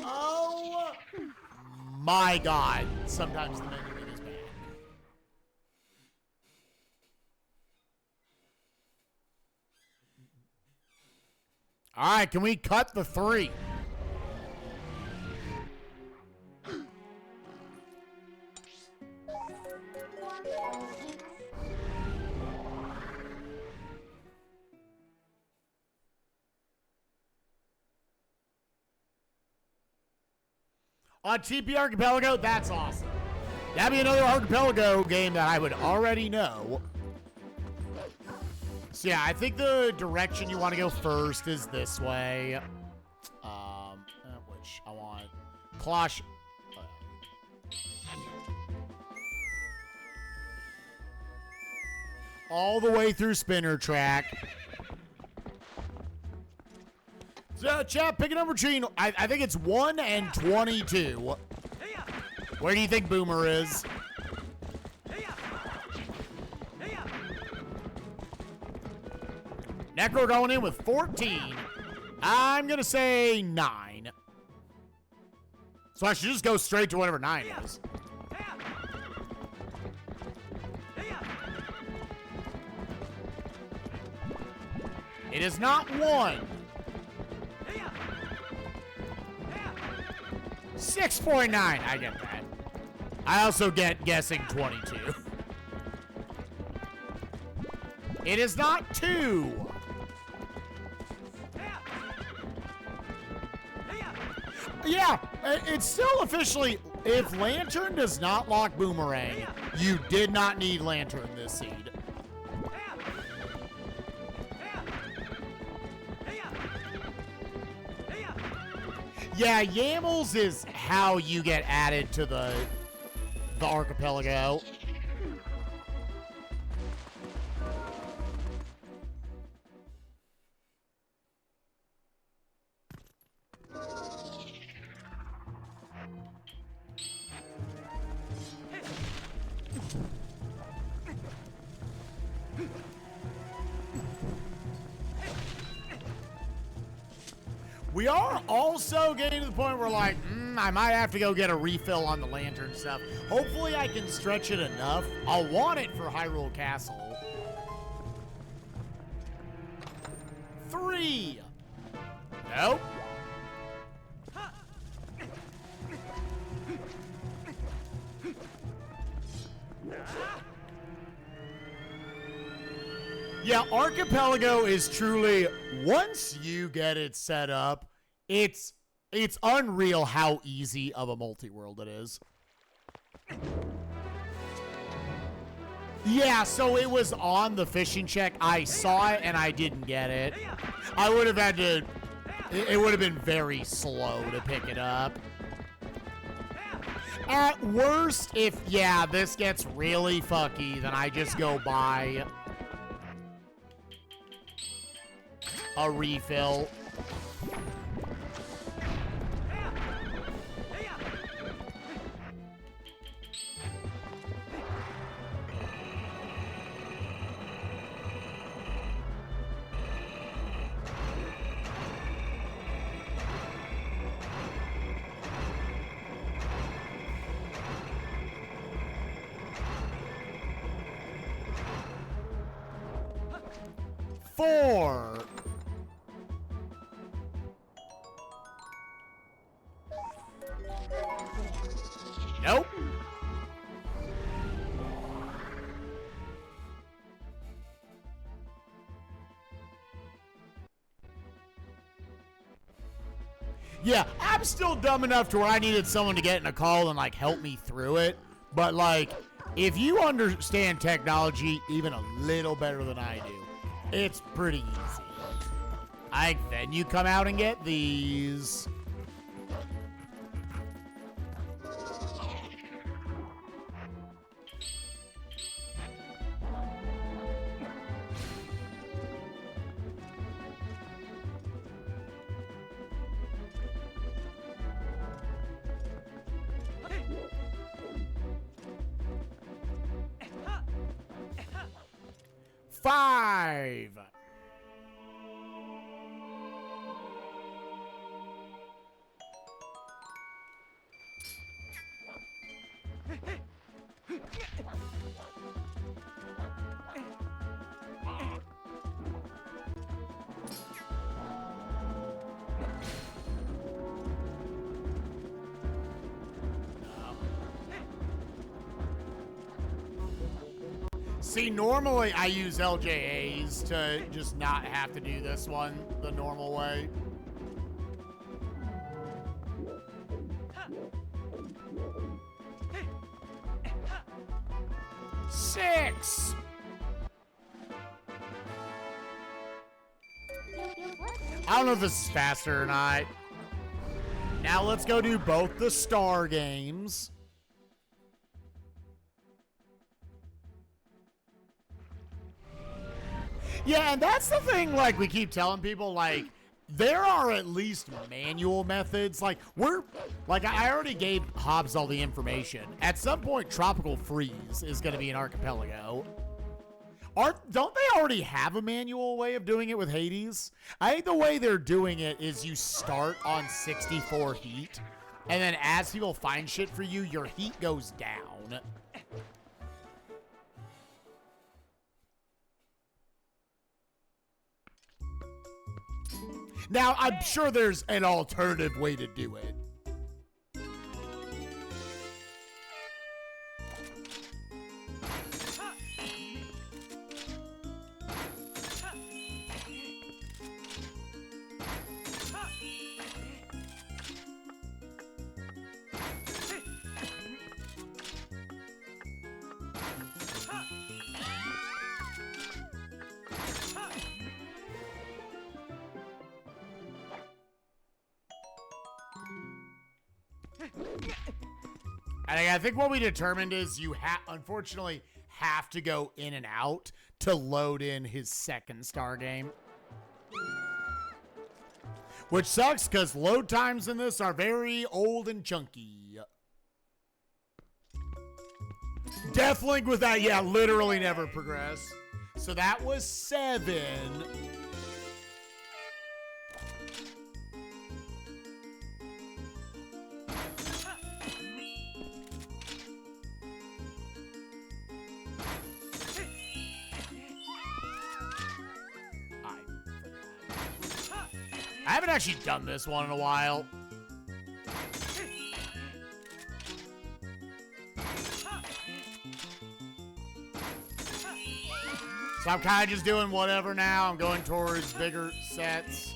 S1: Oh my god. Sometimes the menu is bad. Alright, can we cut the 3? On TP Archipelago, that's awesome. That'd be another Archipelago game that I would already know. So yeah, I think the direction you want to go first is this way. Which I want. Klosh. All the way through Spinner Track. So, chat, pick a number between, I think it's 1 and 22. Where do you think Boomer is? Necro going in with 14. I'm going to say 9. So I should just go straight to whatever 9 is. It is not 1. 6.9. I get that. I also get guessing 22. It is not 2. Yeah, it's still officially, if Lantern does not lock Boomerang, you did not need Lantern this seed. Yeah, YAMLs is how you get added to the Archipelago. We are also getting to the point where, like, I might have to go get a refill on the Lantern stuff. Hopefully I can stretch it enough. I'll want it for Hyrule Castle. 3. Nope. Yeah, Archipelago is truly, once you get it set up, it's unreal how easy of a multi-world it is. Yeah, so it was on the fishing check. I saw it and I didn't get it. I would have had to, it would have been very slow to pick it up. At worst, if, yeah, this gets really fucky, then I just go buy a refill. Four. Nope. Yeah, I'm still dumb enough to where I needed someone to get in a call and, like, help me through it. But, like, if you understand technology even a little better than I do, it's pretty easy. Then you come out and get these. 5. See, normally I use LJAs to just not have to do this one the normal way. Six. I don't know if this is faster or not. Now let's go do both the star games. Yeah, and that's the thing, like, we keep telling people, like, there are at least manual methods. Like, I already gave Hobbs all the information. At some point, Tropical Freeze is going to be an archipelago. Don't they already have a manual way of doing it with Hades? I think the way they're doing it is you start on 64 heat, and then as people find shit for you, your heat goes down. Now, I'm sure there's an alternative way to do it. I think what we determined is you unfortunately have to go in and out to load in his second star game. Which sucks because load times in this are very old and chunky. Deathlink with that, yeah, literally never progress. So that was 7. I haven't actually done this one in a while. So I'm kind of just doing whatever now. I'm going towards bigger sets.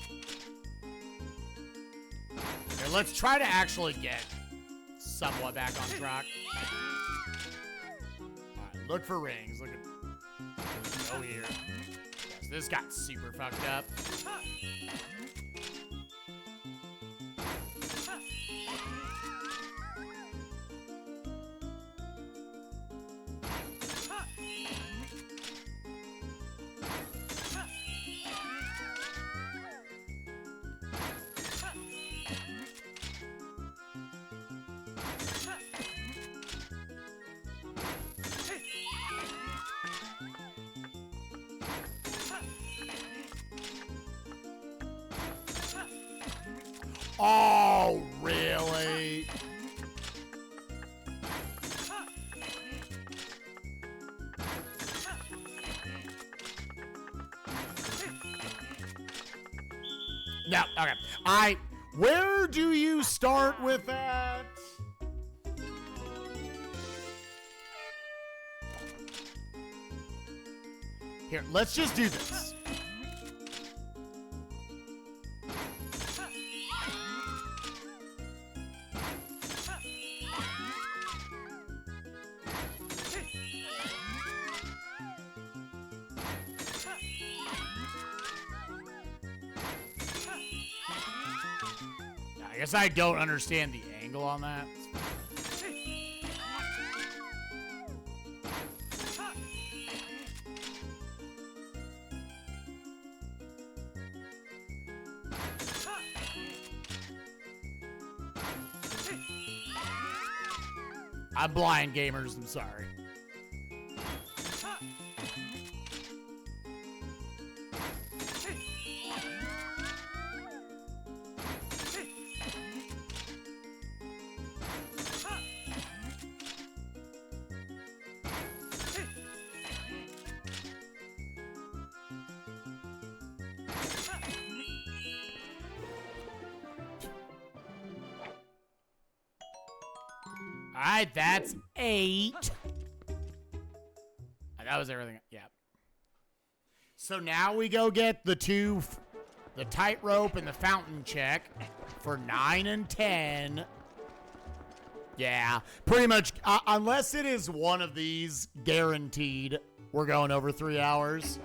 S1: Okay, let's try to actually get somewhat back on track. All right, look for rings. Look at. Go here. Yes, this got super fucked up. Oh, really? No, okay. Where do you start with that? Here, let's just do this. I guess I don't understand the angle on that. I'm blind, gamers. I'm sorry. All right, that's 8. That was everything. Yeah. So now we go get the tightrope and the fountain check for 9 and 10. Yeah, pretty much. Unless it is one of these, guaranteed, we're going over 3 hours.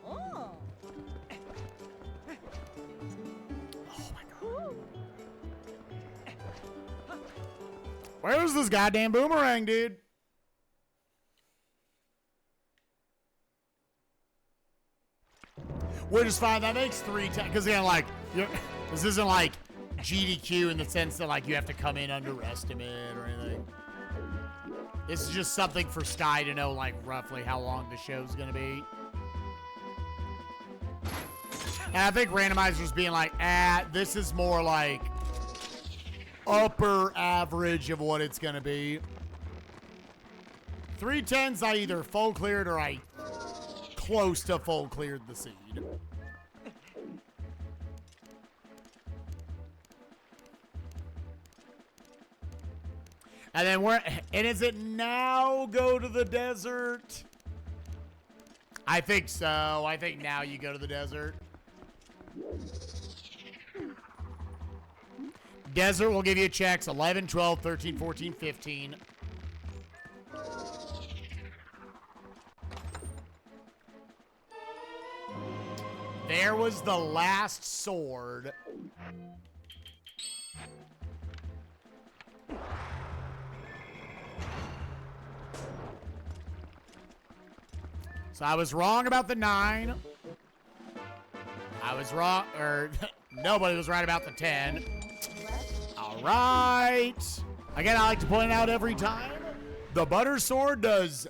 S1: Oh my God. Where's this goddamn boomerang, dude? Which is fine. That makes 3 times. Because again, like, this isn't like GDQ in the sense that like you have to come in underestimate or anything. This is just something for Sky to know like roughly how long the show's gonna be. And I think Randomizer's being like, this is more like upper average of what it's gonna be. 310s I either full cleared or I close to full cleared the seed. And then is it now go to the desert? I think so. I think now you go to the desert. Desert will give you checks 11, 12, 13, 14, 15. There was the last sword. So I was wrong about the 9. I was wrong, or nobody was right about the 10. All right. Again, I like to point out every time, the butter sword does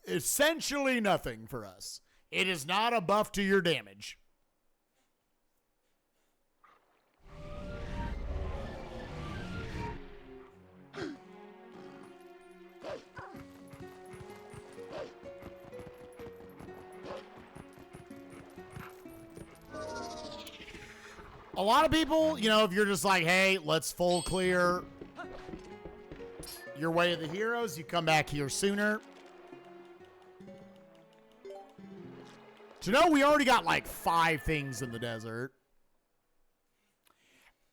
S1: essentially nothing for us. It is not a buff to your damage. A lot of people, you know, if you're just like, hey, let's full clear your way of the heroes, you come back here sooner. To know we already got like 5 things in the desert.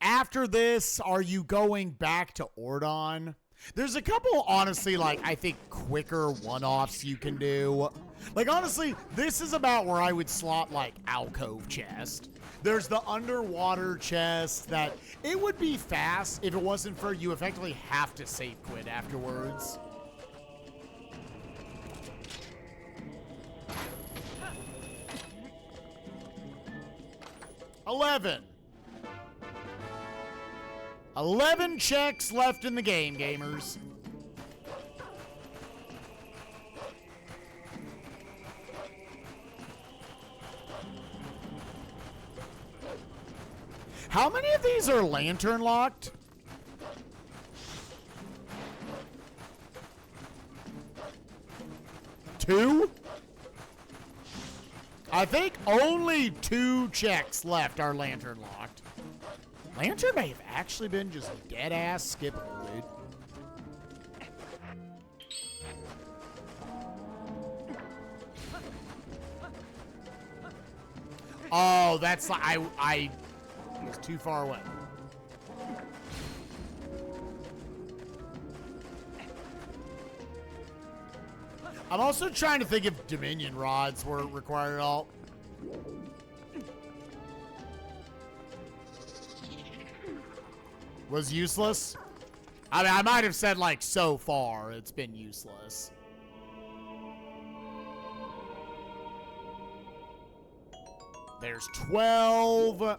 S1: After this, are you going back to Ordon? There's a couple, honestly, like, I think quicker one-offs you can do. Like, honestly, this is about where I would slot, like, alcove chest. There's the underwater chest that it would be fast if it wasn't for you effectively have to save quit afterwards. $11 checks left in the game, gamers. How many of these are lantern locked? Two? I think only 2 checks left are lantern locked. Lantern may have actually been just dead ass skippable, dude. Oh, that's like I was too far away. I'm also trying to think if Dominion rods were required at all. Was useless? I mean, I might have said, like, so far it's been useless. There's 12.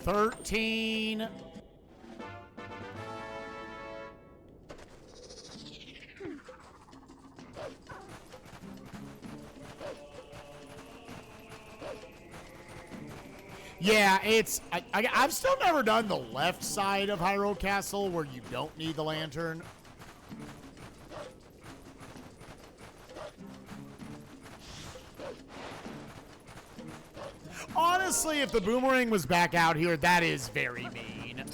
S1: $13. Yeah, it's... I've still never done the left side of Hyrule Castle where you don't need the lantern. Honestly, if the boomerang was back out here, that is very mean.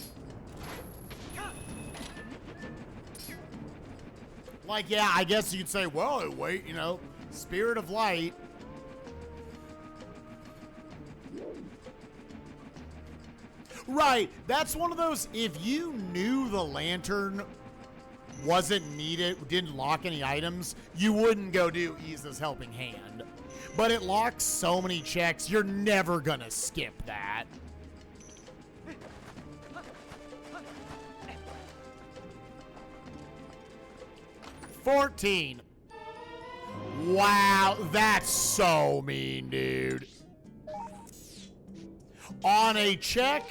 S1: Like, yeah, I guess you could say, well, wait, you know, Spirit of Light. Right, that's one of those, if you knew the lantern wasn't needed, didn't lock any items, you wouldn't go do Use This Helping Hand. But it locks so many checks, you're never gonna skip that. $14. Wow, that's so mean, dude. On a check,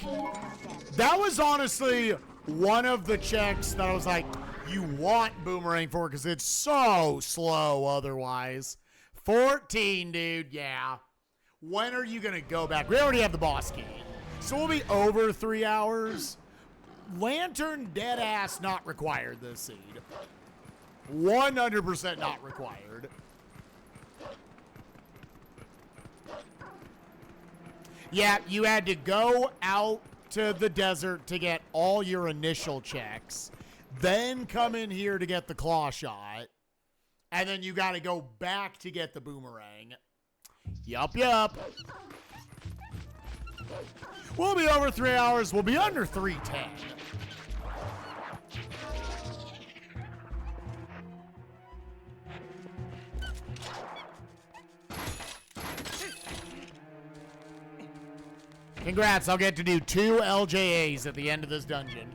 S1: that was honestly one of the checks that I was like, you want Boomerang for because it's so slow otherwise. 14, dude, yeah. When are you going to go back? We already have the boss key, so we'll be over 3 hours. Lantern dead ass not required this seed. 100% not required. Yeah, you had to go out to the desert to get all your initial checks, then come in here to get the claw shot, and then you got to go back to get the boomerang. Yup. We'll be over 3 hours. We'll be under 310. Congrats, I'll get to do 2 LJAs at the end of this dungeon.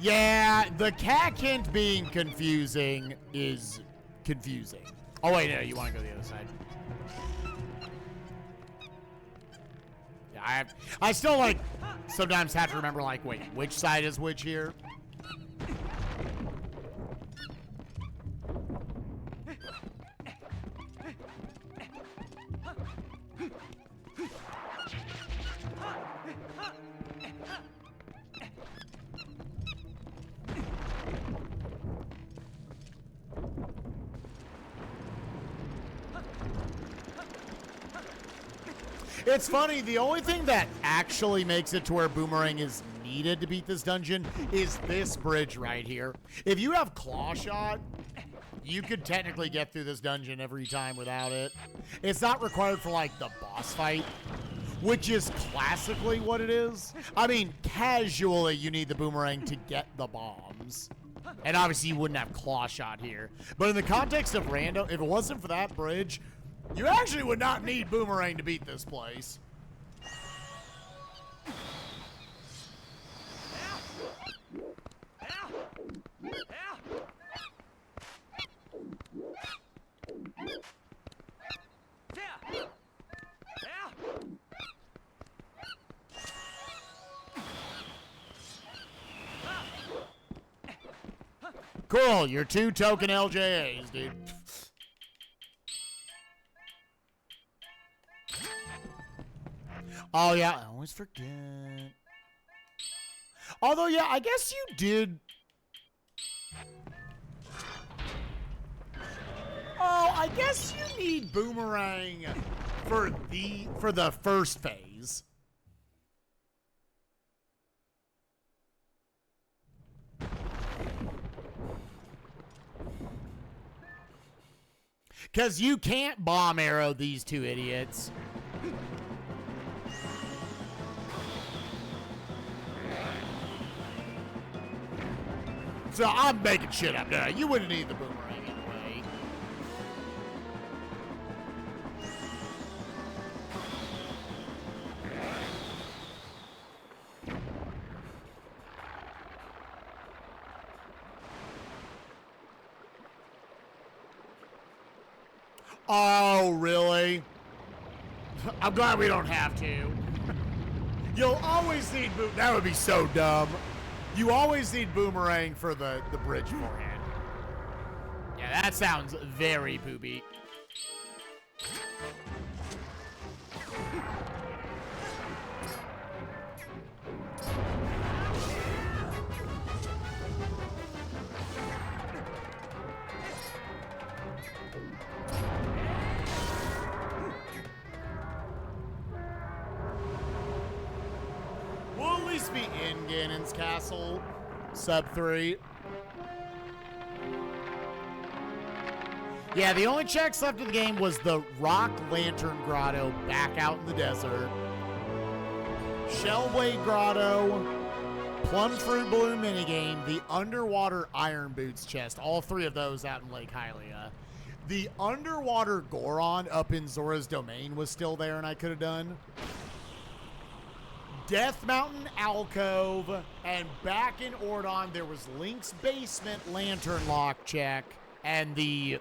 S1: Yeah, the cat hint being confusing is confusing. Oh, wait, no, you want to go to the other side. Yeah, I still, like, sometimes have to remember, like, wait, which side is which here? It's funny, the only thing that actually makes it to where Boomerang is needed to beat this dungeon is this bridge right here. If you have Claw Shot, you could technically get through this dungeon every time without it. It's not required for, like, the boss fight, which is classically what it is. I mean, casually, you need the Boomerang to get the bombs. And obviously, you wouldn't have Claw Shot here. But in the context of Rando, if it wasn't for that bridge, you actually would not need Boomerang to beat this place. Cool, you're 2 token LJAs, dude. Oh, yeah, I always forget. Although, yeah, I guess you did. Oh, I guess you need Boomerang for the first phase. Because you can't bomb arrow these 2 idiots. So I'm making shit up now. You wouldn't need the Boomerang anyway. Oh, really? I'm glad we don't have to. You'll always need that would be so dumb. You always need Boomerang for the bridge forehand. Yeah, that sounds very poopy. We'll at least be in Ganon's castle. Sub 3. Yeah, the only checks left in the game was the Rock Lantern Grotto back out in the desert, Shellblade Grotto, Plum Fruit Bloom minigame, the Underwater Iron Boots chest, all 3 of those out in Lake Hylia. The Underwater Goron up in Zora's Domain was still there and I could have done. Death Mountain Alcove, and back in Ordon there was Link's Basement Lantern Lock check and the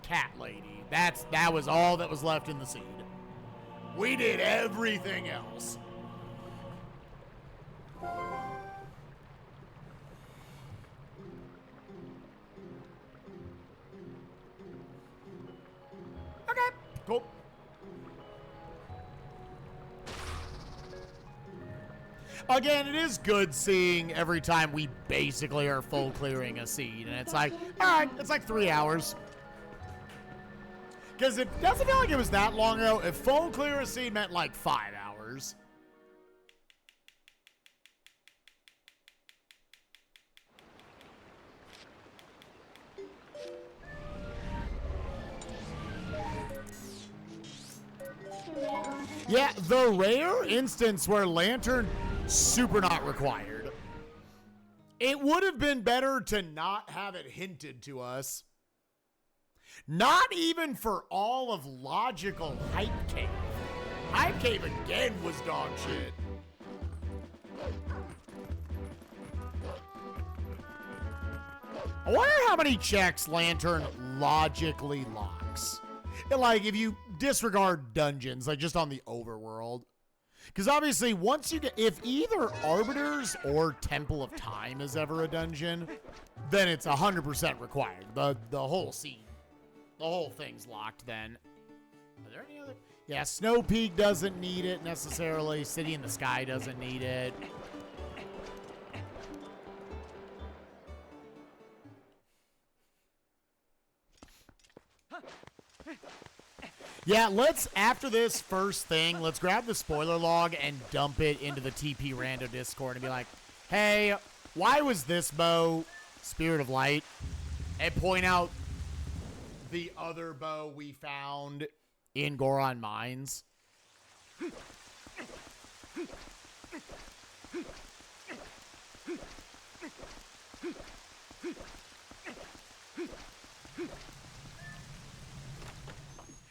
S1: Cat Lady. That was all that was left in the seed. We did everything else. Okay, cool. Again, it is good seeing every time we basically are full clearing a seed, and it's like, all right, it's like 3 hours. Because it doesn't feel like it was that long ago. If full clear a seed meant like 5 hours. Yeah, the rare instance where Lantern super not required. It would have been better to not have it hinted to us. Not even for all of logical Hype Cave. Hype Cave again was dog shit. I wonder how many checks Lantern logically locks. Like, if you disregard dungeons, like just on the overworld. Because obviously, once you get, if either Arbiters or Temple of Time is ever a dungeon, then it's 100% required. The whole scene. The whole thing's locked then. Are there any other? Yeah, Snow Peak doesn't need it necessarily. City in the Sky doesn't need it. Yeah, let's, after this first thing, let's grab the spoiler log and dump it into the TP Rando Discord and be like, hey, why was this bow Spirit of Light? And point out the other bow we found in Goron Mines.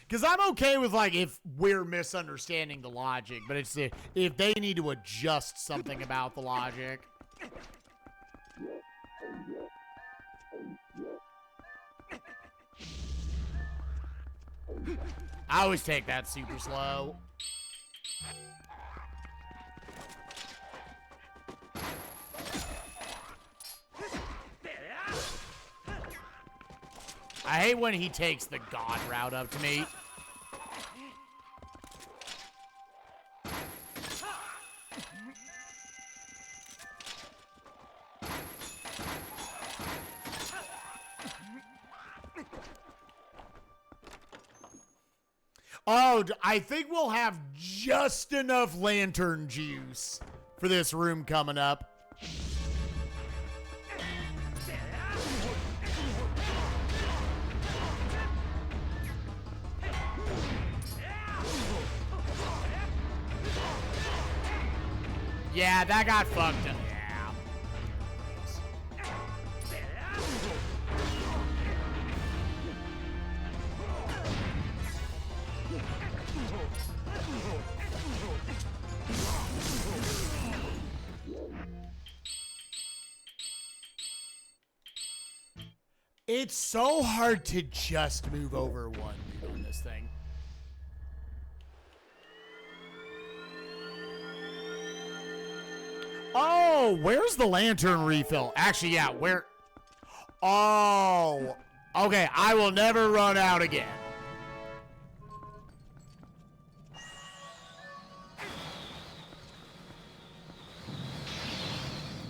S1: Because I'm okay with, like, if we're misunderstanding the logic, but it's if they need to adjust something about the logic. I always take that super slow. I hate when he takes the god route up to me. Oh, I think we'll have just enough lantern juice for this room coming up. Yeah, that got fucked up. Yeah. It's so hard to just move over one dude on this thing. Oh, where's the lantern refill? Actually, yeah, where? Oh, Okay, I will never run out again.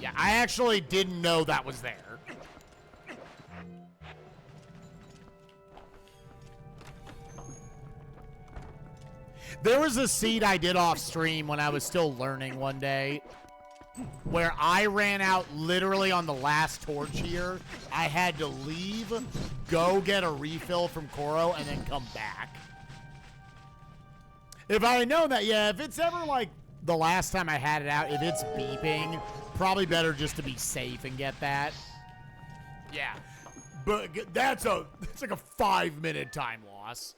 S1: Yeah, I actually didn't know that was there. There was a seed I did off stream when I was still learning one day where I ran out literally on the last torch here. I had to leave, go get a refill from Koro, and then come back. If I had known that, yeah, if it's ever like the last time I had it out, if it's beeping, probably better just to be safe and get that. Yeah, but it's like a 5-minute time loss.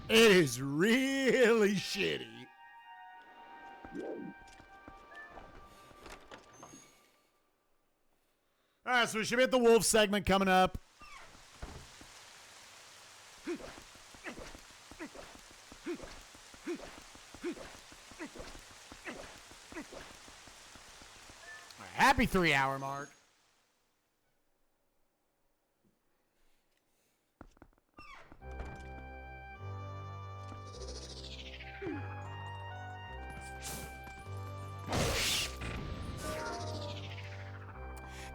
S1: It is really shitty. All right, so we should hit the wolf segment coming up. All right, happy 3-hour mark.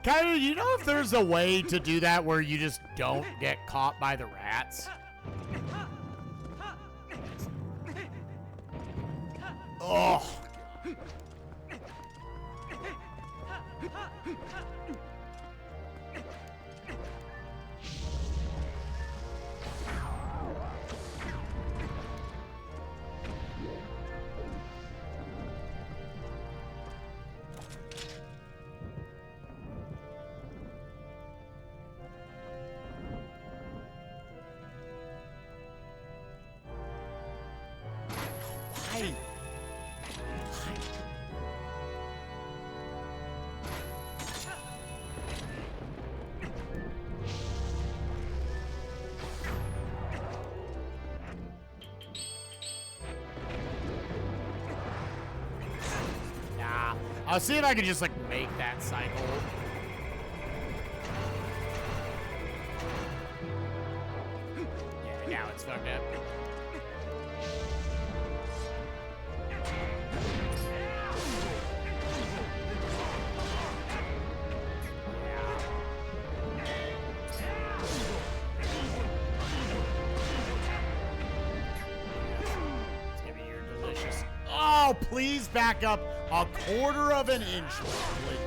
S1: Kylie, do you know if there's a way to do that where you just don't get caught by the rats? Oh. I'll see if I can just, like, make that cycle. Yeah, now it's fucked up. It's gonna be your delicious. Oh, please back up. A quarter of an inch, please.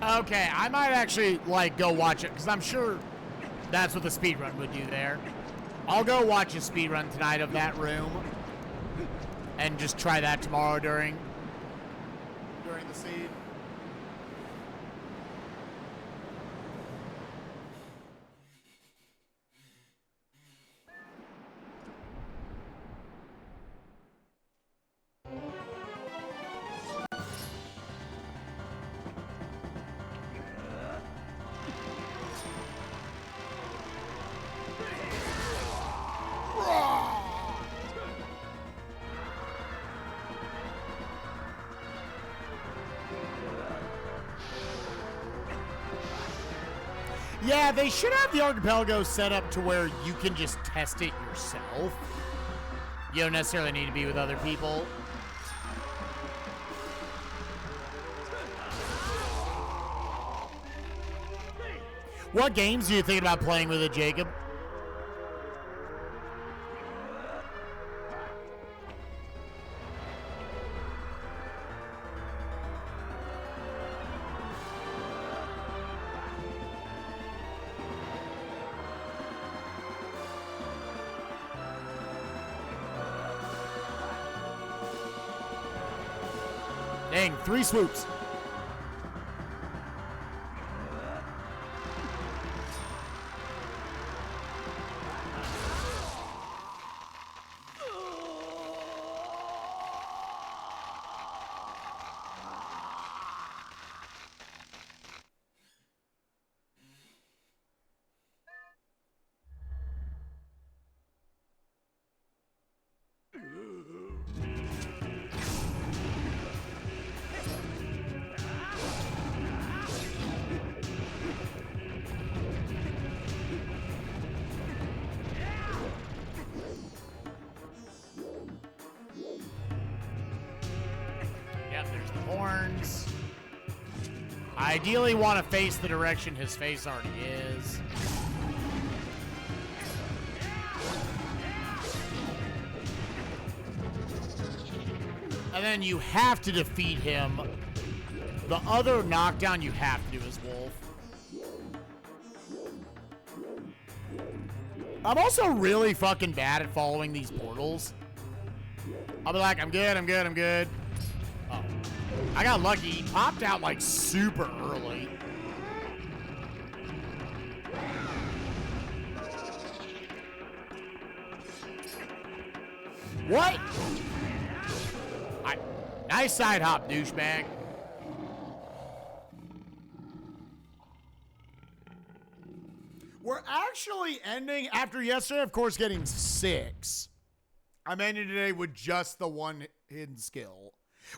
S1: Okay, I might actually, like, go watch it, because I'm sure that's what the speedrun would do there. I'll go watch a speedrun tonight of that room, and just try that tomorrow during the seed. Yeah, they should have the archipelago set up to where you can just test it yourself. You don't necessarily need to be with other people. What games do you think about playing with it, Jacob? Dang, 3 swoops. Yep, there's the horns. I ideally want to face the direction his face already is. And then you have to defeat him. The other knockdown you have to do is Wolf. I'm also really fucking bad at following these portals. I'll be like, I'm good, I'm good, I'm good. Oh. I got lucky. He popped out like super early. What? Nice side hop, douchebag. We're actually ending, after yesterday, of course, getting 6. I'm ending today with just the 1 hidden skill.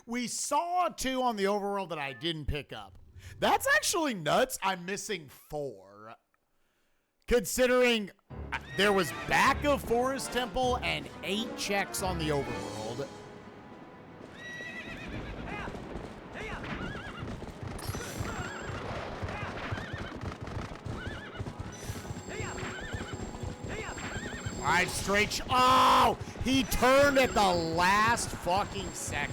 S1: We saw 2 on the overworld that I didn't pick up. That's actually nuts. I'm missing 4. Considering there was back of Forest Temple and 8 checks on the overworld. All right, straight. Oh, he turned at the last fucking second.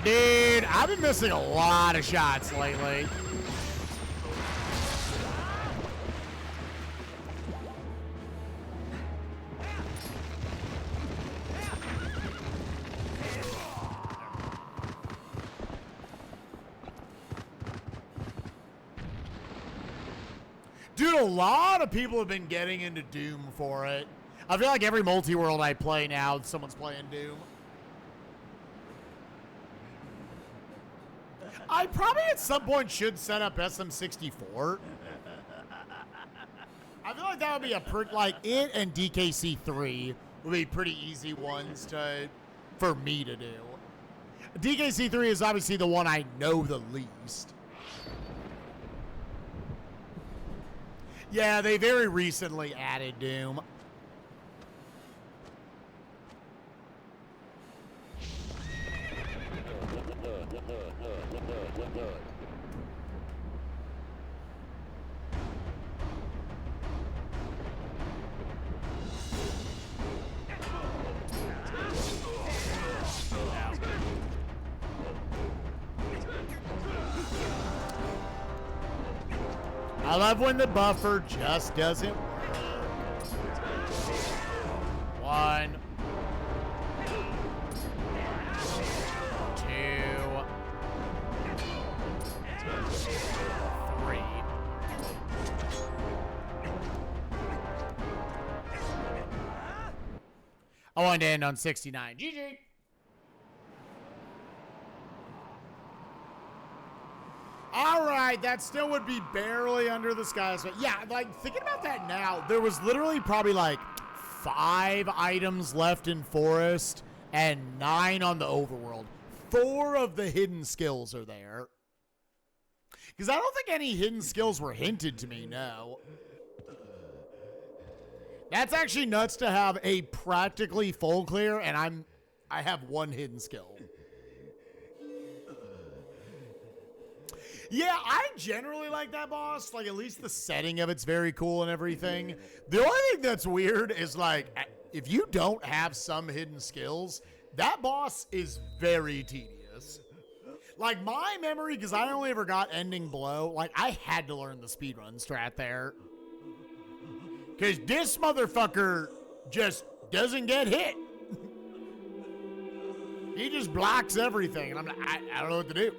S1: Dude, I've been missing a lot of shots lately. Dude, a lot of people have been getting into Doom for it. I feel like every multi-world I play now, someone's playing Doom. I probably at some point should set up SM64. I feel like that would be a like it and DKC3 would be pretty easy ones for me to do. DKC3 is obviously the one I know the least. Yeah, they very recently added Doom. I love when the buffer just doesn't work. 1, 2, 3. I wanted to end on 69. GG. All right, that still would be barely under the sky. So yeah, like thinking about that now, there was literally probably like 5 items left in Forest and 9 on the overworld. 4 of the hidden skills are there. Because I don't think any hidden skills were hinted to me, no. That's actually nuts to have a practically full clear, and I have 1 hidden skill. Yeah, I generally like that boss. Like, at least the setting of it's very cool and everything. The only thing that's weird is, like, if you don't have some hidden skills, that boss is very tedious. Like, my memory, because I only ever got ending blow, like, I had to learn the speedrun strat there. Because this motherfucker just doesn't get hit. He just blocks everything, and I'm like, I don't know what to do.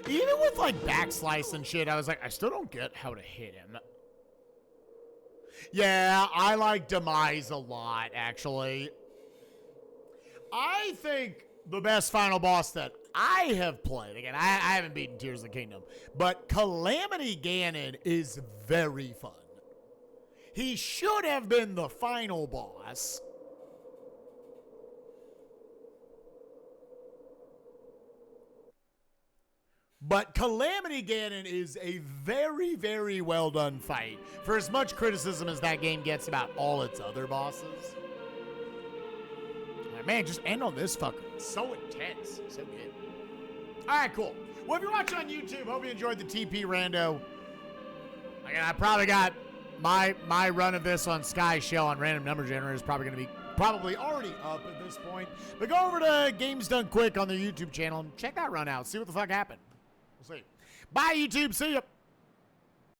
S1: Even with, like, backslice and shit, I was like, I still don't get how to hit him. Yeah, I like Demise a lot, actually. I think the best final boss that I have played, again, I haven't beaten Tears of the Kingdom, but Calamity Ganon is very fun. He should have been the final boss. But Calamity Ganon is a very, very well done fight for as much criticism as that game gets about all its other bosses. Man, just end on this fucker. It's so intense. So good. All right, cool. Well, if you're watching on YouTube, hope you enjoyed the TP Rando. Again, I probably got my run of this on Sky Shell on Random Number Generator is probably going to be already up at this point. But go over to Games Done Quick on their YouTube channel and check that run out. See what the fuck happened. We'll see. Bye, YouTube. See ya.